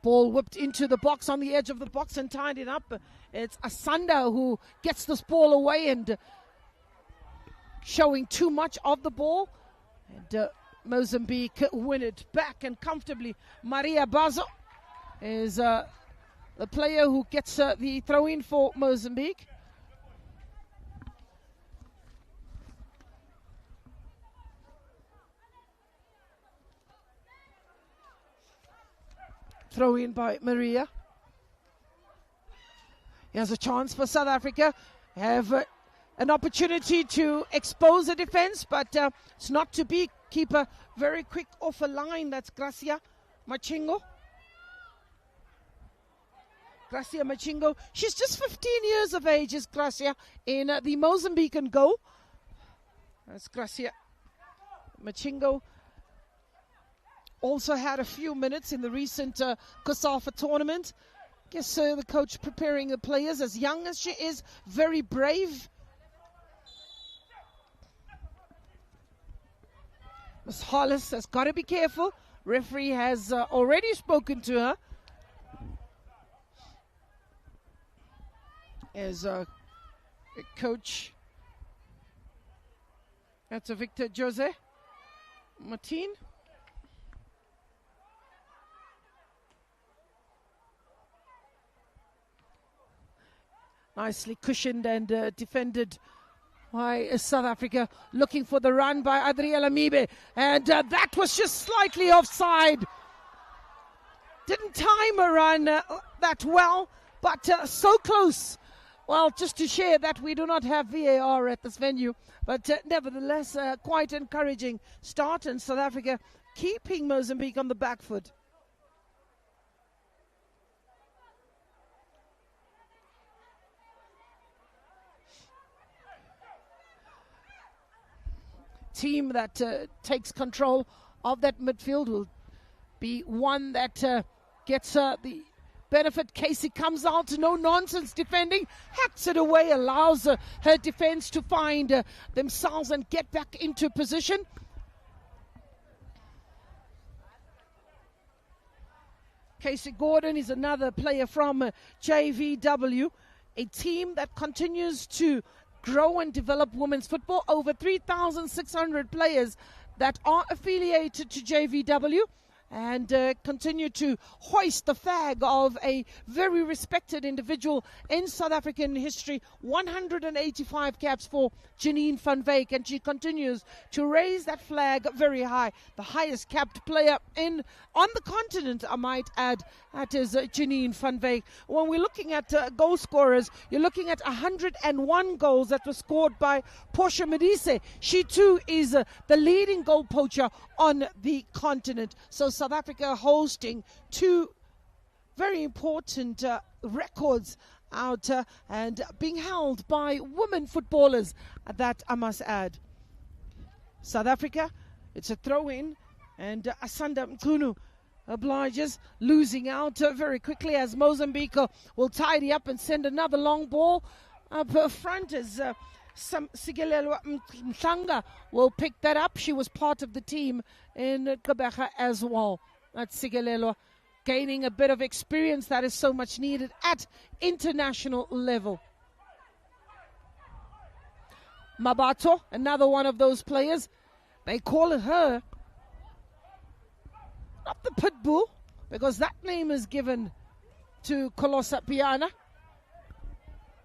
Ball whipped into the box, on the edge of the box, and tied it up. It's Asanda who gets this ball away and showing too much of the ball. And Mozambique win it back and comfortably. Maria Bazo is the player who gets the throw-in for Mozambique. Throw in by Maria. Here's a chance for South Africa. Have an opportunity to expose the defense, but it's not to be. Keeper very quick off a line. That's Gracia Machingo. Gracia Machingo. She's just 15 years of age, is Gracia, in the Mozambican goal. That's Gracia Machingo. Also had a few minutes in the recent COSAFA tournament. Guess the coach preparing the players, as young as she is, very brave. Miss Hollis has got to be careful. Referee has already spoken to her. As a coach, that's a Victor Jose Martin. Nicely cushioned and defended by South Africa, looking for the run by Adriela Mibe. And that was just slightly offside. Didn't time a run that well, but so close. Well, just to share that we do not have VAR at this venue, but nevertheless, quite encouraging start, and South Africa keeping Mozambique on the back foot. Team that takes control of that midfield will be one that gets the benefit. Casey comes out, no nonsense defending, hacks it away, allows her defense to find themselves and get back into position. Casey Gordon is another player from JVW, a team that continues to grow and develop women's football. Over 3,600 players that are affiliated to JVW, and continue to hoist the flag of a very respected individual in South African history. 185 caps for Janine van Wyk, and she continues to raise that flag very high. The highest capped player on the continent, I might add. That is Janine van Wyk. When we're looking at goal scorers, you're looking at 101 goals that were scored by Portia Modise. She too is the leading goal poacher on the continent. So South Africa hosting two very important records out and being held by women footballers, that I must add. South Africa, it's a throw-in, and Asanda Mkunu obliges, losing out very quickly as Mozambique will tidy up and send another long ball up front as Sigelelwa Mhlanga will pick that up. She was part of the team in Gqeberha as well. That's Sigelelwa gaining a bit of experience that is so much needed at international level. Mabato, another one of those players. They call it her, not the pit bull, because that name is given to Kolosa Piana.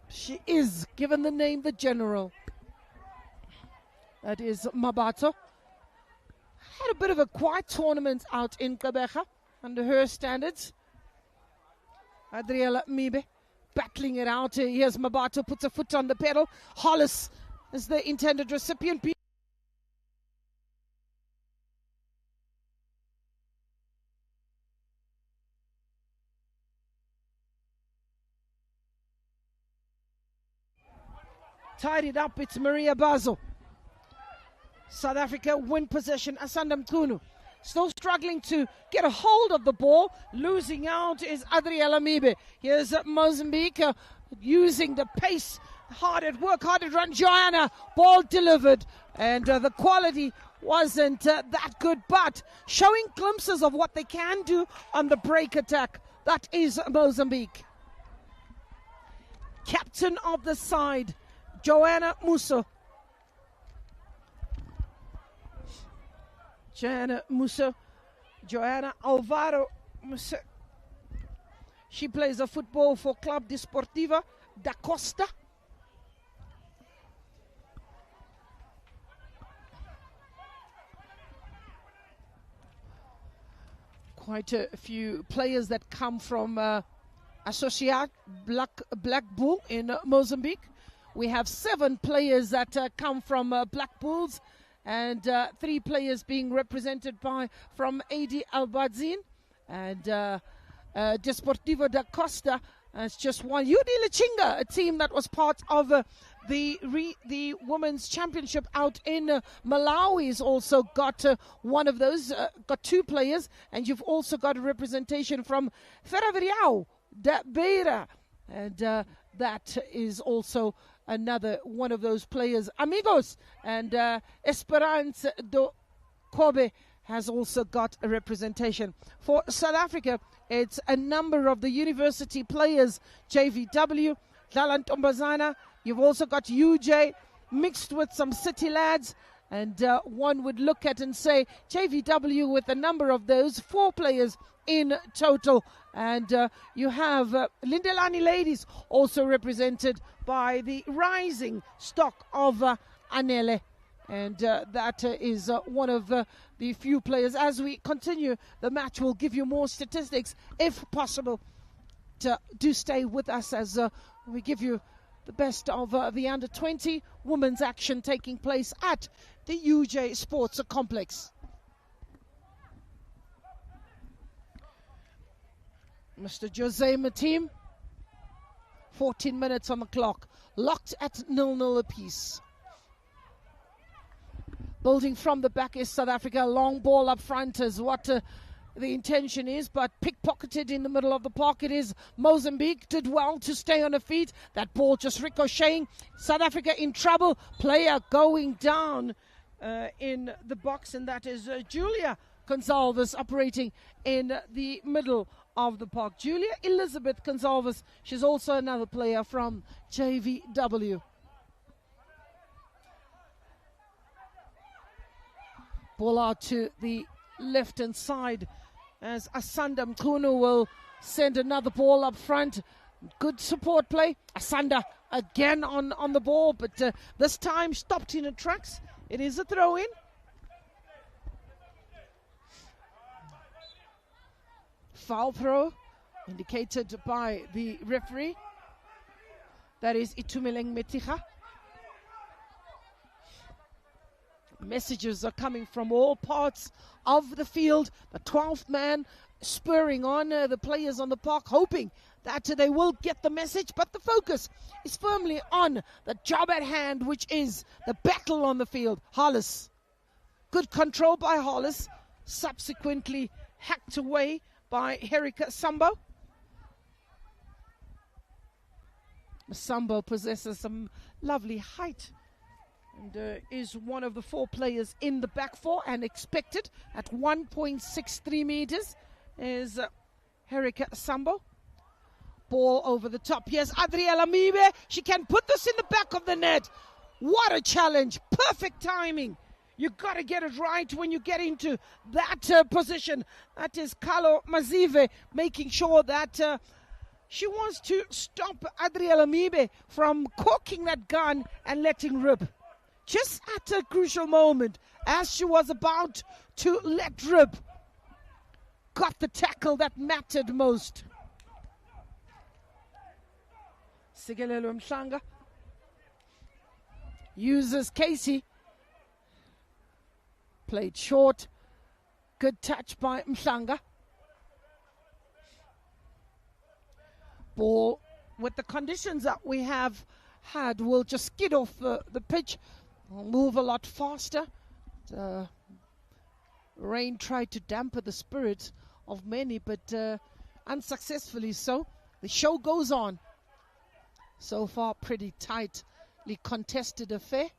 She is given the name the General. That is Mabato. Had a bit of a quiet tournament out in Gqeberha under her standards. Adriela Mibe battling it out. Here's Mabato, puts a foot on the pedal. Hollis is the intended recipient. Tied it up, it's Maria Bazo. South Africa win possession. Asanda Mkunu still struggling to get a hold of the ball. Losing out is Adriela Mibe. Here's Mozambique using the pace. Hard at work, hard at run. Joanna, ball delivered. And the quality wasn't that good, but showing glimpses of what they can do on the break attack. That is Mozambique. Captain of the side, Joanna Musso. Joanna Alvaro Musso. She plays a football for Club Desportiva da Costa. Quite a few players that come from Associate Black Bull in Mozambique. We have 7 players that come from Black Bulls, and 3 players being represented from AD Albadzin, and Desportivo da Costa as just one. UD Lichinga, a team that was part of the women's championship out in Malawi, has also got one of those, got 2 players, and you've also got a representation from Ferroviário da Beira, and that is also another one of those players. Amigos and Esperança do Kobe has also got a representation. For South Africa, it's a number of the university players, JVW, Dlala Ntombazana. You've also got UJ mixed with some city lads, and one would look at and say JVW with a number of those, 4 players in total. And you have Lindelani ladies also represented by the rising stock of Anele. And that is one of the few players. As we continue the match, we'll give you more statistics, if possible. Do stay with us as we give you the best of the under-20 women's action taking place at the UJ Sports Complex. Mr. Jose Matim, 14 minutes on the clock, locked at 0-0 apiece. Building from the back is South Africa. Long ball up front is what the intention is, but pickpocketed in the middle of the park. It is Mozambique. Did well to stay on her feet. That ball just ricocheting. South Africa in trouble. Player going down in the box, and that is Julia Gonçalves operating in the middle of the park. Julia Elizabeth Gonçalves. She's also another player from JVW. Ball out to the left-hand side as Asanda Mkunu will send another ball up front. Good support play. Asanda again on the ball, but this time stopped in the tracks. It is a throw-in. Foul throw indicated by the referee. That is Itumeleng Meticha. Messages are coming from all parts of the field. The 12th man spurring on the players on the park, hoping that they will get the message, but the focus is firmly on the job at hand, which is the battle on the field. Hollis, good control by Hollis, subsequently hacked away by Herika Sambo. Sambo possesses some lovely height and is one of the 4 players in the back 4, and expected at 1.63 meters is Herika Sambo. Ball over the top. Yes, Adriela Mibe. She can put this in the back of the net. What a challenge. Perfect timing. You got to get it right when you get into that position. That is Carlo Mazive making sure that she wants to stop Adriela Mibe from corking that gun and letting rip. Just at a crucial moment, as she was about to let rip, got the tackle that mattered most. Sigelelo Mhlanga uses Casey. Played short. Good touch by Mhlanga. Ball, with the conditions that we have had, will just skid off the pitch. Will move a lot faster. Rain tried to dampen the spirits of many, but unsuccessfully so. The show goes on. So far, pretty tightly contested affair.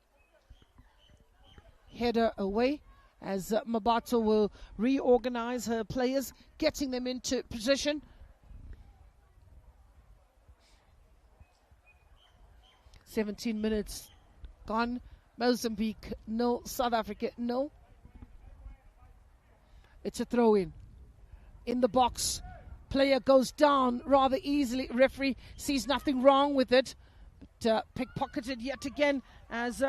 Header away as Mabato will reorganize her players, getting them into position. "17 minutes gone. Mozambique, no. South Africa, no. It's a throw-in. In the box. Player goes down rather easily. Referee sees nothing wrong with it. But pickpocketed yet again as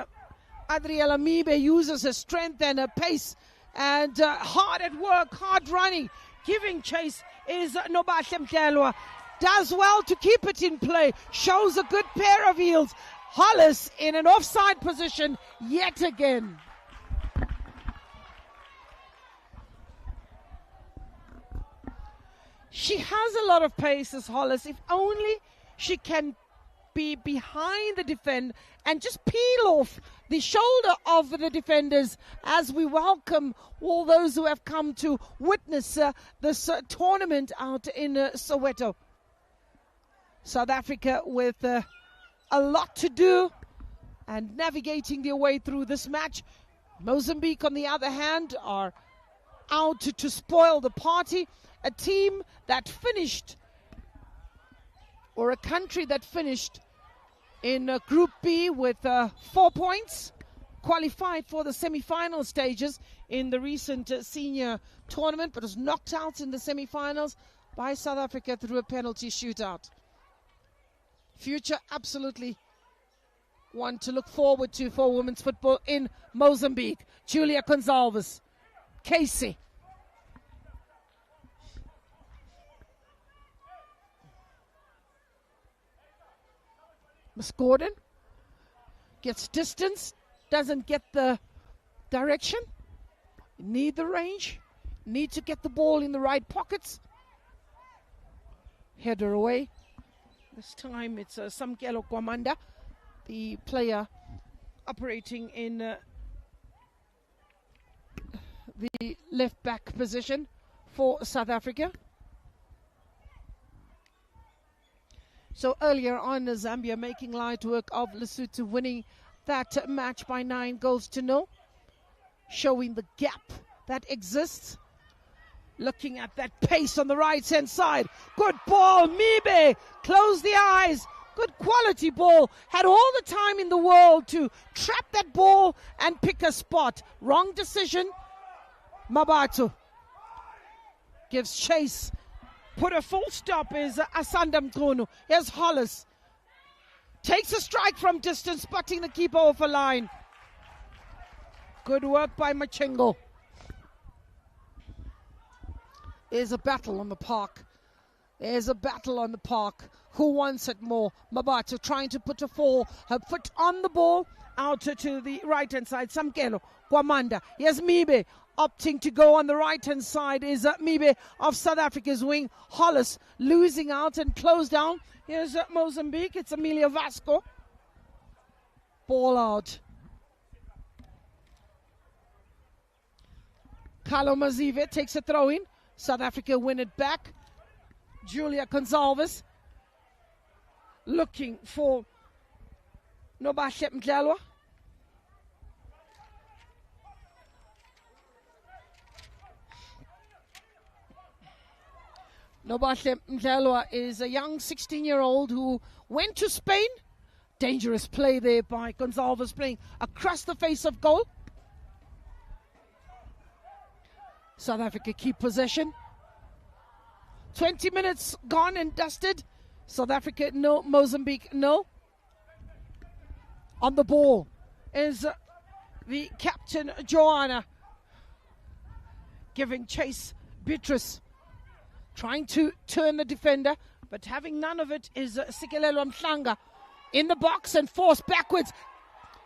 Adriela Mibe uses her strength and her pace. And hard at work, hard running. Giving chase is Nobahle Mdlalwa. Does well to keep it in play. Shows a good pair of heels. Hollis in an offside position yet again. She has a lot of pace, as Hollis. If only she can be behind the defend and just peel off the shoulder of the defenders as we welcome all those who have come to witness this tournament out in Soweto. South Africa with a lot to do and navigating their way through this match. Mozambique, on the other hand, are out to spoil the party. A team that finished, or a country that finished in Group B with 4 points, qualified for the semi-final stages in the recent senior tournament, but was knocked out in the semi-finals by South Africa through a penalty shootout. Future absolutely one to look forward to for women's football in Mozambique. Julia Gonzalez, Casey. Miss Gordon gets distance, doesn't get the direction. Need the range, need to get the ball in the right pockets. Header away. This time it's Samkelo Kwamanda, the player operating in the left back position for South Africa. So earlier on, Zambia making light work of Lesotho, winning that match by 9 goals to 0, showing the gap that exists. Looking at that pace on the right-hand side. Good ball, Mibe. Close the eyes. Good quality ball. Had all the time in the world to trap that ball and pick a spot. Wrong decision. Mabato. gives chase. Put a full stop is Asanda Mkunu. Here's Hollis. Takes a strike from distance, spotting the keeper off a line. Good work by Machengo. There's a battle on the park. There's a battle on the park. Who wants it more? Mabata trying to put her foot on the ball. Out to the right-hand side. Samkelo, Kwamanda. Here's Mibe. Opting to go on the right-hand side is Mibe of South Africa's wing. Hollis losing out and closed down. Here's Mozambique. It's Amelia Vasco. Ball out. Carlo Mazive takes a throw in. South Africa win it back. Julia Gonzalez looking for Nobahle Mdlalwa. Nobahle Mdlalwa is a young 16-year-old who went to Spain. Dangerous play there by Gonzalez, playing across the face of goal. South Africa keep possession. 20 minutes gone and dusted. South Africa no, Mozambique no. On the ball is the captain Joanna, giving chase. Beatrice trying to turn the defender, but having none of it is Sikelelo Mhlanga in the box and forced backwards.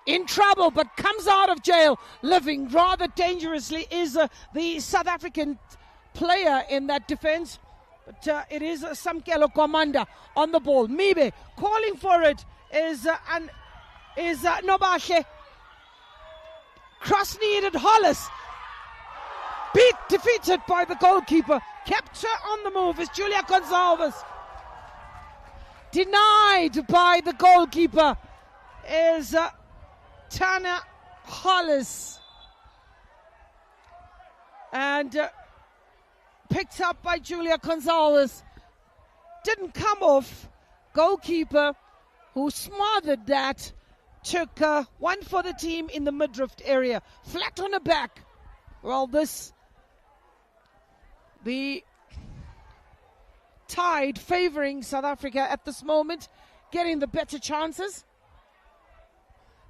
In trouble, but comes out of jail, living rather dangerously, is the South African player in that defense. But it is Samkelo Kwamanda on the ball. Mibe calling for it is Nobahle. Cross-kneed Hollis. Defeated by the goalkeeper. Kept her on the move is Julia Gonzalez. Denied by the goalkeeper is Tana Hollis. And picked up by Julia Gonzalez. Didn't come off. Goalkeeper who smothered that took one for the team in the midriff area. Flat on her back. Well, the tide favouring South Africa at this moment, getting the better chances.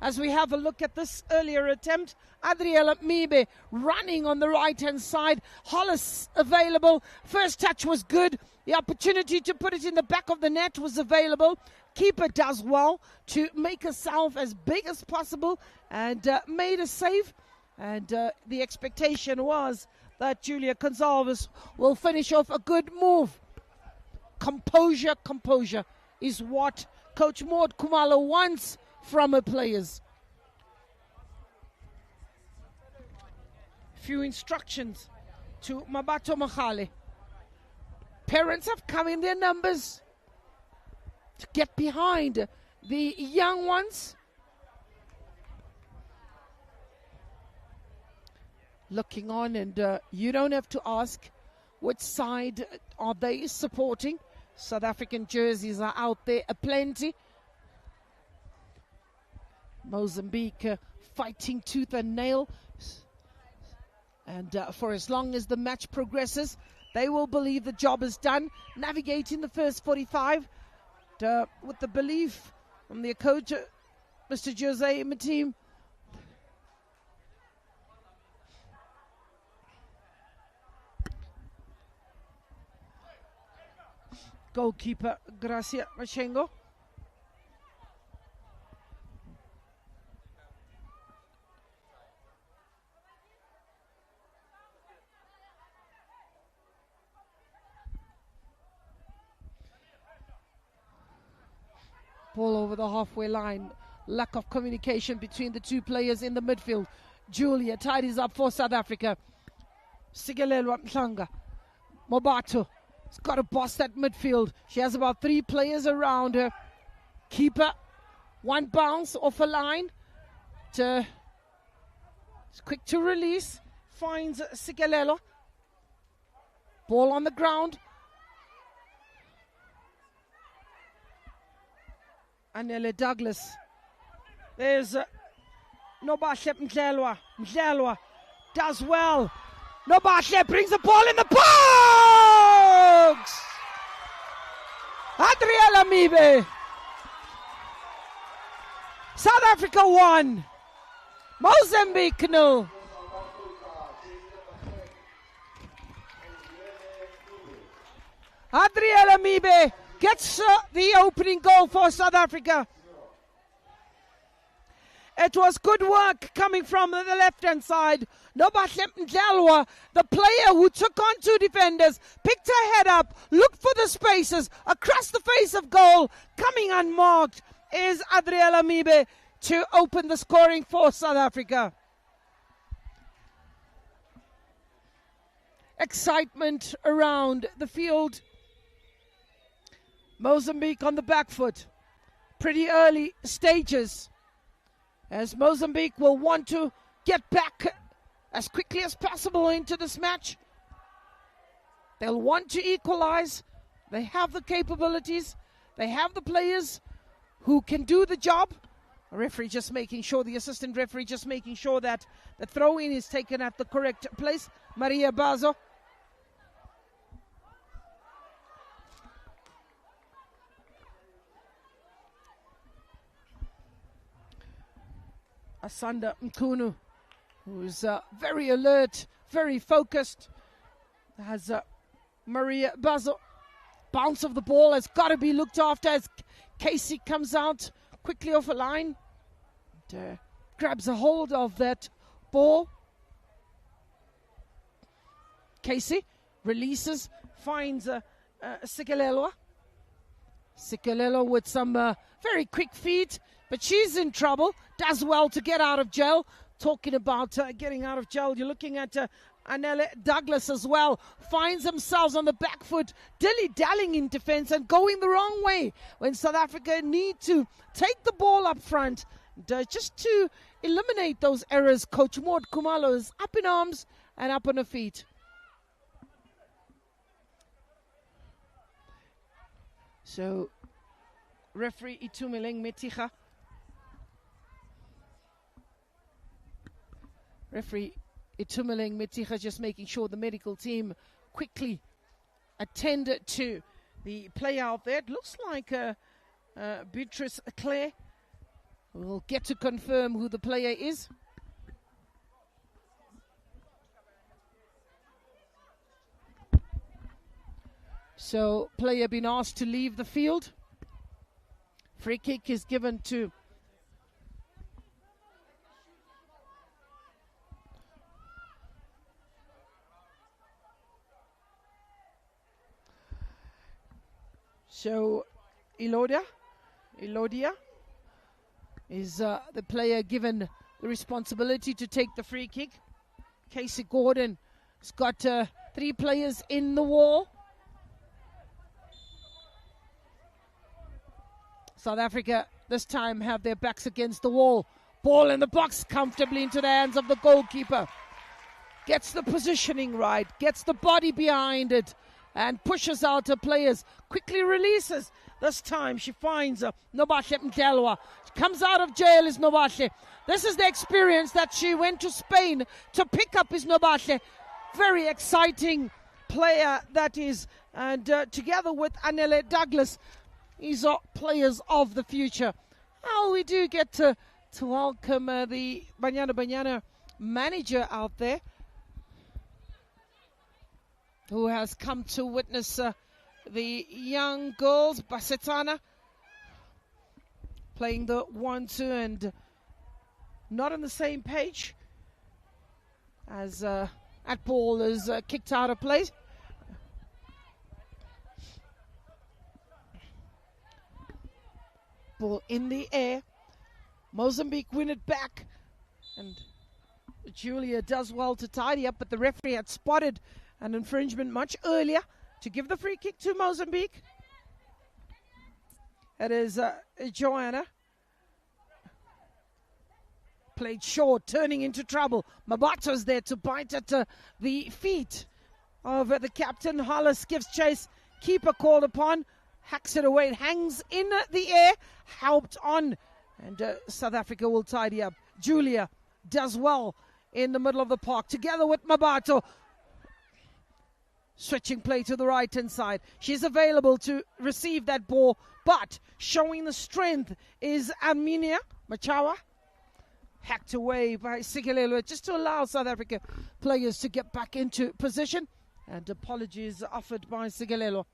As we have a look at this earlier attempt, Adriela Mibe running on the right-hand side. Hollis available. First touch was good. The opportunity to put it in the back of the net was available. Keeper does well to make herself as big as possible and made a save. And the expectation was that Julia Gonzalez will finish off a good move. Composure is what Coach Maud Kumalo wants from her players. Few instructions to Mabato Machale. Parents have come in their numbers to get behind the young ones. Looking on, and you don't have to ask which side are they supporting. South African jerseys are out there aplenty. Mozambique fighting tooth and nail. And for as long as the match progresses, they will believe the job is done. Navigating the first 45 with the belief from their coach, Mr. Jose Matim. Goalkeeper Gracia Machengo. Ball over the halfway line. Lack of communication between the two players in the midfield. Julia tidies up for South Africa. Sigelelwa Mhlanga. Mobato has got to boss that midfield. She has about 3 players around her. Keeper, one bounce off a line. It's quick to release. Finds Sigelelo. Ball on the ground. Anele Douglas. There's Nobahle Mdlalwa. Mdlalwa does well. Nobahle brings the ball in the box! Adriela Mibe. South Africa 1. Mozambique 0. Adriela Mibe gets the opening goal for South Africa. It was good work coming from the left-hand side. Nobahle Mdlalwa, the player who took on two defenders, picked her head up, looked for the spaces across the face of goal. Coming unmarked is Adriela Mibe to open the scoring for South Africa. Excitement around the field. Mozambique on the back foot. Pretty early stages, as Mozambique will want to get back as quickly as possible into this match. They'll want to equalize. They have the capabilities. They have the players who can do the job. The referee just making sure, the assistant referee just making sure that the throw-in is taken at the correct place. Maria Bazo. Asanda Mkunu, who's very alert, very focused. Has Maria Bazo. Bounce of the ball has got to be looked after as Casey comes out quickly off a line. And, grabs a hold of that ball. Casey releases, finds Sikelelwa. Sikelelwa with some very quick feet, but she's in trouble. Does well to get out of jail. Talking about getting out of jail, you're looking at Anele Douglas as well. Finds themselves on the back foot, dilly-dallying in defense and going the wrong way when South Africa need to take the ball up front. Just to eliminate those errors, Coach Maud Kumalo is up in arms and up on her feet. So, referee Itumeleng Meticha. Referee Itumeleng Meticha just making sure the medical team quickly attend to the play out there. It looks like Beatrice Clare. We'll get to confirm who the player is. So, player been asked to leave the field. Free kick is given to Elodia is the player given the responsibility to take the free kick. Casey Gordon has got 3 players in the wall. South Africa this time have their backs against the wall. Ball in the box comfortably into the hands of the goalkeeper. Gets the positioning right, gets the body behind it, and pushes out her players. Quickly releases. This time she finds Nobahle Mdlalwa. Comes out of jail is Nobahle. This is the experience that she went to Spain to pick up is Nobahle. Very exciting player that is. And together with Anele Douglas, these are players of the future. Oh, we do get to welcome the Banyana manager out there, who has come to witness the young girls, Basetana, playing the 1-2 and not on the same page as that ball is kicked out of play. Ball in the air. Mozambique win it back, and Julia does well to tidy up, but the referee had spotted an infringement much earlier to give the free kick to Mozambique. It is Joanna. Played short, turning into trouble. Mabato's there to bite at the feet of the captain. Hollis gives chase. Keeper called upon. Hacks it away. It hangs in the air. Helped on. And South Africa will tidy up. Julia does well in the middle of the park together with Mabato. Switching play to the right-hand side. She's available to receive that ball, but showing the strength is Aminia Machawa. Hacked away by Sigalelo just to allow South Africa players to get back into position. And apologies offered by Sigalelo.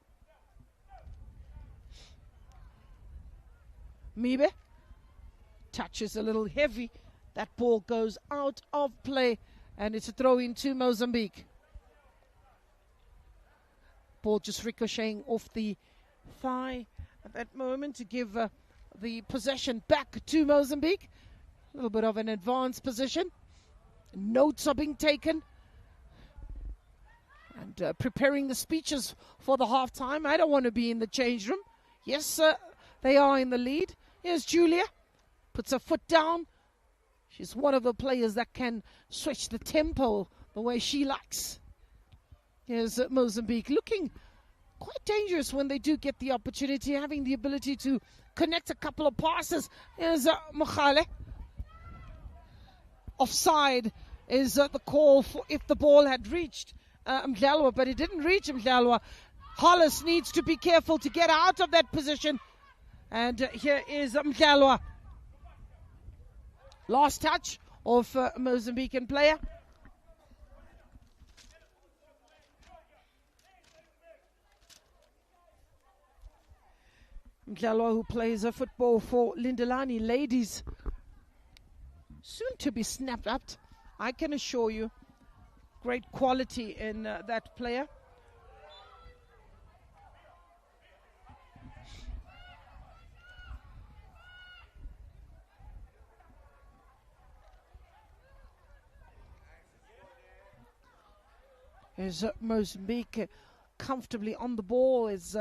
Mibe touches a little heavy. That ball goes out of play, and it's a throw into Mozambique. Ball just ricocheting off the thigh at that moment to give the possession back to Mozambique. A little bit of an advanced position. Notes are being taken. And preparing the speeches for the halftime. I don't want to be in the change room. Yes, they are in the lead. Here's Julia. Puts her foot down. She's one of the players that can switch the tempo the way she likes. Here's Mozambique, looking quite dangerous when they do get the opportunity, having the ability to connect a couple of passes. Here's Mokhale. Offside is the call for if the ball had reached Mdlalwa, but it didn't reach Mdlalwa. Hollis needs to be careful to get out of that position. And here is Mdlalwa. Last touch of a Mozambican player. Mdlalwa, who plays football for Lindelani ladies, soon to be snapped up. I can assure you, great quality in that player. Is Mozambique comfortably on the ball? Is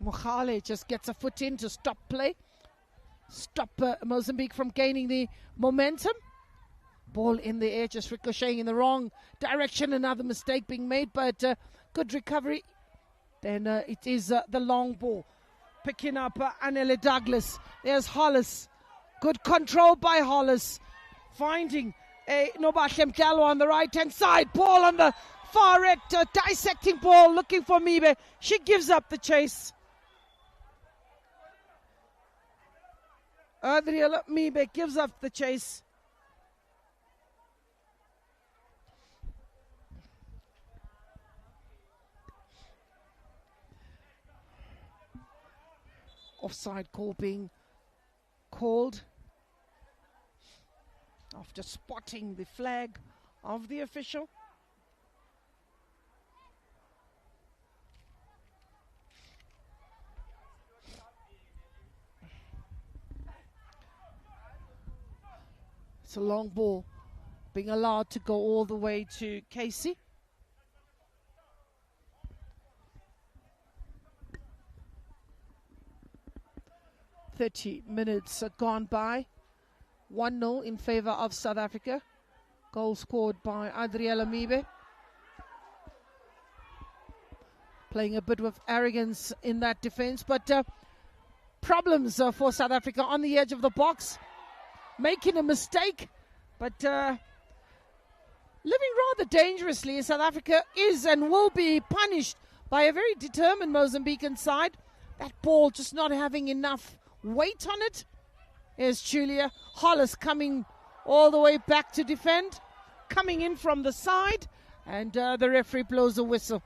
Mokhale just gets a foot in to stop play, stop Mozambique from gaining the momentum. Ball in the air, just ricocheting in the wrong direction. Another mistake being made, but good recovery. Then it is the long ball. Picking up Anele Douglas. There's Hollis. Good control by Hollis. Finding a Nobahle Mdlalwa on the right-hand side. Ball on the far right, dissecting ball, looking for Mibe. She gives up the chase. Adriela Mibe gives up the chase. Offside call being called after spotting the flag of the official. It's a long ball being allowed to go all the way to Casey. Minutes gone by. 1-0 in favor of South Africa. Goal scored by Adriela Mibe. Playing a bit with arrogance in that defense, but problems for South Africa on the edge of the box. Making a mistake, but living rather dangerously. South Africa is and will be punished by a very determined Mozambican side. That ball just not having enough weight on it. Here's Julia Hollis coming all the way back to defend, coming in from the side, and the referee blows a whistle.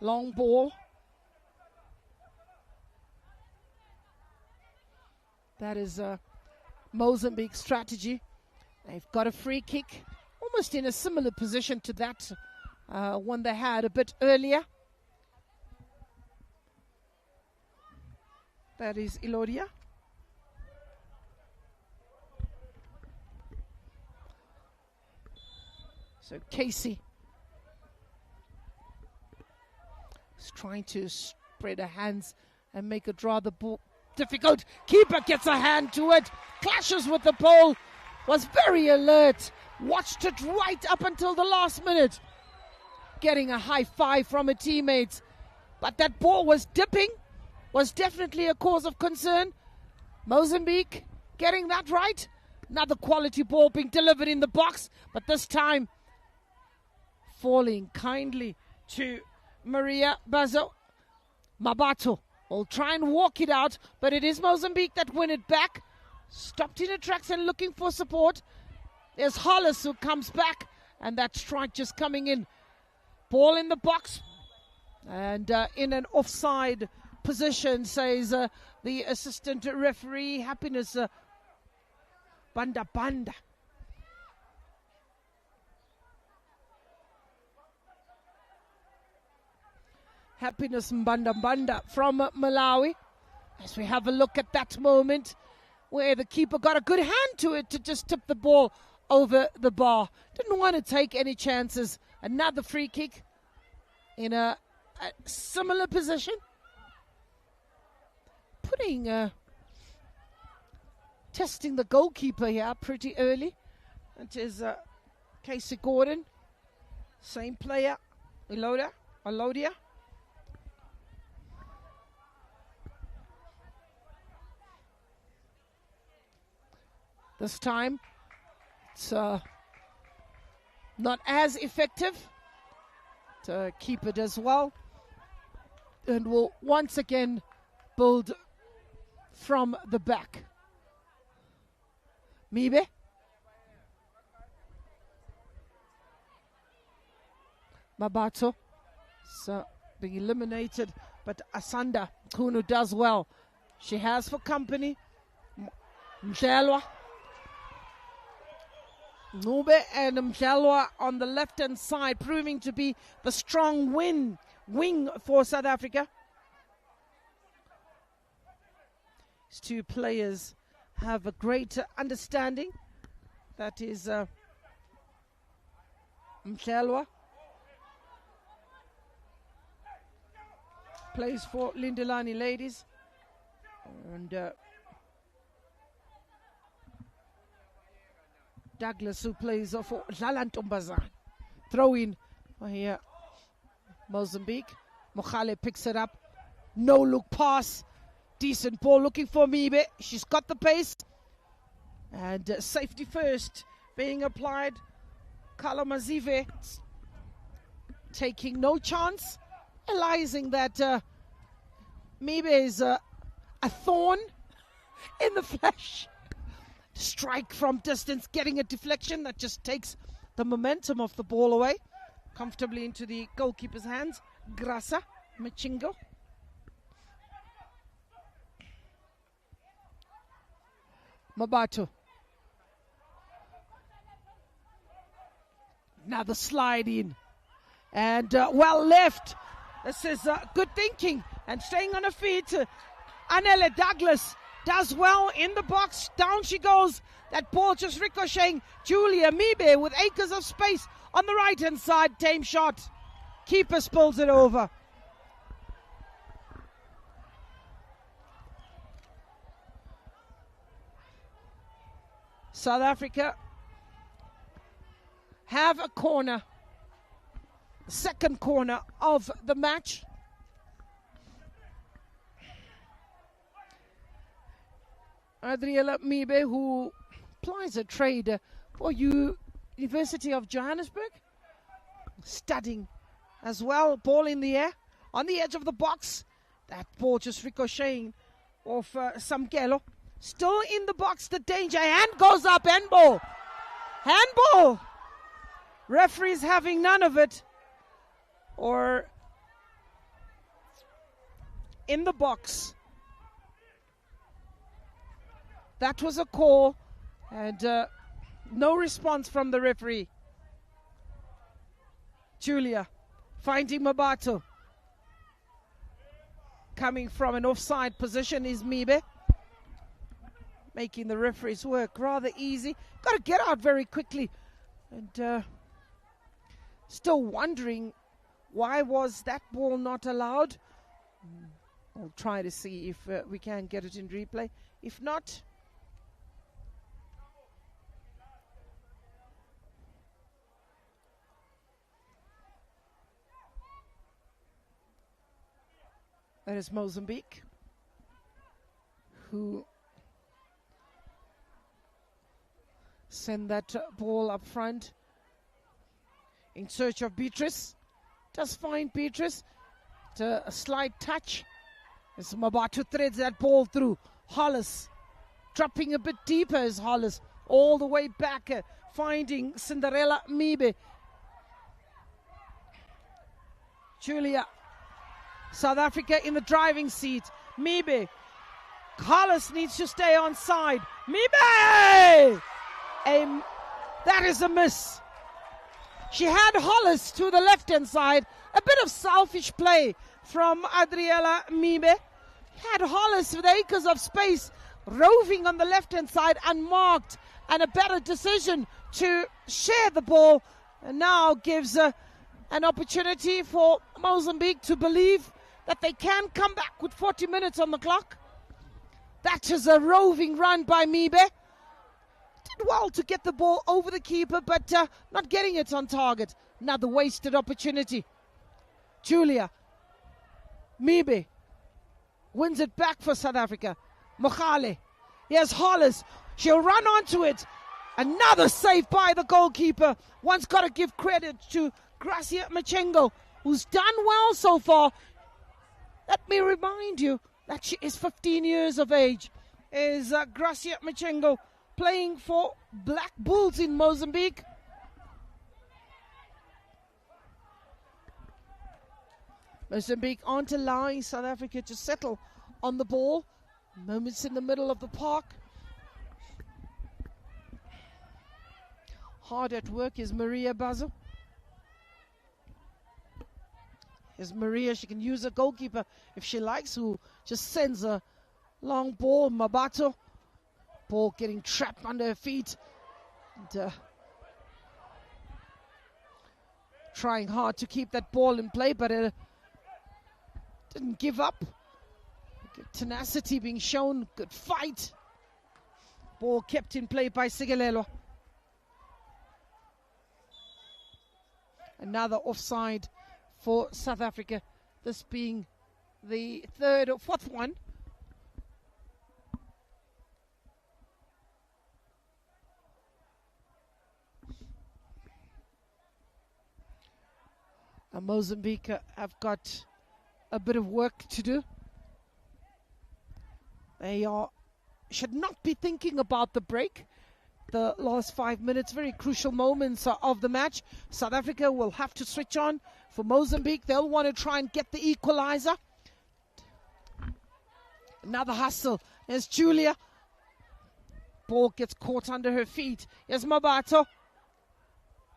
Long ball. That is Mozambique's strategy. They've got a free kick, almost in a similar position to that one they had a bit earlier. That is Ilodia. So Casey is trying to spread her hands and make it rather difficult. Keeper gets a hand to it, clashes with the pole. Was very alert, watched it right up until the last minute. getting a high five from her teammates. But that ball was dipping, was definitely a cause of concern. Mozambique getting that right. Another quality ball being delivered in the box, but this time falling kindly to Maria Bazo. Mabato will try and walk it out, but it is Mozambique that win it back. Stopped in her tracks and looking for support. There's Hollis who comes back, and that strike just coming in. Ball in the box, and in an offside position, says the assistant referee. Happiness Banda Banda. Happiness Mbanda Mbanda from Malawi. As we have a look at that moment where the keeper got a good hand to it to just tip the ball over the bar. Didn't want to take any chances. Another free kick in a similar position. Testing the goalkeeper here pretty early. It is Casey Gordon. Same player, Alodia. This time, it's not as effective. To keep it as well. And will once again build from the back. Mibe. Mabato. So being eliminated, but Asanda Kunu does well. She has for company Mdlelwa. Nube and Mdlelwa on the left-hand side, proving to be the strong wing for South Africa. These two players have a great understanding. That is Mdlelwa. Plays for Lindelani Ladies. And Douglas, who plays for Zalantombazan. Throw in here, Mozambique. Mokhale picks it up. No look pass. Decent ball looking for Mibe. She's got the pace. And safety first being applied. Kalamazive taking no chance. Realizing that Mibe is a thorn in the flesh. Strike from distance, getting a deflection that just takes the momentum of the ball away. Comfortably into the goalkeeper's hands. Grasa Machingo. Mabato. Now the slide in. And well left. This is good thinking. And staying on her feet. Anele Douglas does well in the box. Down she goes. That ball just ricocheting. Julia Mibe with acres of space on the right-hand side. Tame shot. Keeper spills it over. South Africa have a corner. Second corner of the match. Adriela Mibe, who applies a trade for University of Johannesburg. Studying as well. Ball in the air. On the edge of the box. That ball just ricocheting off Samkelo. Still in the box. The danger. Hand goes up. Handball. Handball. Referees having none of it. Or in the box. That was a call, and no response from the referee. Julia finding Mabato. Coming from an offside position is Mibe. Making the referee's work rather easy. Got to get out very quickly. And still wondering, why was that ball not allowed? I'll try to see if we can get it in replay. If not, That is Mozambique, who send that ball up front in search of Beatrice. Does find Beatrice. A slight touch as Mabatu threads that ball through. Hollis dropping a bit deeper as Hollis all the way back, finding Cinderella Mibe. Julia, South Africa in the driving seat. Mibe. Hollis needs to stay on side. Mibe! That is a miss. She had Hollis to the left-hand side. A bit of selfish play from Adriela Mibe. Had Hollis with acres of space roving on the left-hand side unmarked, and a better decision to share the ball, and now gives an opportunity for Mozambique to believe that they can come back with 40 minutes on the clock. That is a roving run by Mibe. Did well to get the ball over the keeper, but not getting it on target. Another wasted opportunity. Julia Mibe wins it back for South Africa. Mokhale. Here's Hollis. She'll run onto it. Another save by the goalkeeper. One's got to give credit to Gracia Machengo, who's done well so far. Let me remind you that she is 15 years of age. Is Gracia Machengo playing for Black Bulls in Mozambique. Mozambique aren't allowing South Africa to settle on the ball. Moments in the middle of the park. Hard at work is Maria Bazo. Here's Maria. She can use a goalkeeper if she likes, who just sends a long ball. Mabato. Ball getting trapped under her feet. And, trying hard to keep that ball in play, but didn't give up. Good tenacity being shown. Good fight. Ball kept in play by Sigelelo. Another offside for South Africa. This being the third or fourth one. And Mozambique have got a bit of work to do. They should not be thinking about the break. The last 5 minutes, very crucial moments of the match. South Africa will have to switch on. For Mozambique, they'll want to try and get the equalizer. Another hustle. There's Julia. Ball gets caught under her feet. Here's Mabato.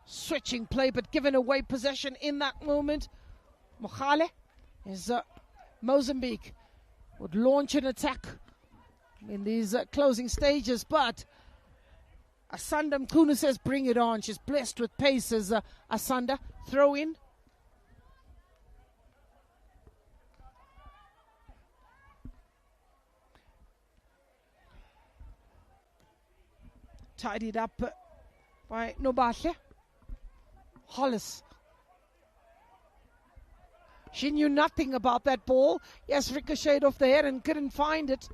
Switching play, but giving away possession in that moment. Mokhale is Mozambique would launch an attack in these closing stages, but Asanda Mkunu says bring it on. She's blessed with pace as Asanda. Throw in. Tidied up by Nobahle. Hollis. She knew nothing about that ball. Yes, ricocheted off the head and couldn't find it.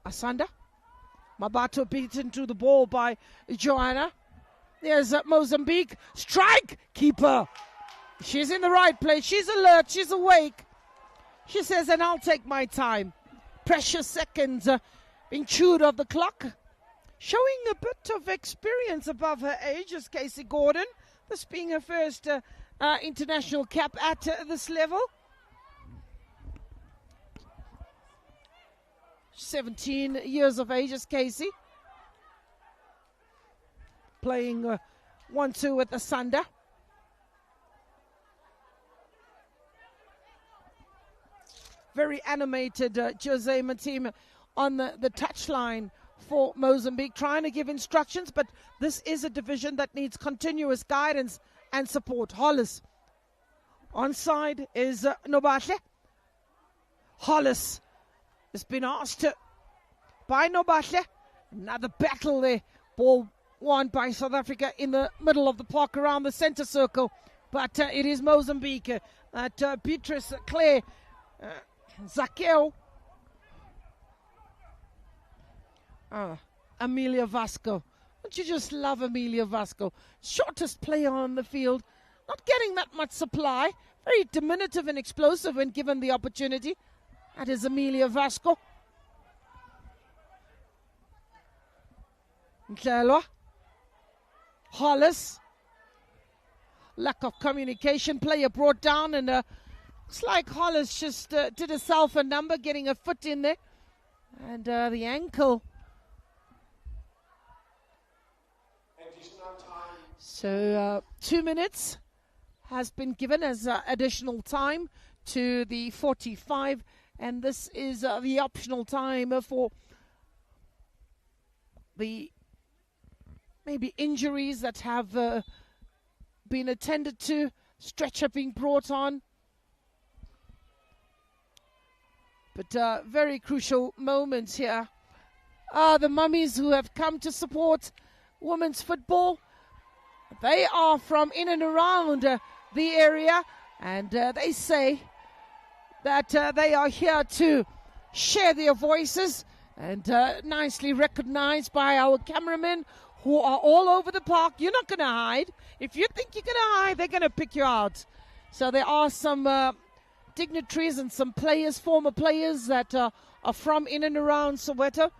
Asanda. Mabato beaten to the ball by Joanna. There's Mozambique. Strike! Keeper. She's in the right place. She's alert. She's awake. She says, and I'll take my time. Precious seconds being chewed off the clock. Showing a bit of experience above her age is Casey Gordon. This being her first international cap at this level. 17 years of age is Casey. Playing 1-2 with Asanda. Very animated Jose Matim on the touchline for Mozambique, trying to give instructions, but this is a division that needs continuous guidance and support. Hollis. Onside is Nobahle. Hollis has been asked by Nobahle. Another battle there. Ball won by South Africa in the middle of the park around the center circle. But it is Mozambique that Beatrice Claire Zakeo. Amelia Vasco. Don't you just love Amelia Vasco? Shortest player on the field. Not getting that much supply. Very diminutive and explosive when given the opportunity. That is Amelia Vasco. Nhlelwa. Hollis. Lack of communication. Player brought down, and looks like Hollis just did herself a number, getting a foot in there. And the ankle. So 2 minutes has been given as additional time to the 45, and this is the optional time for the maybe injuries that have been attended to, stretcher being brought on. But very crucial moments here. The mummies who have come to support women's football. They are from in and around the area, and they say that they are here to share their voices, and nicely recognized by our cameramen who are all over the park. You're not going to hide. If you think you're going to hide, they're going to pick you out. So there are some dignitaries and some players, former players that are from in and around Soweto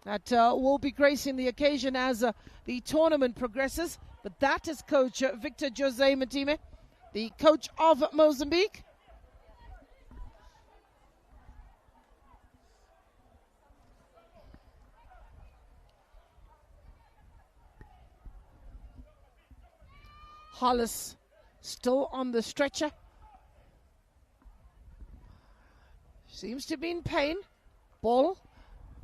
that will be gracing the occasion as the tournament progresses. But that is Coach Victor Jose Matime, the coach of Mozambique. Hollis still on the stretcher. Seems to be in pain. Ball.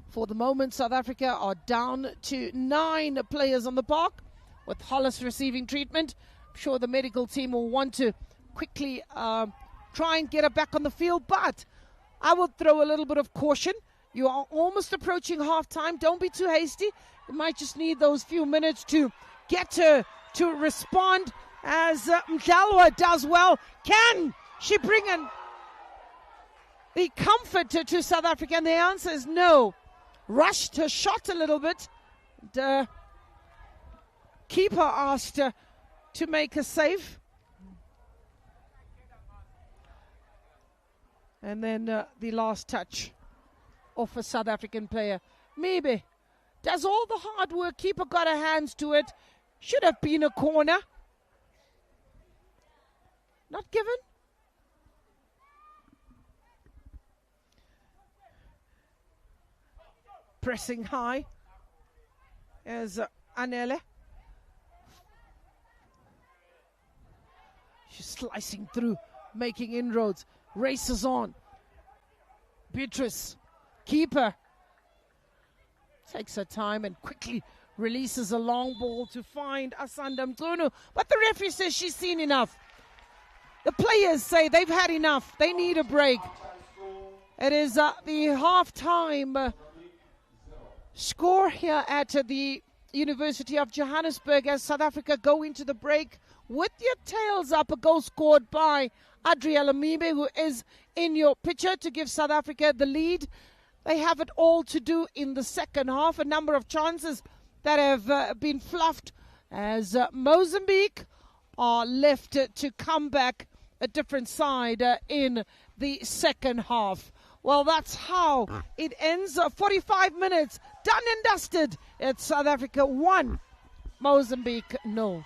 For the moment, South Africa are down to 9 players on the park, with Hollis receiving treatment. I'm sure the medical team will want to quickly try and get her back on the field, but I would throw a little bit of caution. You are almost approaching half-time. Don't be too hasty. You might just need those few minutes to get her to respond, as Mdlalwa does well. Can she bring in the comfort to South Africa? And the answer is no. Rushed her shot a little bit. And, keeper asked to make a save. And then the last touch off a South African player. Maybe. Does all the hard work. Keeper got her hands to it. Should have been a corner. Not given. Pressing high as Anele. She's slicing through, making inroads, races on. Beatrice, keeper, takes her time and quickly releases a long ball to find Asanda Mtunu. But the referee says she's seen enough. The players say they've had enough. They need a break. It is the half-time score here at the University of Johannesburg as South Africa go into the break with your tails up. A goal scored by Adriella Mibe, who is in your picture to give South Africa the lead. They have it all to do in the second half. A number of chances that have been fluffed as Mozambique are left to come back a different side in the second half. Well, that's how it ends. 45 minutes, done and dusted. It's South Africa 1, Mozambique 0.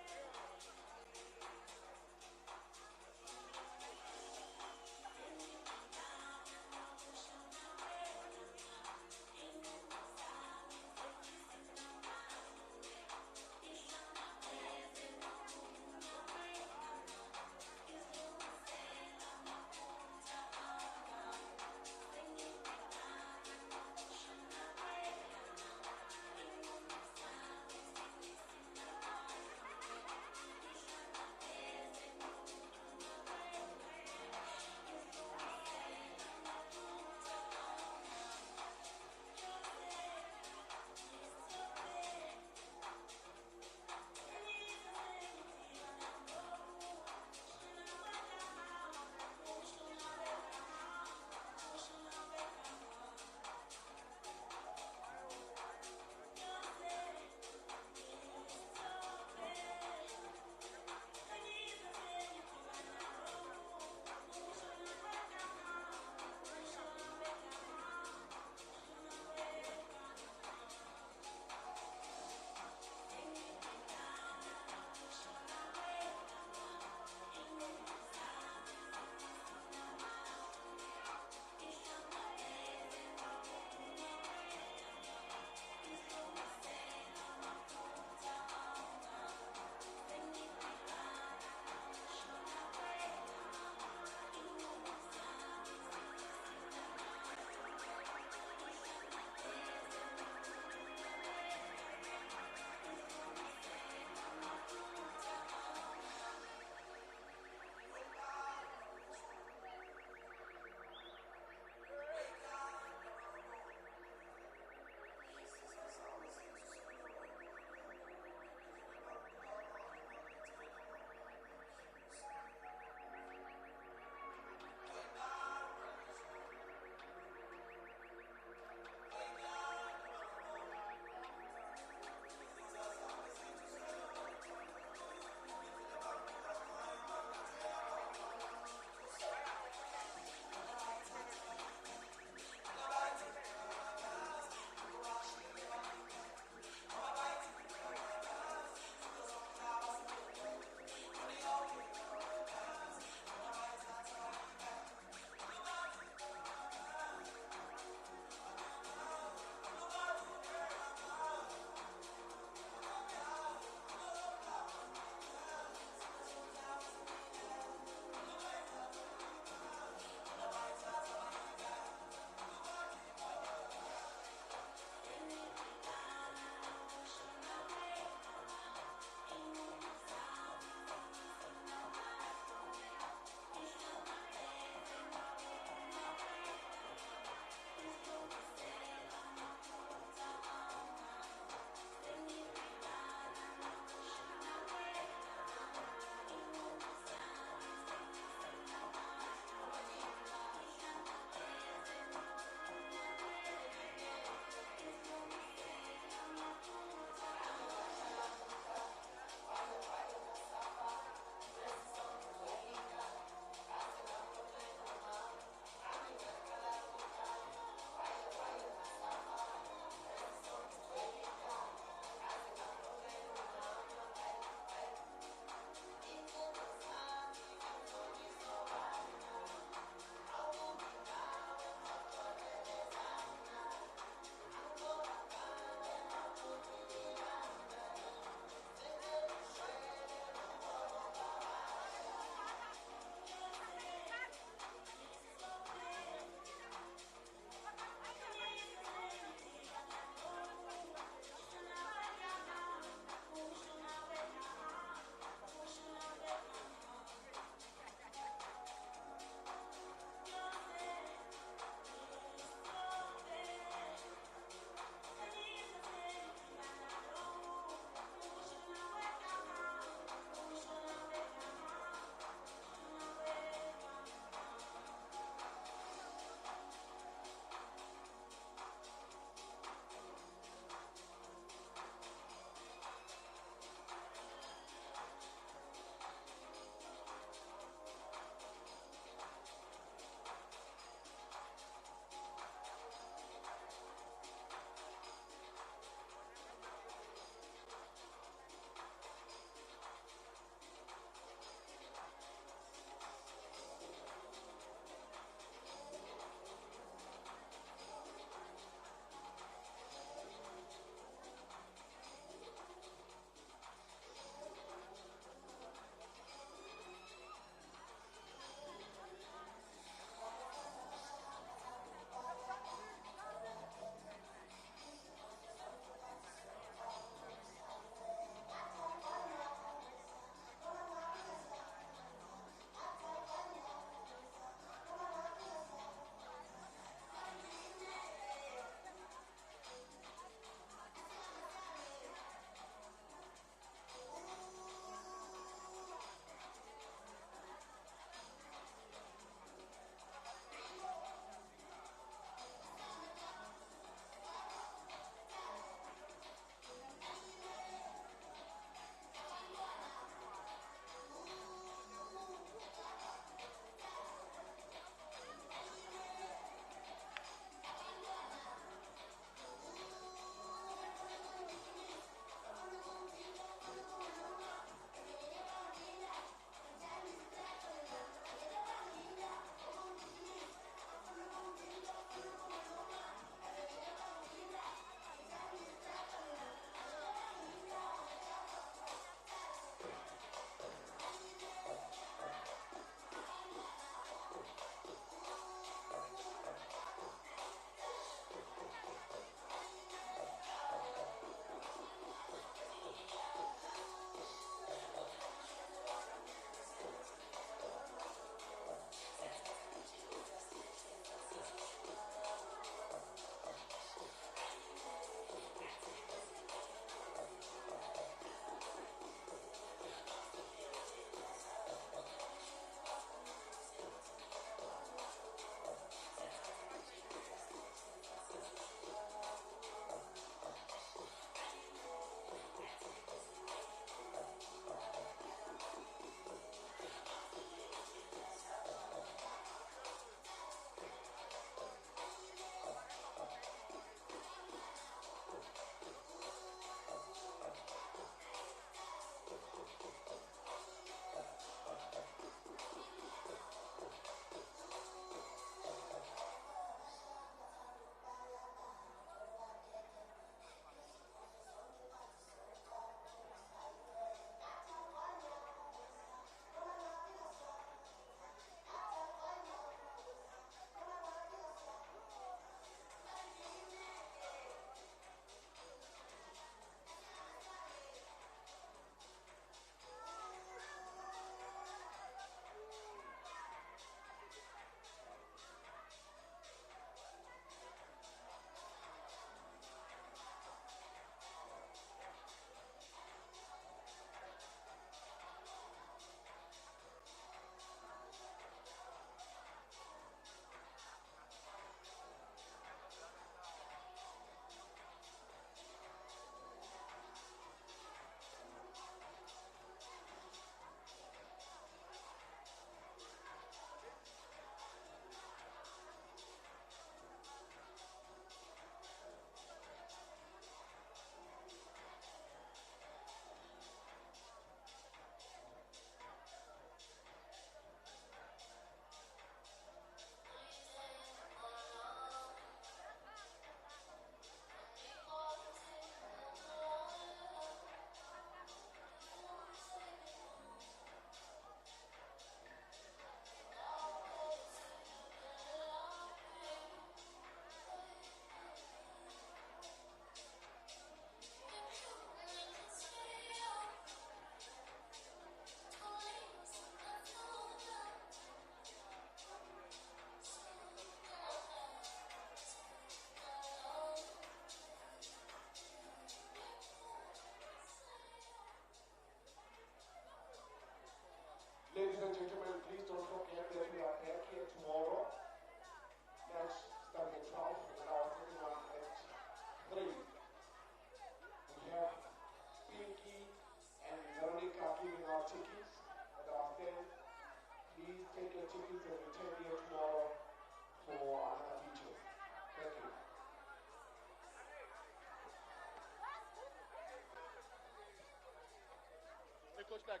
like,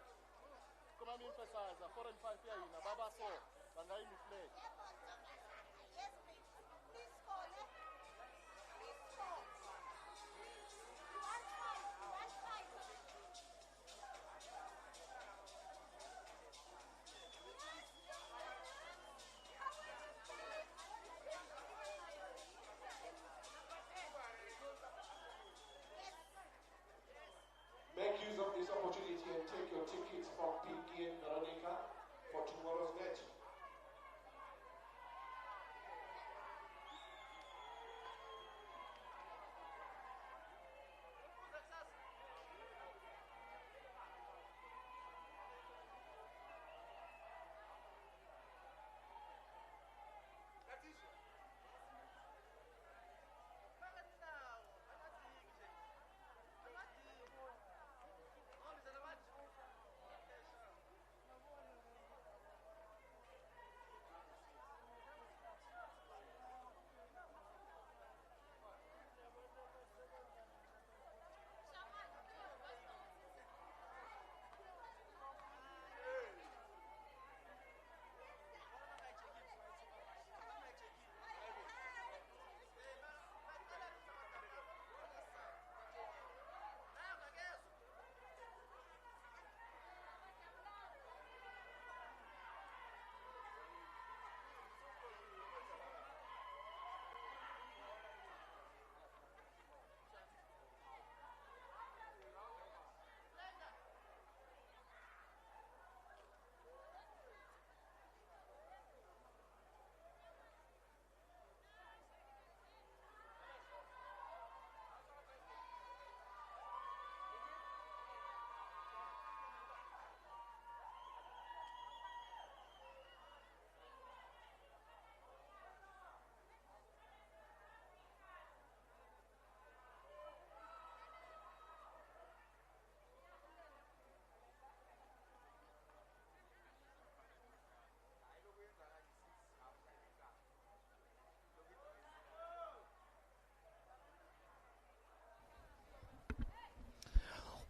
come on, emphasize, 4 and 5 here, Baba so, Bangai flag. Make use of this opportunity and take your tickets from Pinky and Veronica for tomorrow's match.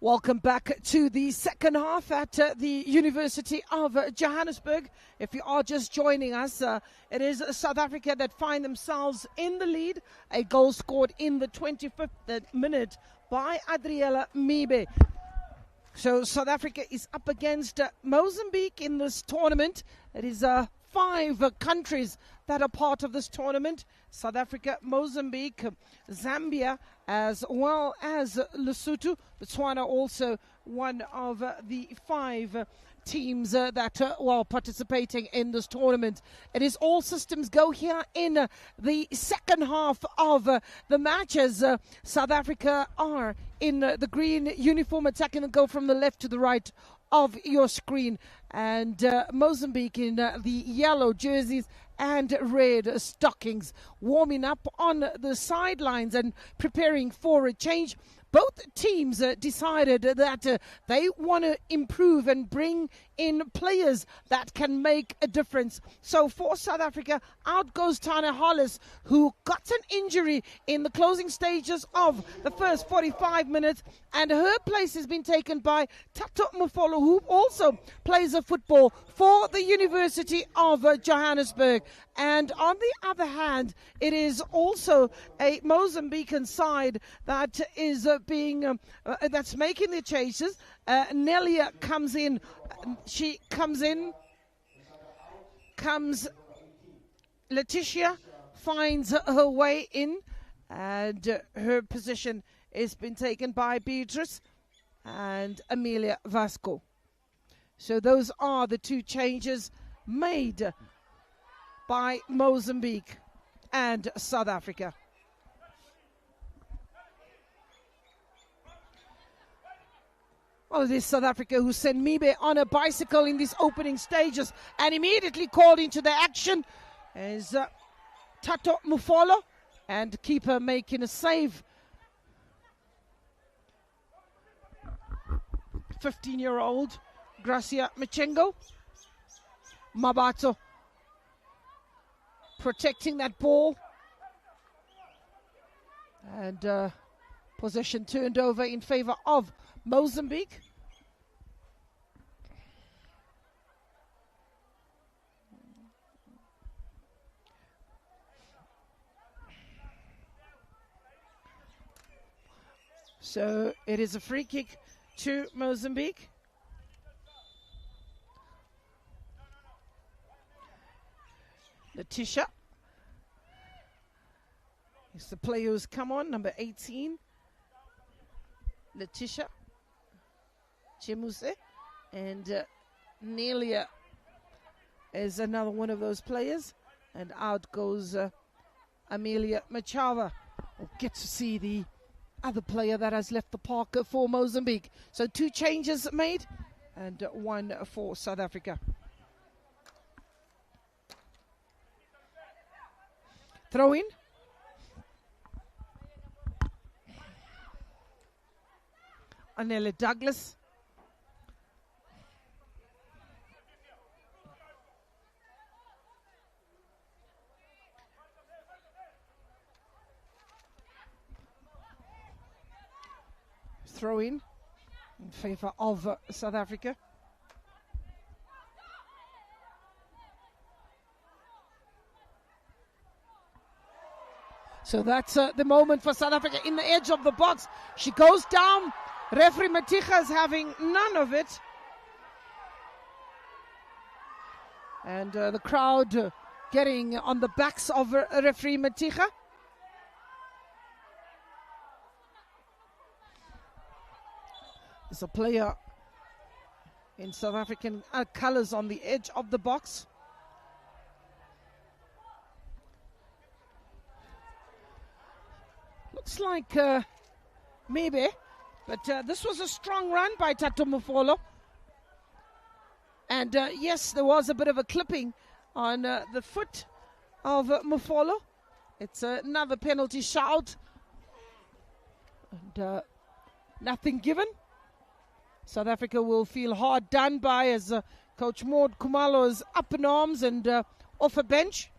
Welcome back to the second half at the University of Johannesburg. If you are just joining us, it is South Africa that find themselves in the lead. A goal scored in the 25th minute by Adriela Mibe. So South Africa is up against Mozambique in this tournament. It is 5 countries that are part of this tournament. South Africa, Mozambique, Zambia, as well as Lesotho. Botswana also one of the 5 teams that are participating in this tournament. It is all systems go here in the second half of the matches. South Africa are in the green uniform, attacking the goal from the left to the right of your screen, and Mozambique in the yellow jerseys and red stockings, warming up on the sidelines and preparing for a change. Both teams decided that they want to improve and bring in players that can make a difference. So for South Africa, out goes Tana Hollis, who got an injury in the closing stages of the first 45 minutes, and her place has been taken by Tato Mufolo, who also plays a football for the University of Johannesburg. And on the other hand, it is also a Mozambican side that is that's making the changes. Nelia comes in. She comes in. Comes Letitia, finds her way in, and her position has been taken by Beatrice and Amelia Vasco. So those are the 2 changes made by Mozambique and South Africa. Well, it is South Africa who sent Mibe on a bicycle in these opening stages and immediately called into the action as Tato Mufolo, and keeper making a save. 15-year-old Gracia Michengo. Mabato protecting that ball, and possession turned over in favor of Mozambique. So it is a free kick to Mozambique. Letitia is the player who's come on, number 18. Letitia Chemuse, and Nelia is another one of those players. And out goes Amelia Machava. We'll get to see the other player that has left the park for Mozambique. So 2 changes made and 1 for South Africa. Throw in. Anela Douglas. Throw in favor of South Africa. So that's the moment for South Africa in the edge of the box. She goes down. Referee Maticha is having none of it. And the crowd getting on the backs of referee Maticha. There's a player in South African colours on the edge of the box. Looks like maybe, but this was a strong run by Tato Mofolo. And yes, there was a bit of a clipping on the foot of Mofolo. It's another penalty shout. And nothing given. South Africa will feel hard done by as Coach Maud Kumalo is up in arms and off a bench.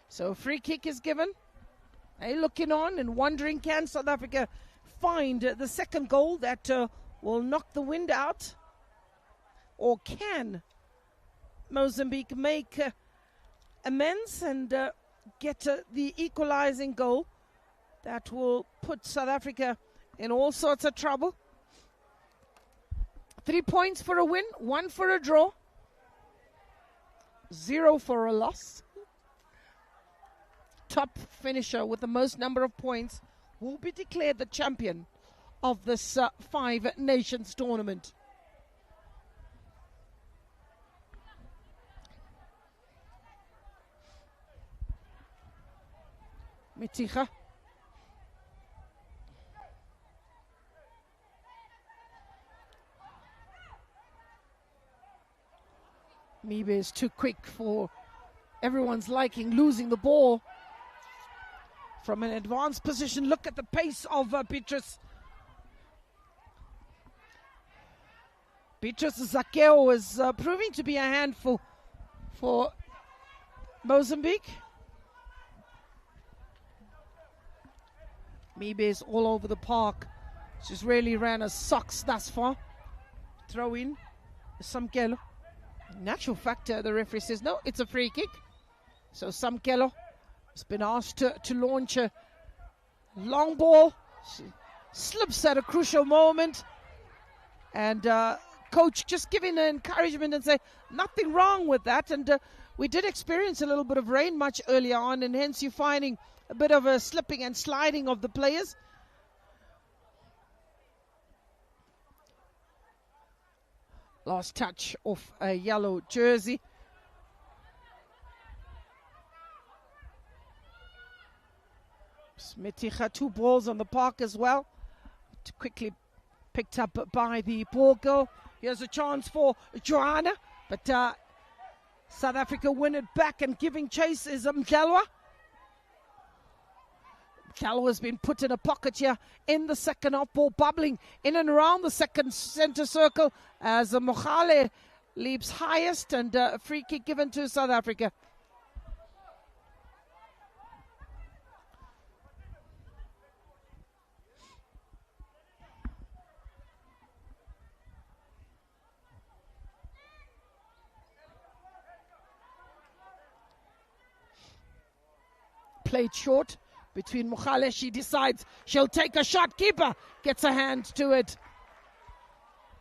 So a free kick is given. They're looking on and wondering, can South Africa find the second goal that will knock the wind out? Or can Mozambique make amends and get the equalizing goal that will put South Africa in all sorts of trouble? 3 points for a win, 1 for a draw, 0 for a loss. Top finisher with the most number of points will be declared the champion of this 5 Nations tournament. Miticha. Mibe is too quick for everyone's liking, losing the ball from an advanced position. Look at the pace of Beatrice. Beatrice Zakeo is proving to be a handful for Mozambique. Mibe is all over the park. She's really ran her socks thus far. Throw in Samkelo. Natural factor, the referee says no, it's a free kick. So Samkelo has been asked to launch a long ball. She slips at a crucial moment. And coach just giving her encouragement and say, nothing wrong with that. And we did experience a little bit of rain much earlier on, and hence you're finding a bit of a slipping and sliding of the players. Last touch off a yellow jersey. Meticha, 2 balls on the park as well. Quickly picked up by the ball girl. Here's a chance for Joanna, but South Africa win it back, and giving chase is Mdlalwa. Mdlalwa has been put in a pocket here in the second half. Ball bubbling in and around the second center circle as Mokhale leaps highest, and a free kick given to South Africa. Played short between Mogale. She decides she'll take a shot. Keeper gets a hand to it.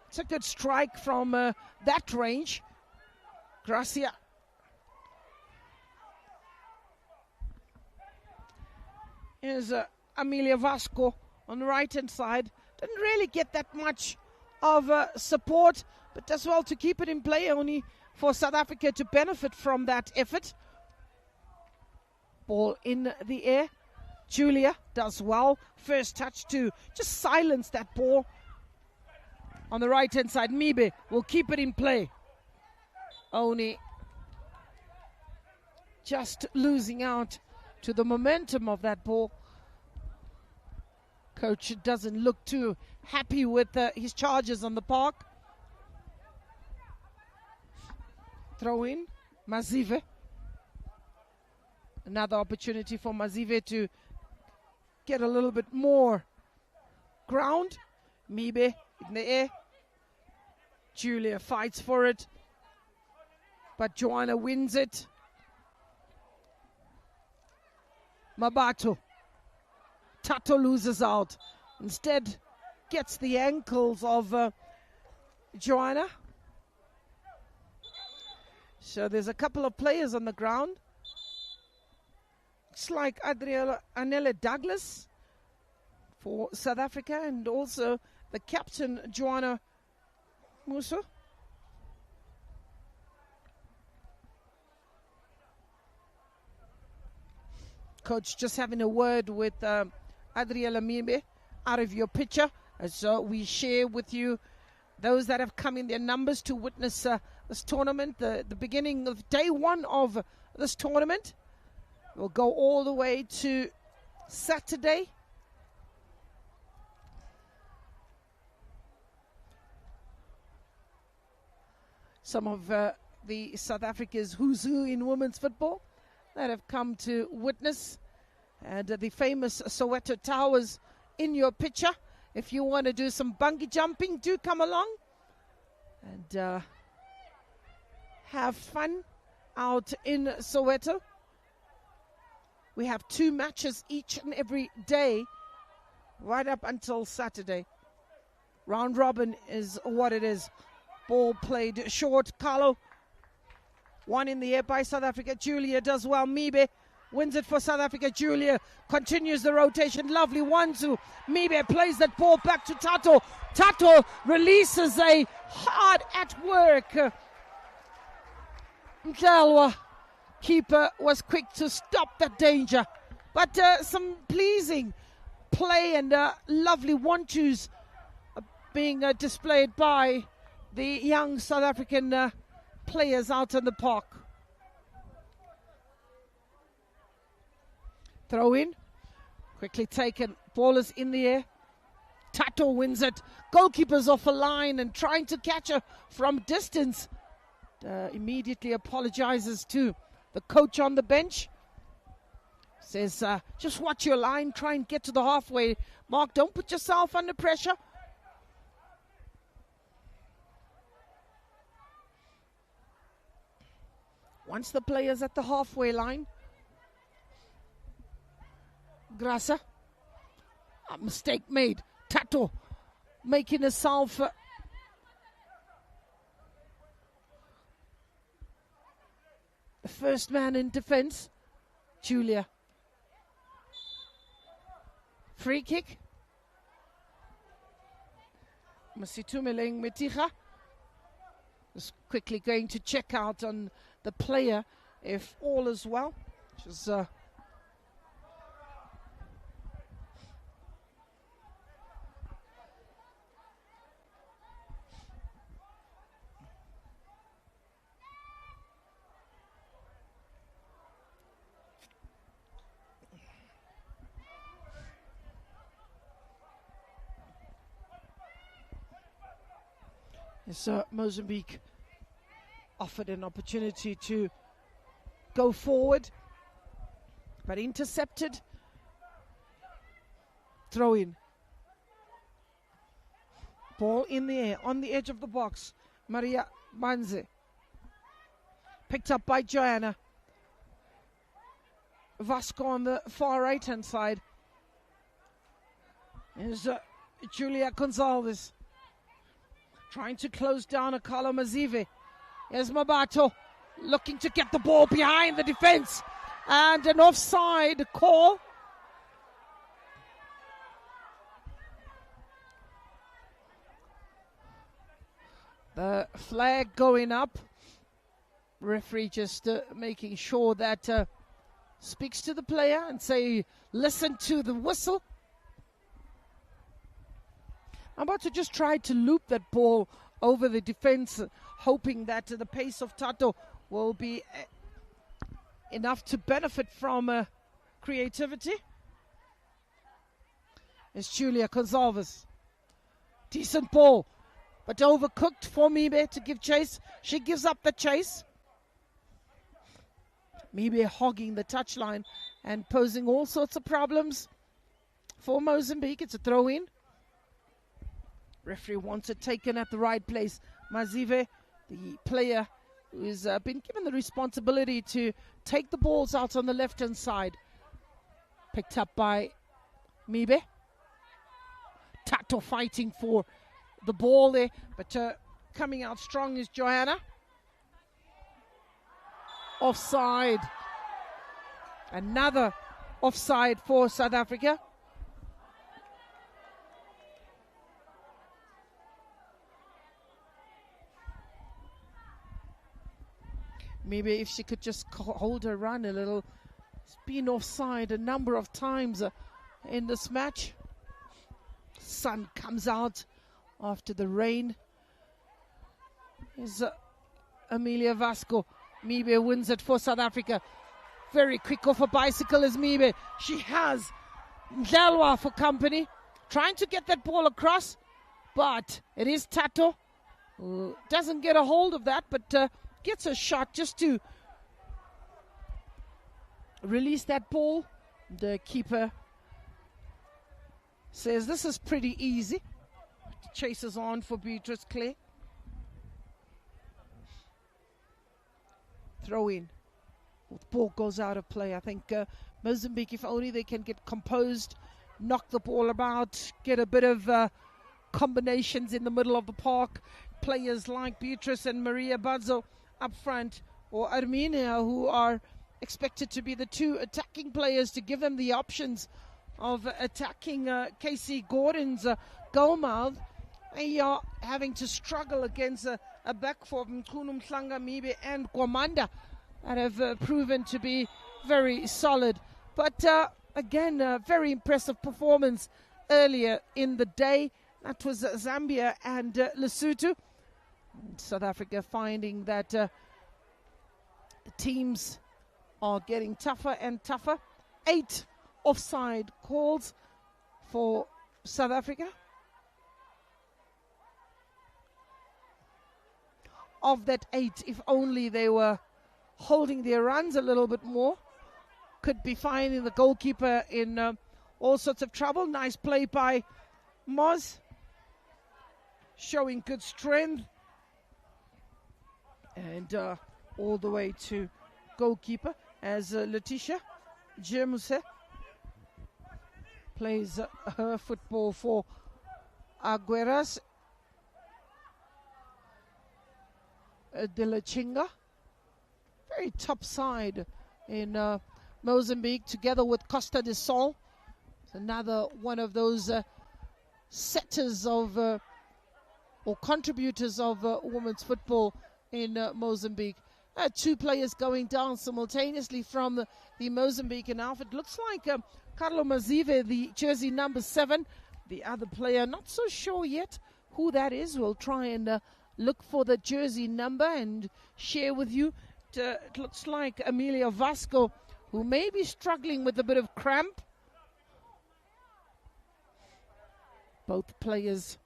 It's a good strike from that range. Gracia. Here's Amelia Vasco on the right-hand side. Didn't really get that much of support, but does well to keep it in play, only for South Africa to benefit from that effort. Ball in the air. Julia does well. First touch to just silence that ball. On the right-hand side, Mibe will keep it in play. Only just losing out to the momentum of that ball. Coach doesn't look too happy with his charges on the park. Throw in, Mazive. Another opportunity for Mazive to get a little bit more ground. Mibe in the air. Julia fights for it, but Joanna wins it. Mabato. Tato loses out. Instead, gets the ankles of Joanna. So there's a couple of players on the ground. Looks like Anele Douglas for South Africa, and also the captain, Joanna Muso. Coach just having a word with Adriela Mibe out of your picture, as we share with you those that have come in their numbers to witness this tournament, the beginning of day one of this tournament. We'll go all the way to Saturday. Some of the South Africa's who's who in women's football that have come to witness. And the famous Soweto Towers in your picture. If you want to do some bungee jumping, do come along and have fun out in Soweto. We have 2 matches each and every day, right up until Saturday. Round robin is what it is. Ball played short. Carlo, one in the air by South Africa. Julia does well. Mibe wins it for South Africa. Julia continues the rotation. Lovely 1-2. Mibe plays that ball back to Tato. Tato releases a hard at work. Mdlalwa, keeper, was quick to stop that danger. But some pleasing play and lovely 1-2s being displayed by the young South African players out in the park. Throw in, quickly taken, ball is in the air. Tato wins it. Goalkeeper's off a line and trying to catch her from distance. Immediately apologizes to the coach on the bench. Says, just watch your line, try and get to the halfway mark. Don't put yourself under pressure. Once the player's at the halfway line, Grasa, a mistake made. Tato making herself the first man in defense. Julia. Free kick. Masitumeleng Metija is quickly going to check out on the player if all is well. Which is Mozambique offered an opportunity to go forward, but intercepted. Throw in. Ball in the air, on the edge of the box. Maria Manze. Picked up by Joanna. Vasco on the far right-hand side. Is Julia Gonzalez trying to close down Akala Mazive. Here's Mabato looking to get the ball behind the defense, and an offside call. The flag going up. Referee just making sure that speaks to the player and say, listen to the whistle. I'm about to just try to loop that ball over the defense, hoping that the pace of Tato will be enough to benefit from creativity. It's Julia Gonzalez. Decent ball, but overcooked for Mibe to give chase. She gives up the chase. Mibe hogging the touchline and posing all sorts of problems for Mozambique. It's a throw-in. Referee wants it taken at the right place. Mazive, the player who's been given the responsibility to take the balls out on the left-hand side. Picked up by Mibe. Tato fighting for the ball there, but coming out strong is Johanna. Offside. Another offside for South Africa. Maybe if she could just hold her run a little. It's been offside a number of times in this match. Sun comes out after the rain. Is Amelia Vasco. Mibe wins it for South Africa. Very quick off a bicycle is Mibe. She has Ndlalwa for company. Trying to get that ball across, but it is Tato who doesn't get a hold of that, but gets a shot just to release that ball. The keeper says this is pretty easy. Chases on for Beatrice Clay. Throw in. The ball goes out of play. I think Mozambique, if only they can get composed, knock the ball about, get a bit of combinations in the middle of the park. Players like Beatrice and Maria Badzo up front, or Armenia, who are expected to be the two attacking players to give them the options of attacking Casey Gordon's goalmouth. They are having to struggle against a back four of Mkhunu Mhlanga, Mibe and Kwamanda that have proven to be very solid. But again, a very impressive performance earlier in the day. That was Zambia and Lesotho. South Africa finding that the teams are getting tougher and tougher. 8 offside calls for South Africa. Of that 8, if only they were holding their runs a little bit more, could be finding the goalkeeper in all sorts of trouble. Nice play by Moz, showing good strength. And all the way to goalkeeper as Letitia Jemuse plays her football for Agueras de la Chinga. Very top side in Mozambique, together with Costa de Sol. Another one of those setters of or contributors of women's football in Mozambique. 2 players going down simultaneously from the Mozambican outfit. Looks like Carlo Mazive, the jersey number 7. The other player, not so sure yet who that is. We'll try and look for the jersey number and share with you. It looks like Amelia Vasco, who may be struggling with a bit of cramp. Both players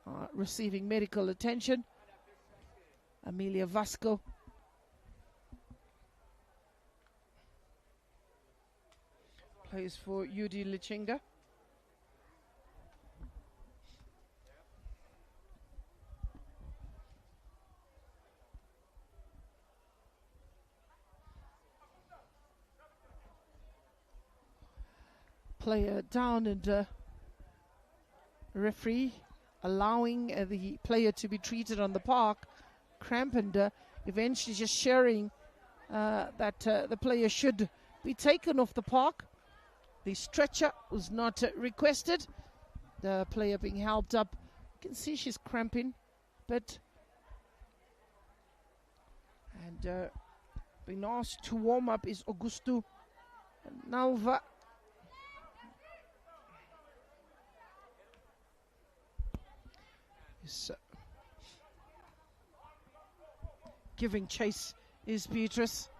are receiving medical attention. Amelia Vasco plays for UD Lichinga. player down, and referee allowing the player to be treated on the park. Cramp, and eventually just sharing that the player should be taken off the park. The stretcher was not requested. The player being helped up. You can see she's cramping, but and being asked to warm up is Augusto Nalva. Giving chase is Beatrice.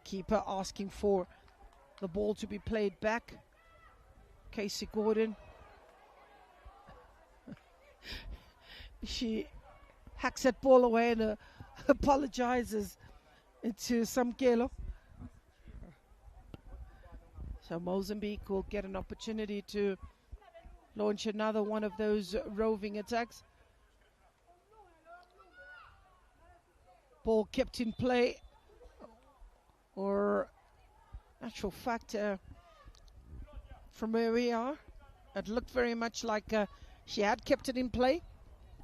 Keeper asking for the ball to be played back. Casey Gordon. She hacks that ball away and apologizes to Samkelo. So Mozambique will get an opportunity to launch another one of those roving attacks. Ball kept in play, or actual fact, from where we are, it looked very much like she had kept it in play,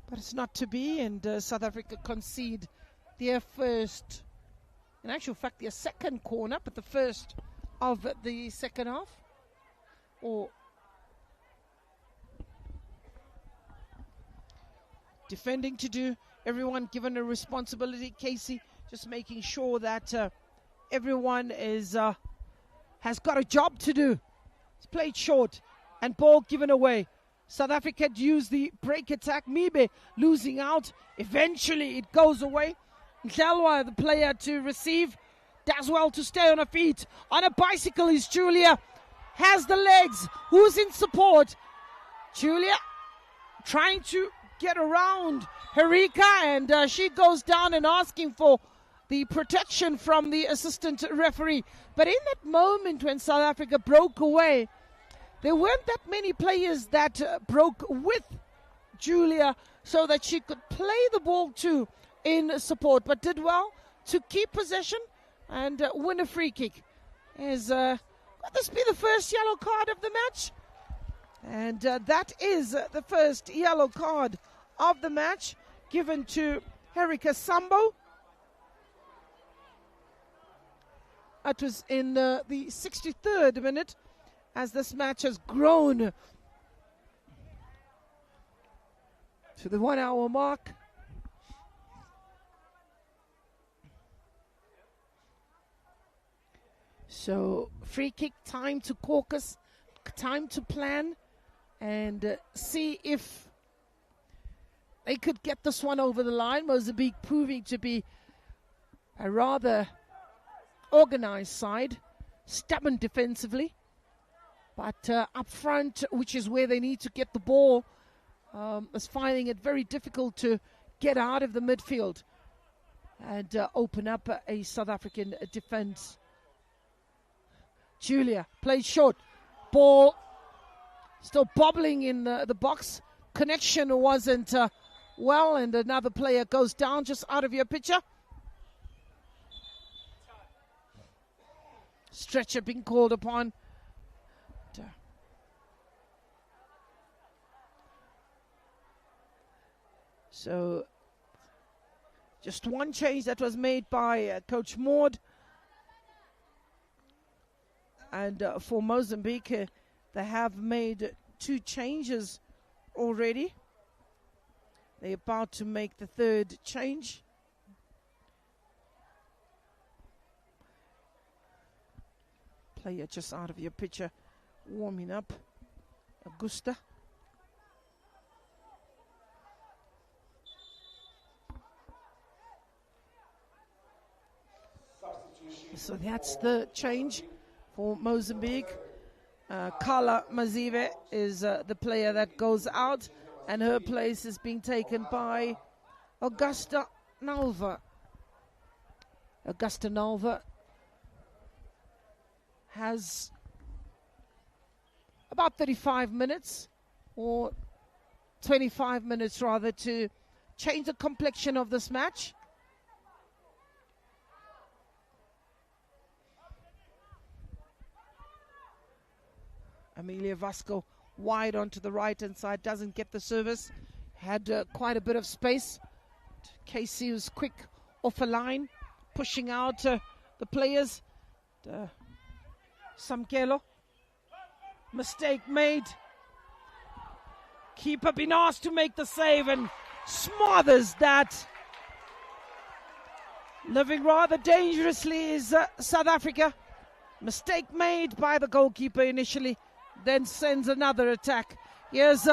but it's not to be, and South Africa concede their first, in actual fact, their second corner, but the first of the second half. Or defending to do, everyone given a responsibility. Casey just making sure that everyone is has got a job to do. It's played short and ball given away. South Africa had used the break attack. Mibe losing out. Eventually it goes away. Ndlalwa, the player to receive, does well to stay on her feet. On a bicycle is Julia. Has the legs. Who's in support? Julia trying to get around Herika, and she goes down and asking for the protection from the assistant referee. But in that moment when South Africa broke away, there weren't that many players that broke with Julia so that she could play the ball too in support, but did well to keep possession and win a free kick. Could this be the first yellow card of the match? And that is the first yellow card of the match given to Herika Sambo. It was in the 63rd minute, as this match has grown to the 1 hour mark. So free kick, time to caucus, time to plan and see if they could get this one over the line. Mozambique proving to be a rather organized side, stubborn defensively, but up front, which is where they need to get the ball, is finding it very difficult to get out of the midfield and open up a South African defense. Julia plays short, ball still bobbling in the box. Connection wasn't well, and another player goes down just out of your picture. Stretcher being called upon. So just one change that was made by Coach Maud. And for Mozambique, they have made 2 changes already. They're about to make the 3rd change. Player just out of your picture, warming up. Augusta. So that's the change for Mozambique. Carla Mazive is the player that goes out, and her place is being taken by Augusta Nalva. Augusta Nalva has about 35 minutes, or 25 minutes rather, to change the complexion of this match. Amelia Vasco wide onto the right-hand side, doesn't get the service. Had quite a bit of space. Casey was quick off a line, pushing out the players. Samkelo. Mistake made. Keeper been asked to make the save and smothers that. Living rather dangerously is South Africa. Mistake made by the goalkeeper initially, then sends another attack. Here's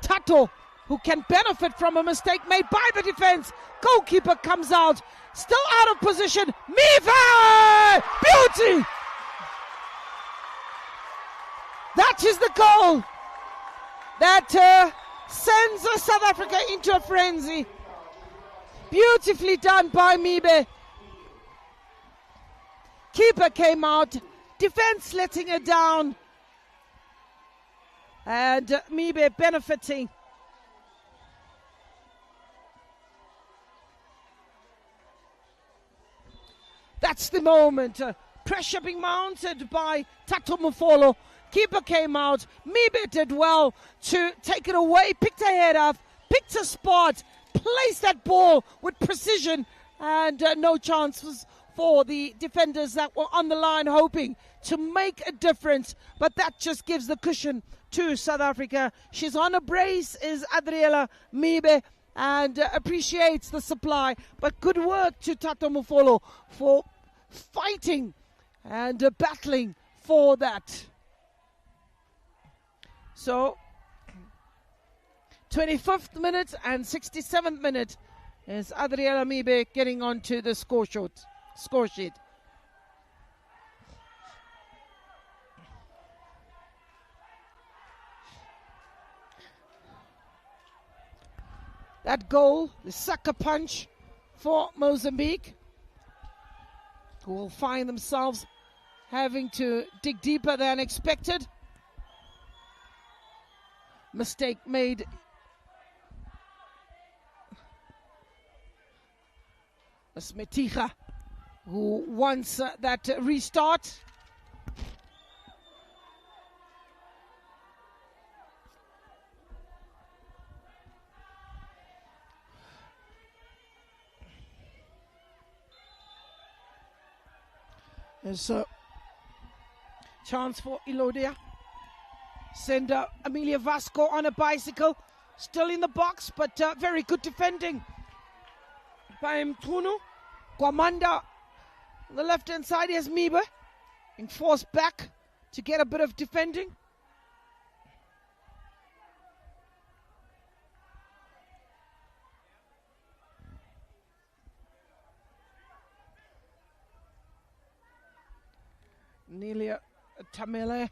Tato, who can benefit from a mistake made by the defense. Goalkeeper comes out, still out of position. Miva! Beauty! That is the goal that sends South Africa into a frenzy. Beautifully done by Mibe. Keeper came out, defense letting her down, and Mibe benefiting. That's the moment. Pressure being mounted by Tato Mufolo. Keeper came out. Mibe did well to take it away, picked her head up, picked a spot, placed that ball with precision, and no chances for the defenders that were on the line hoping to make a difference. But that just gives the cushion to South Africa. She's on a brace, is Adriela Mibe, and appreciates the supply. But good work to Tato Mufolo for fighting and battling for that. So, 25th minute and 67th minute is Adriela Mibe getting onto the score sheet. That goal, the sucker punch for Mozambique, who will find themselves having to dig deeper than expected. Mistake made. Smetiga, who wants that restart. There's a chance for Ilodia. Send Amelia Vasco on a bicycle. Still in the box, but very good defending by Mtunu. Kwamanda on the left-hand side. Here's Mibe being forced back to get a bit of defending. Nelia Tamele.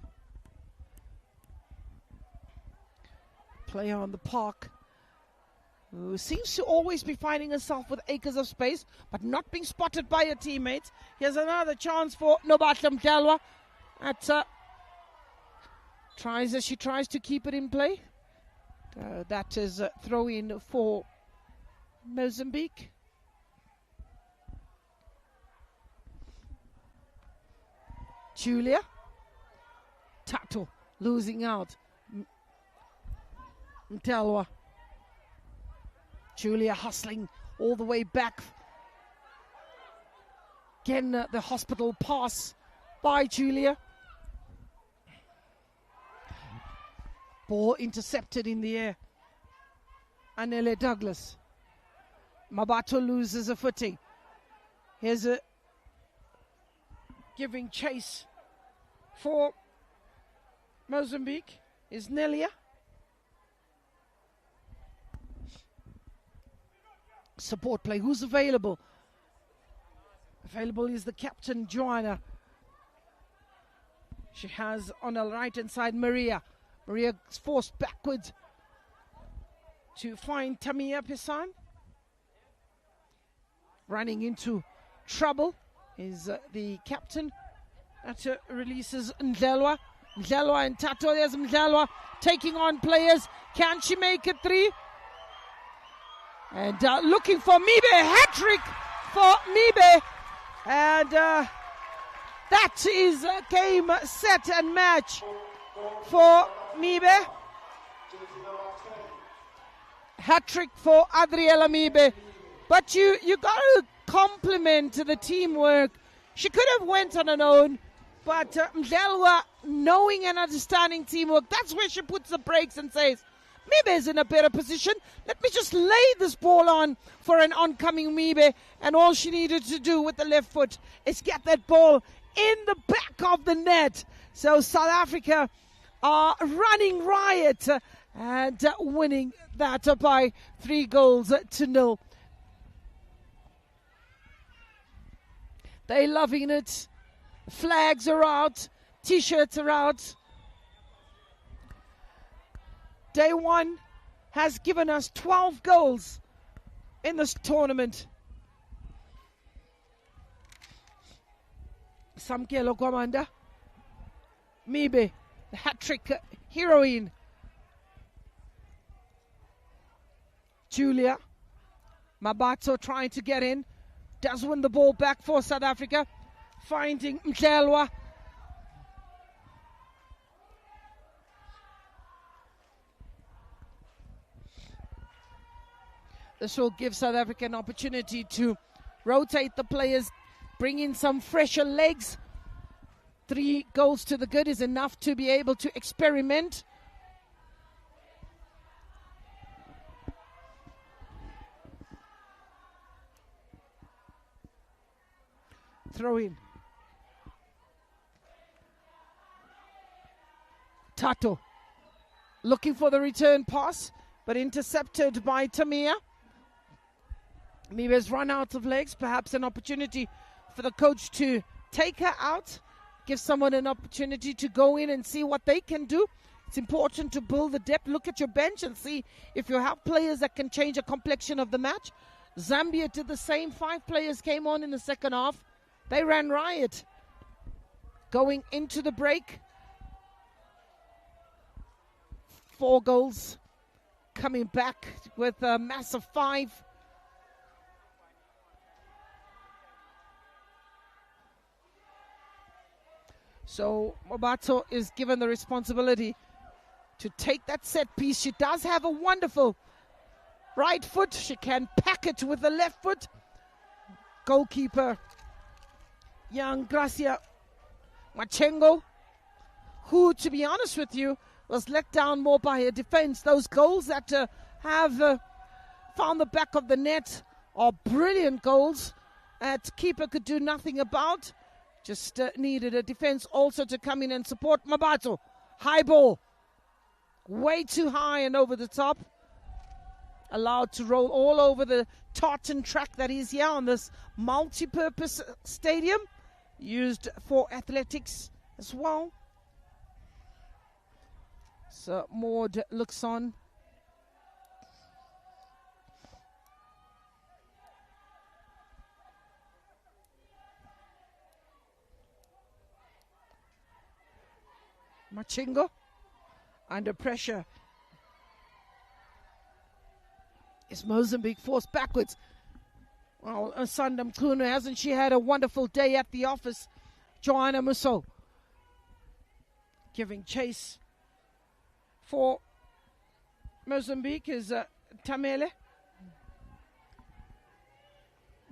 Player on the park who seems to always be finding herself with acres of space, but not being spotted by her teammates. Here's another chance for Nobatla Mdalwa. She tries to keep it in play. That is a throw-in for Mozambique. Julia. Tato losing out. Mdalwa. Julia hustling all the way back. Again, the hospital pass by Julia. Ball intercepted in the air. Anele Douglas. Mabato loses a footing. Here's a giving chase for Mozambique is Nelia. Support play. Who's available? Available is the captain, Joanna. She has on her right-hand side Maria. Maria is forced backwards to find Tamia Pisan. Running into trouble is the captain. That releases Ndlelwa. Ndlelwa and Tato. There's Ndlelwa taking on players. Can she make it three? And looking for Mibe, hat-trick for Mibe. And that is game, set and match. for Mibe. Hat-trick for Adriela Mibe. But you got to compliment the teamwork. She could have went on her own, but Mdlelwa, knowing and understanding teamwork, that's where she puts the brakes and says, Mibe is in a better position. Let me just lay this ball on for an oncoming Mibe. And all she needed to do with the left foot is get that ball in the back of the net. So South Africa are running riot and winning that by 3-0. They're loving it. Flags are out. T-shirts are out. Day one has given us 12 goals in this tournament. Samkelo Kwamanda. Mibe, the hat-trick heroine. Julia Mabato trying to get in. Does win the ball back for South Africa. Finding Mdlelwa. This will give South Africa an opportunity to rotate the players, bring in some fresher legs. 3 goals to the good is enough to be able to experiment. Throw in. Tato looking for the return pass, but intercepted by Tamia. Mibe's run out of legs, perhaps an opportunity for the coach to take her out, give someone an opportunity to go in and see what they can do. It's important to build the depth. Look at your bench and see if you have players that can change the complexion of the match. Zambia did the same. 5 players came on in the second half. They ran riot. Going into the break. 4 goals. Coming back with a massive 5. So Mobato is given the responsibility to take that set piece. She does have a wonderful right foot. She can pack it with the left foot. Goalkeeper, young Gracia Machengo, who, to be honest with you, was let down more by her defense. Those goals that have found the back of the net are brilliant goals that keeper could do nothing about. Just needed a defense also to come in and support Mabato. High ball. Way too high and over the top. Allowed to roll all over the tartan track that is here on this multi-purpose stadium. Used for athletics as well. So Maud looks on. Machingo under pressure. Is Mozambique forced backwards? Well, Sandam Kuno, hasn't she had a wonderful day at the office? Joanna Musso giving chase for Mozambique is Tamele.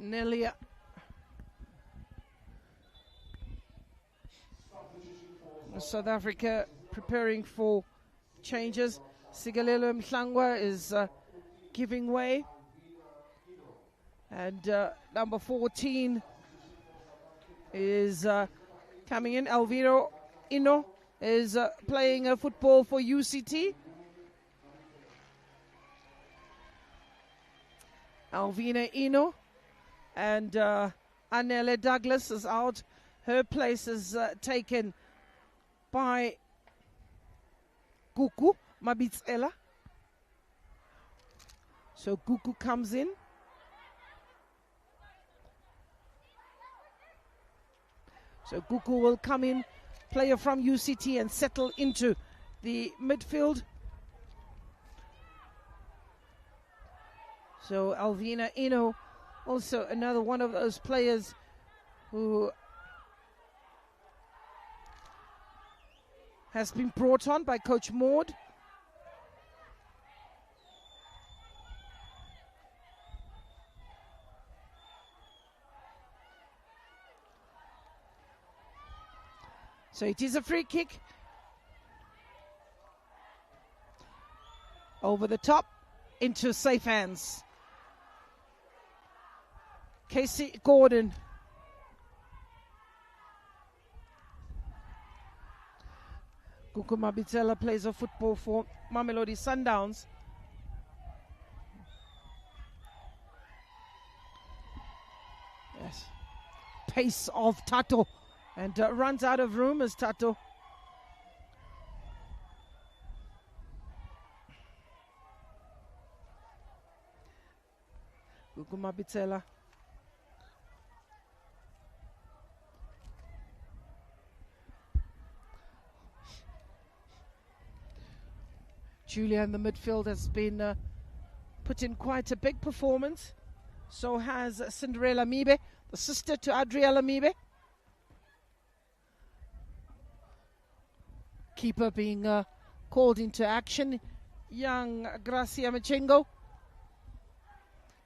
Nelia. South Africa preparing for changes. Sigalelo Mhlangwa is giving way. And number 14 is coming in. Elviro Ino is playing football for UCT. Alvina Ino and Anele Douglas is out. Her place is taken by Gugu Mabitsela. So Gugu comes in. So Gugu will come in, player from UCT, and settle into the midfield. So Alvina Ino, also another one of those players who has been brought on by Coach Maud. So it is a free kick. Over the top, into safe hands. Casey Gordon. Gugu Mabitsela plays a football for Mamelodi Sundowns. Yes. Pace of Tato. And runs out of room as Tato. Gugu Mabitsela. Julia in the midfield has been put in quite a big performance. So has Cinderella Mibe, the sister to Adriella Mibe. Keeper being called into action. Young Gracia Machengo.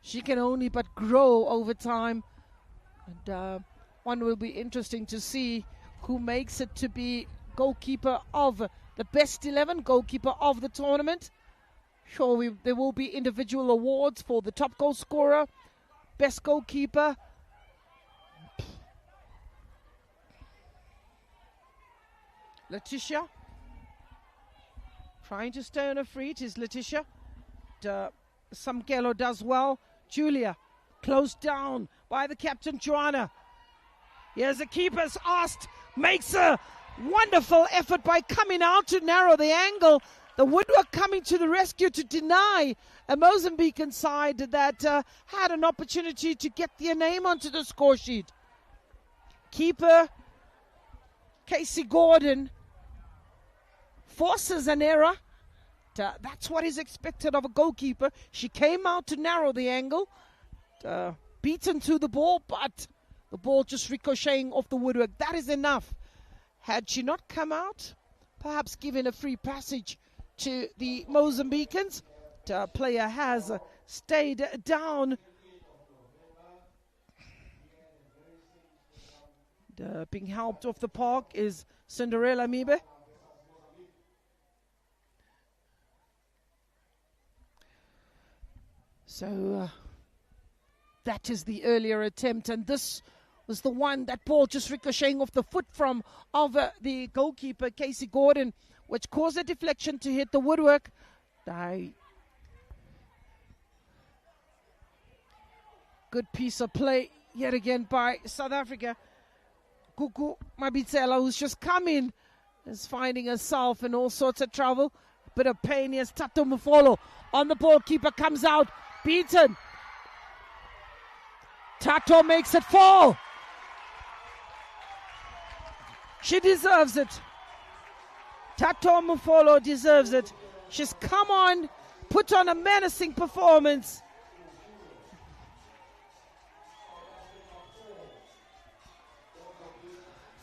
She can only but grow over time. And one will be interesting to see who makes it to be goalkeeper of the best 11, goalkeeper of the tournament. Sure, there will be individual awards for the top goal scorer, best goalkeeper. Letitia trying to stay on her feet is Letitia. Samkelo does well. Julia closed down by the captain Joanna. Here's the keeper's asked, makes a wonderful effort by coming out to narrow the angle. The woodwork coming to the rescue to deny a Mozambican side that had an opportunity to get their name onto the score sheet. Keeper Casey Gordon forces an error. That's what is expected of a goalkeeper. She came out to narrow the angle, beaten to the ball, but the ball just ricocheting off the woodwork. That is enough. Had she not come out, perhaps given a free passage to the Mozambicans, the player has stayed down. Being helped off the park is Cinderella Mibe. So that is the earlier attempt, and this was the one that ball just ricocheting off the foot of the goalkeeper Casey Gordon, which caused a deflection to hit the woodwork. Good piece of play yet again by South Africa. Gugu Mabitsela, who's just come in, is finding herself in all sorts of trouble. Bit of pain. Here's Tato Mufolo on the ball. Keeper comes out, beaten. Tato makes it fall. She deserves it. Tato Mufolo deserves it. She's come on, put on a menacing performance.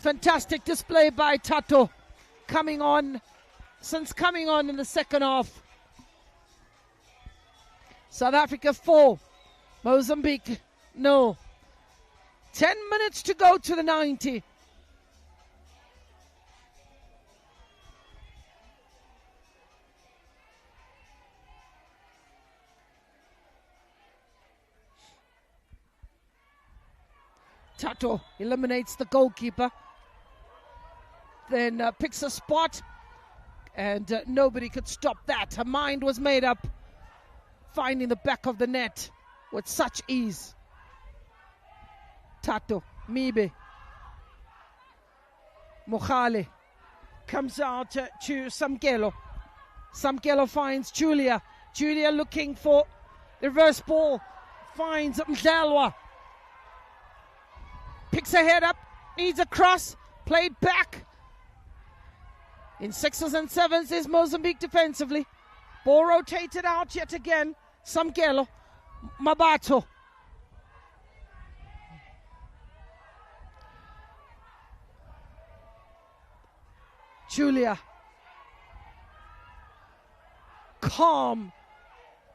Fantastic display by Tato, coming on in the second half. South Africa 4, Mozambique no. 10 minutes to go to the 90. Tato eliminates the goalkeeper, then picks a spot, and nobody could stop that. Her mind was made up, finding the back of the net with such ease. Tato, Mibe, Mohale comes out to Samkelo. Samkelo finds Julia. Julia looking for the reverse ball, finds Mdlalwa. Picks her head up, needs a cross, played back. In 6s and 7s is Mozambique defensively. Ball rotated out yet again. Samkelo, Mabato. Julia calm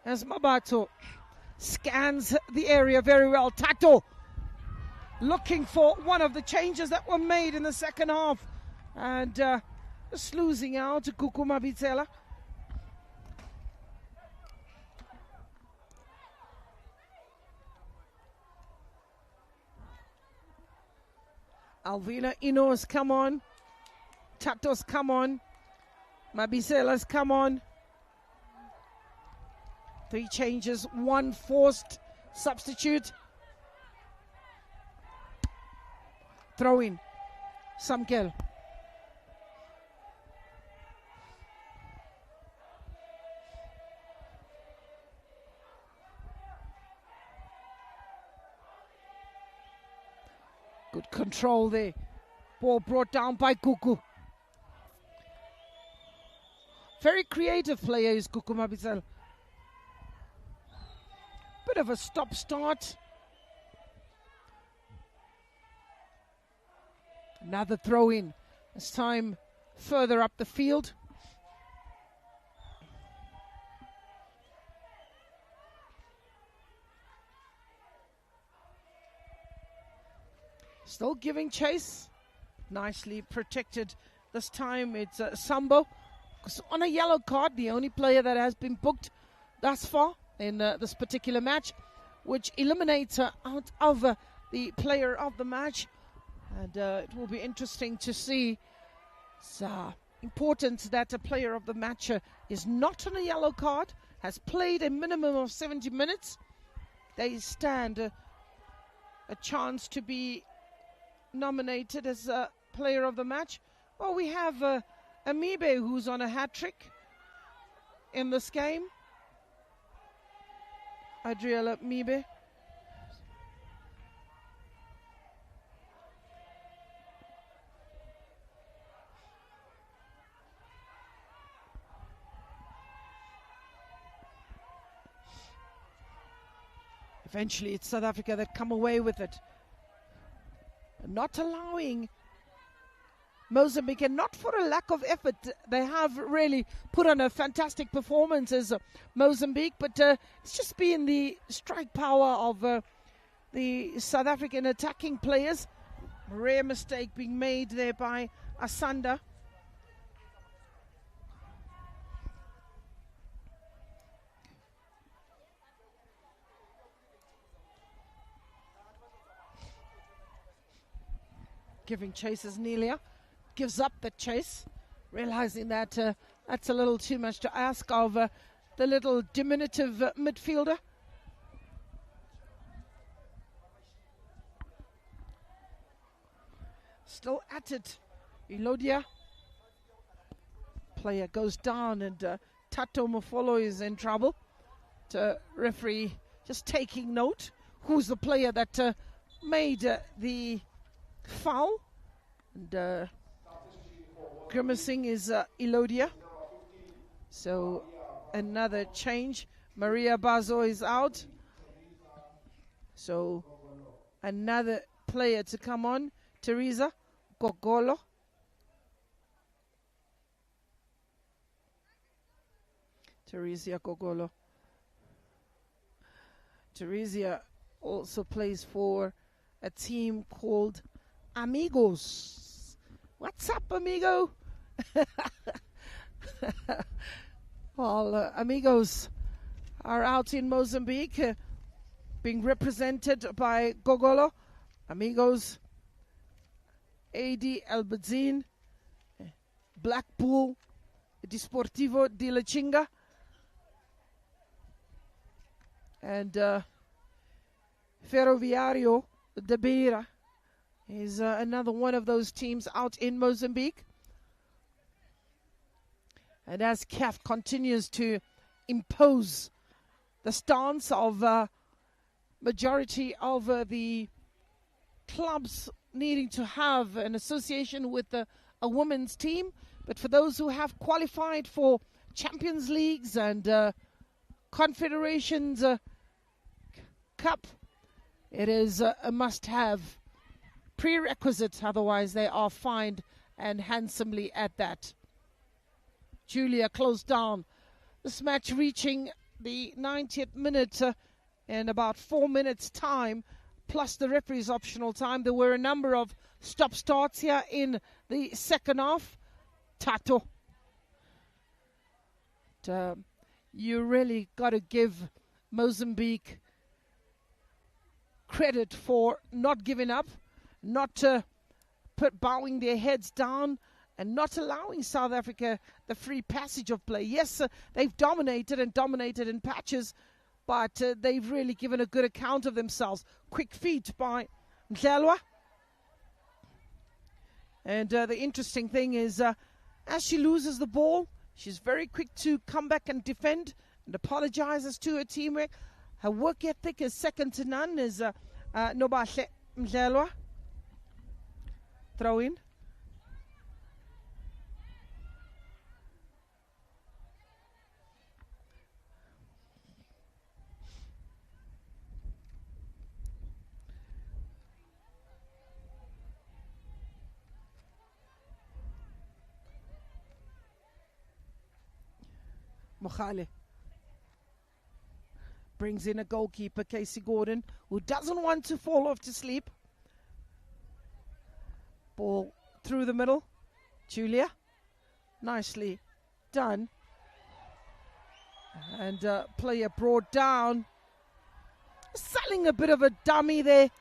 as Mabato scans the area very well. Tato looking for one of the changes that were made in the second half, and just losing out to Kuku Mabitsela. Alvina Ino's come on. Tato's come on. Mabitsela's come on. 3 changes, 1 forced substitute. Throw in. Samkel. Good control there. Ball brought down by Kuku. Very creative player is Kuku Mabitsela. Bit of a stop-start. Another throw in. This time further up the field. Still giving chase. Nicely protected. This time it's Sambo. On a yellow card, the only player that has been booked thus far in this particular match, which eliminates her out of the player of the match. And it will be interesting to see. It's important that a player of the match is not on a yellow card, has played a minimum of 70 minutes. They stand a chance to be nominated as a player of the match. Well, we have Amibe, who's on a hat-trick in this game. Adriela Amibe. Eventually, it's South Africa that come away with it. Not allowing Mozambique, and not for a lack of effort. They have really put on a fantastic performance as Mozambique, but it's just been the strike power of the South African attacking players. Rare mistake being made there by Asanda. Giving chases, Nelia gives up the chase, realizing that that's a little too much to ask of the little diminutive midfielder. Still at it, Elodia. Player goes down, and Tato Mofolo is in trouble. The referee just taking note. Who's the player that made the foul? And grimacing is Elodia. So another change. Maria Bazo is out. So another player to come on. Teresa Gogolo. Teresa Gogolo. Teresa also plays for a team called Amigos. What's up, amigo? Well, Amigos are out in Mozambique, being represented by Gogolo. Amigos, AD Albazin, Black Bull, Desportivo de la Chinga, and Ferroviario de Beira is another one of those teams out in Mozambique. And as CAF continues to impose the stance of majority of the clubs needing to have an association with a women's team, but for those who have qualified for Champions Leagues and Confederations Cup, it is a must-have prerequisite, otherwise they are fined, and handsomely at that. Julia closed down This match reaching the 90th minute in about 4 minutes' time, plus the referee's optional time. There were a number of stop-starts here in the second half. Tato. You really got to give Mozambique credit for not giving up, not bowing their heads down, and not allowing South Africa the free passage of play. Yes, they've dominated in patches, but they've really given a good account of themselves. Quick feet by Mdlalwa. And the interesting thing is, as she loses the ball, she's very quick to come back and defend and apologizes to her teamwork. Her work ethic is second to none. Is Nobahle Mdlalwa. Throw in. Mokhale brings in a goalkeeper, Casey Gordon, who doesn't want to fall off to sleep. Ball through the middle. Julia, nicely done. And player brought down. Selling a bit of a dummy there.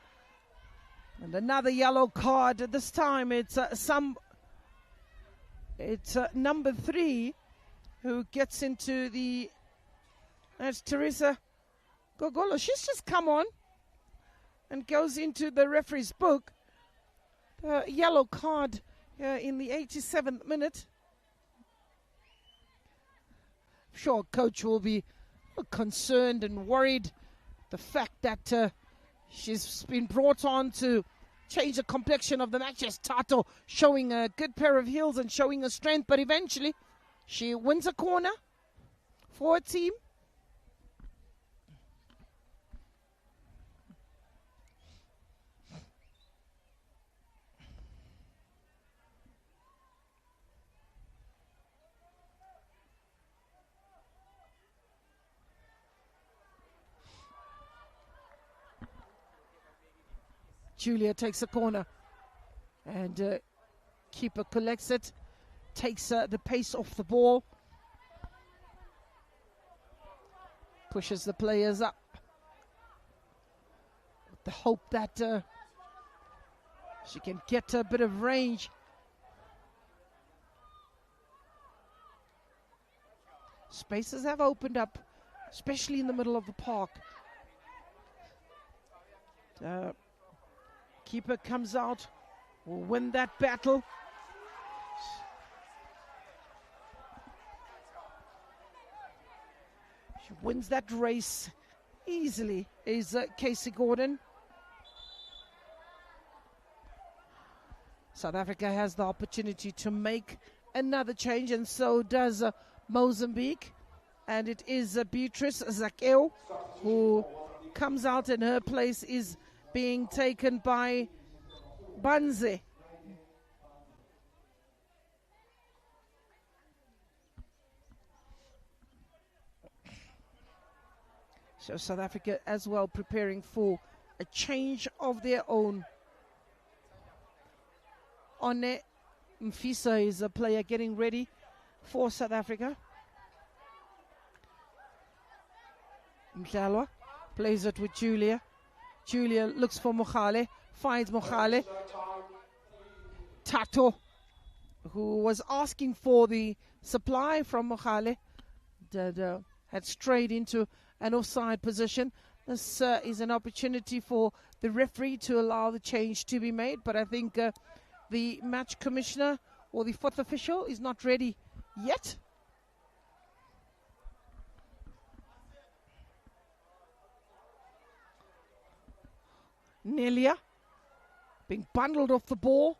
And another yellow card. This time it's number 3 who gets into the... That's Teresa Gogolo. She's just come on and goes into the referee's book. Yellow card in the 87th minute. I'm sure coach will be concerned and worried. The fact that she's been brought on to change the complexion of the match. Yes, Tato showing a good pair of heels and showing her strength, but eventually she wins a corner for a team. Julia takes a corner and keeper collects it, takes the pace off the ball, pushes the players up with the hope that she can get a bit of range. Spaces have opened up, especially in the middle of the park. Keeper comes out, will win that battle. She wins that race easily, is Casey Gordon. South Africa has the opportunity to make another change, and so does Mozambique. And it is Beatrice Zakeo who comes out, and her place is being taken by Banze. So South Africa as well preparing for a change of their own. One Mfisa is a player getting ready for South Africa. Mdlalwa plays it with Julia. Julia looks for Mokhale, finds Mokhale. Tato, who was asking for the supply from Mokhale, had strayed into an offside position. This is an opportunity for the referee to allow the change to be made, but I think the match commissioner or the fourth official is not ready yet. Nelia being bundled off the ball.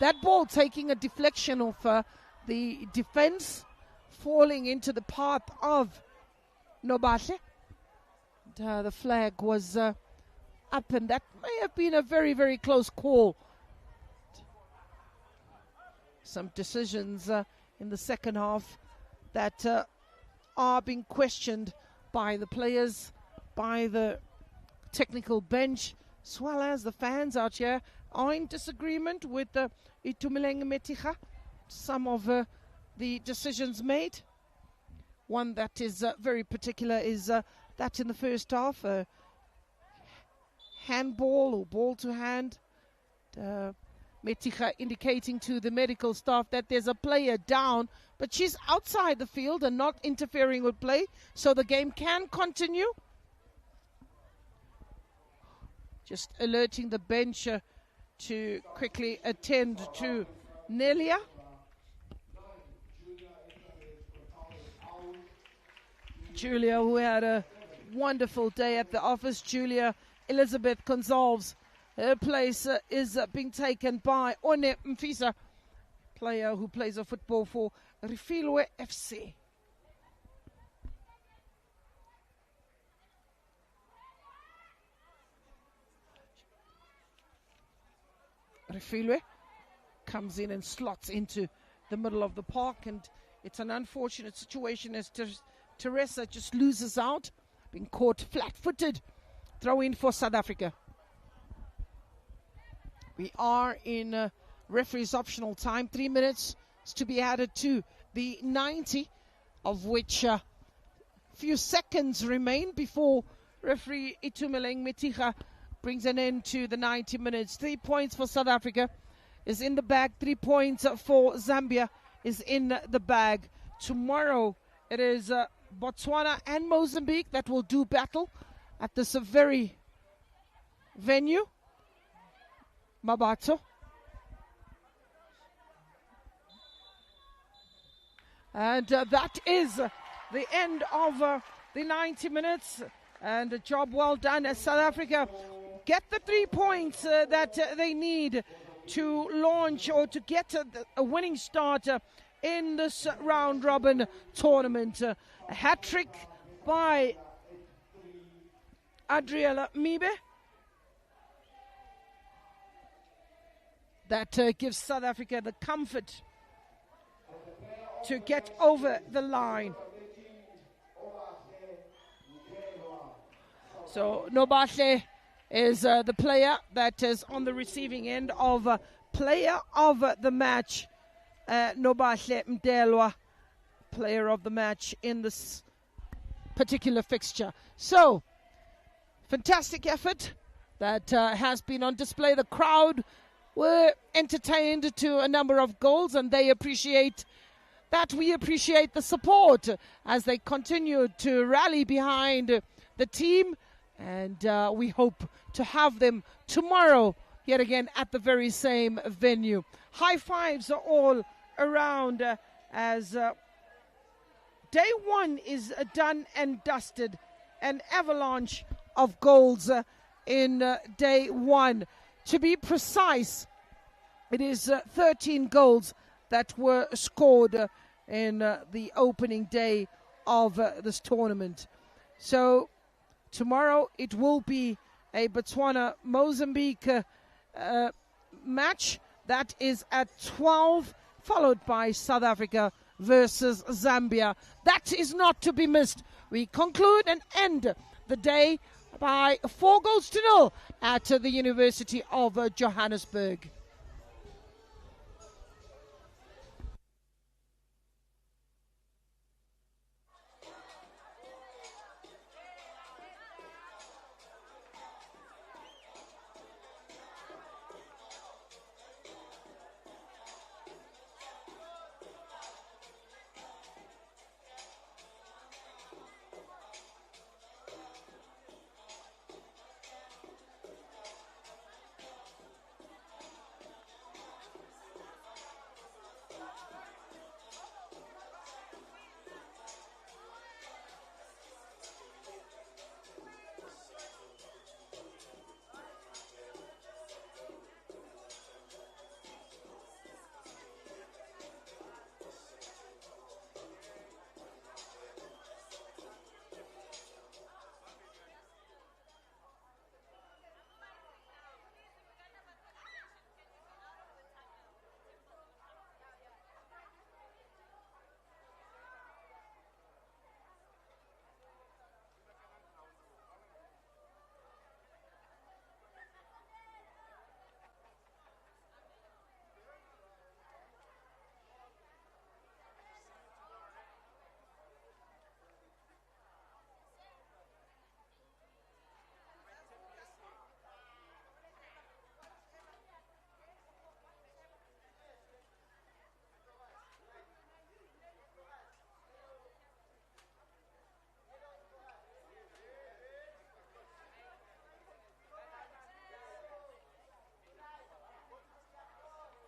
That ball taking a deflection of the defense, falling into the path of Nobahle. The flag was up, and that may have been a very, very close call. Some decisions in the second half that are being questioned by the players, by the technical bench, as well as the fans out here are in disagreement with Itumeleng Meticha. Some of the decisions made. One that is very particular is that in the first half, handball or ball to hand. Meticha indicating to the medical staff that there's a player down, but she's outside the field and not interfering with play, so the game can continue. Just alerting the bench to quickly attend to Nelia. Julia, who had a wonderful day at the office. Julia Elizabeth Gonzalves. Her place is being taken by One Mfisa, player who plays a football for Refilwe FC. Refilwe comes in and slots into the middle of the park, and it's an unfortunate situation as Teresa just loses out, being caught flat-footed. Throw in for South Africa. We are in referee's optional time. 3 minutes is to be added to the 90, of which a few seconds remain before referee Itumeleng Meticha brings an end to the 90 minutes. 3 points for South Africa is in the bag. 3 points for Zambia is in the bag. Tomorrow it is Botswana and Mozambique that will do battle at this very venue, Mabato. And that is the end of the 90 minutes, and a job well done as South Africa get the 3 points that they need to launch or to get a winning start in this round robin tournament. A hat-trick by Adriela Mibe that gives South Africa the comfort to get over the line. So Nobahle is the player that is on the receiving end of player of the match. Nobahle Mdelwa, player of the match in this particular fixture. So, fantastic effort that has been on display. The crowd were entertained to a number of goals, and they appreciate that. We appreciate the support as they continue to rally behind the team, and we hope to have them tomorrow yet again at the very same venue. High fives are all around as day one is done and dusted. An avalanche of goals in day one. To be precise, it is 13 goals that were scored in the opening day of this tournament. So tomorrow it will be a Botswana-Mozambique match that is at 12, followed by South Africa versus Zambia. That is not to be missed. We conclude and end the day by 4-0 at the University of Johannesburg.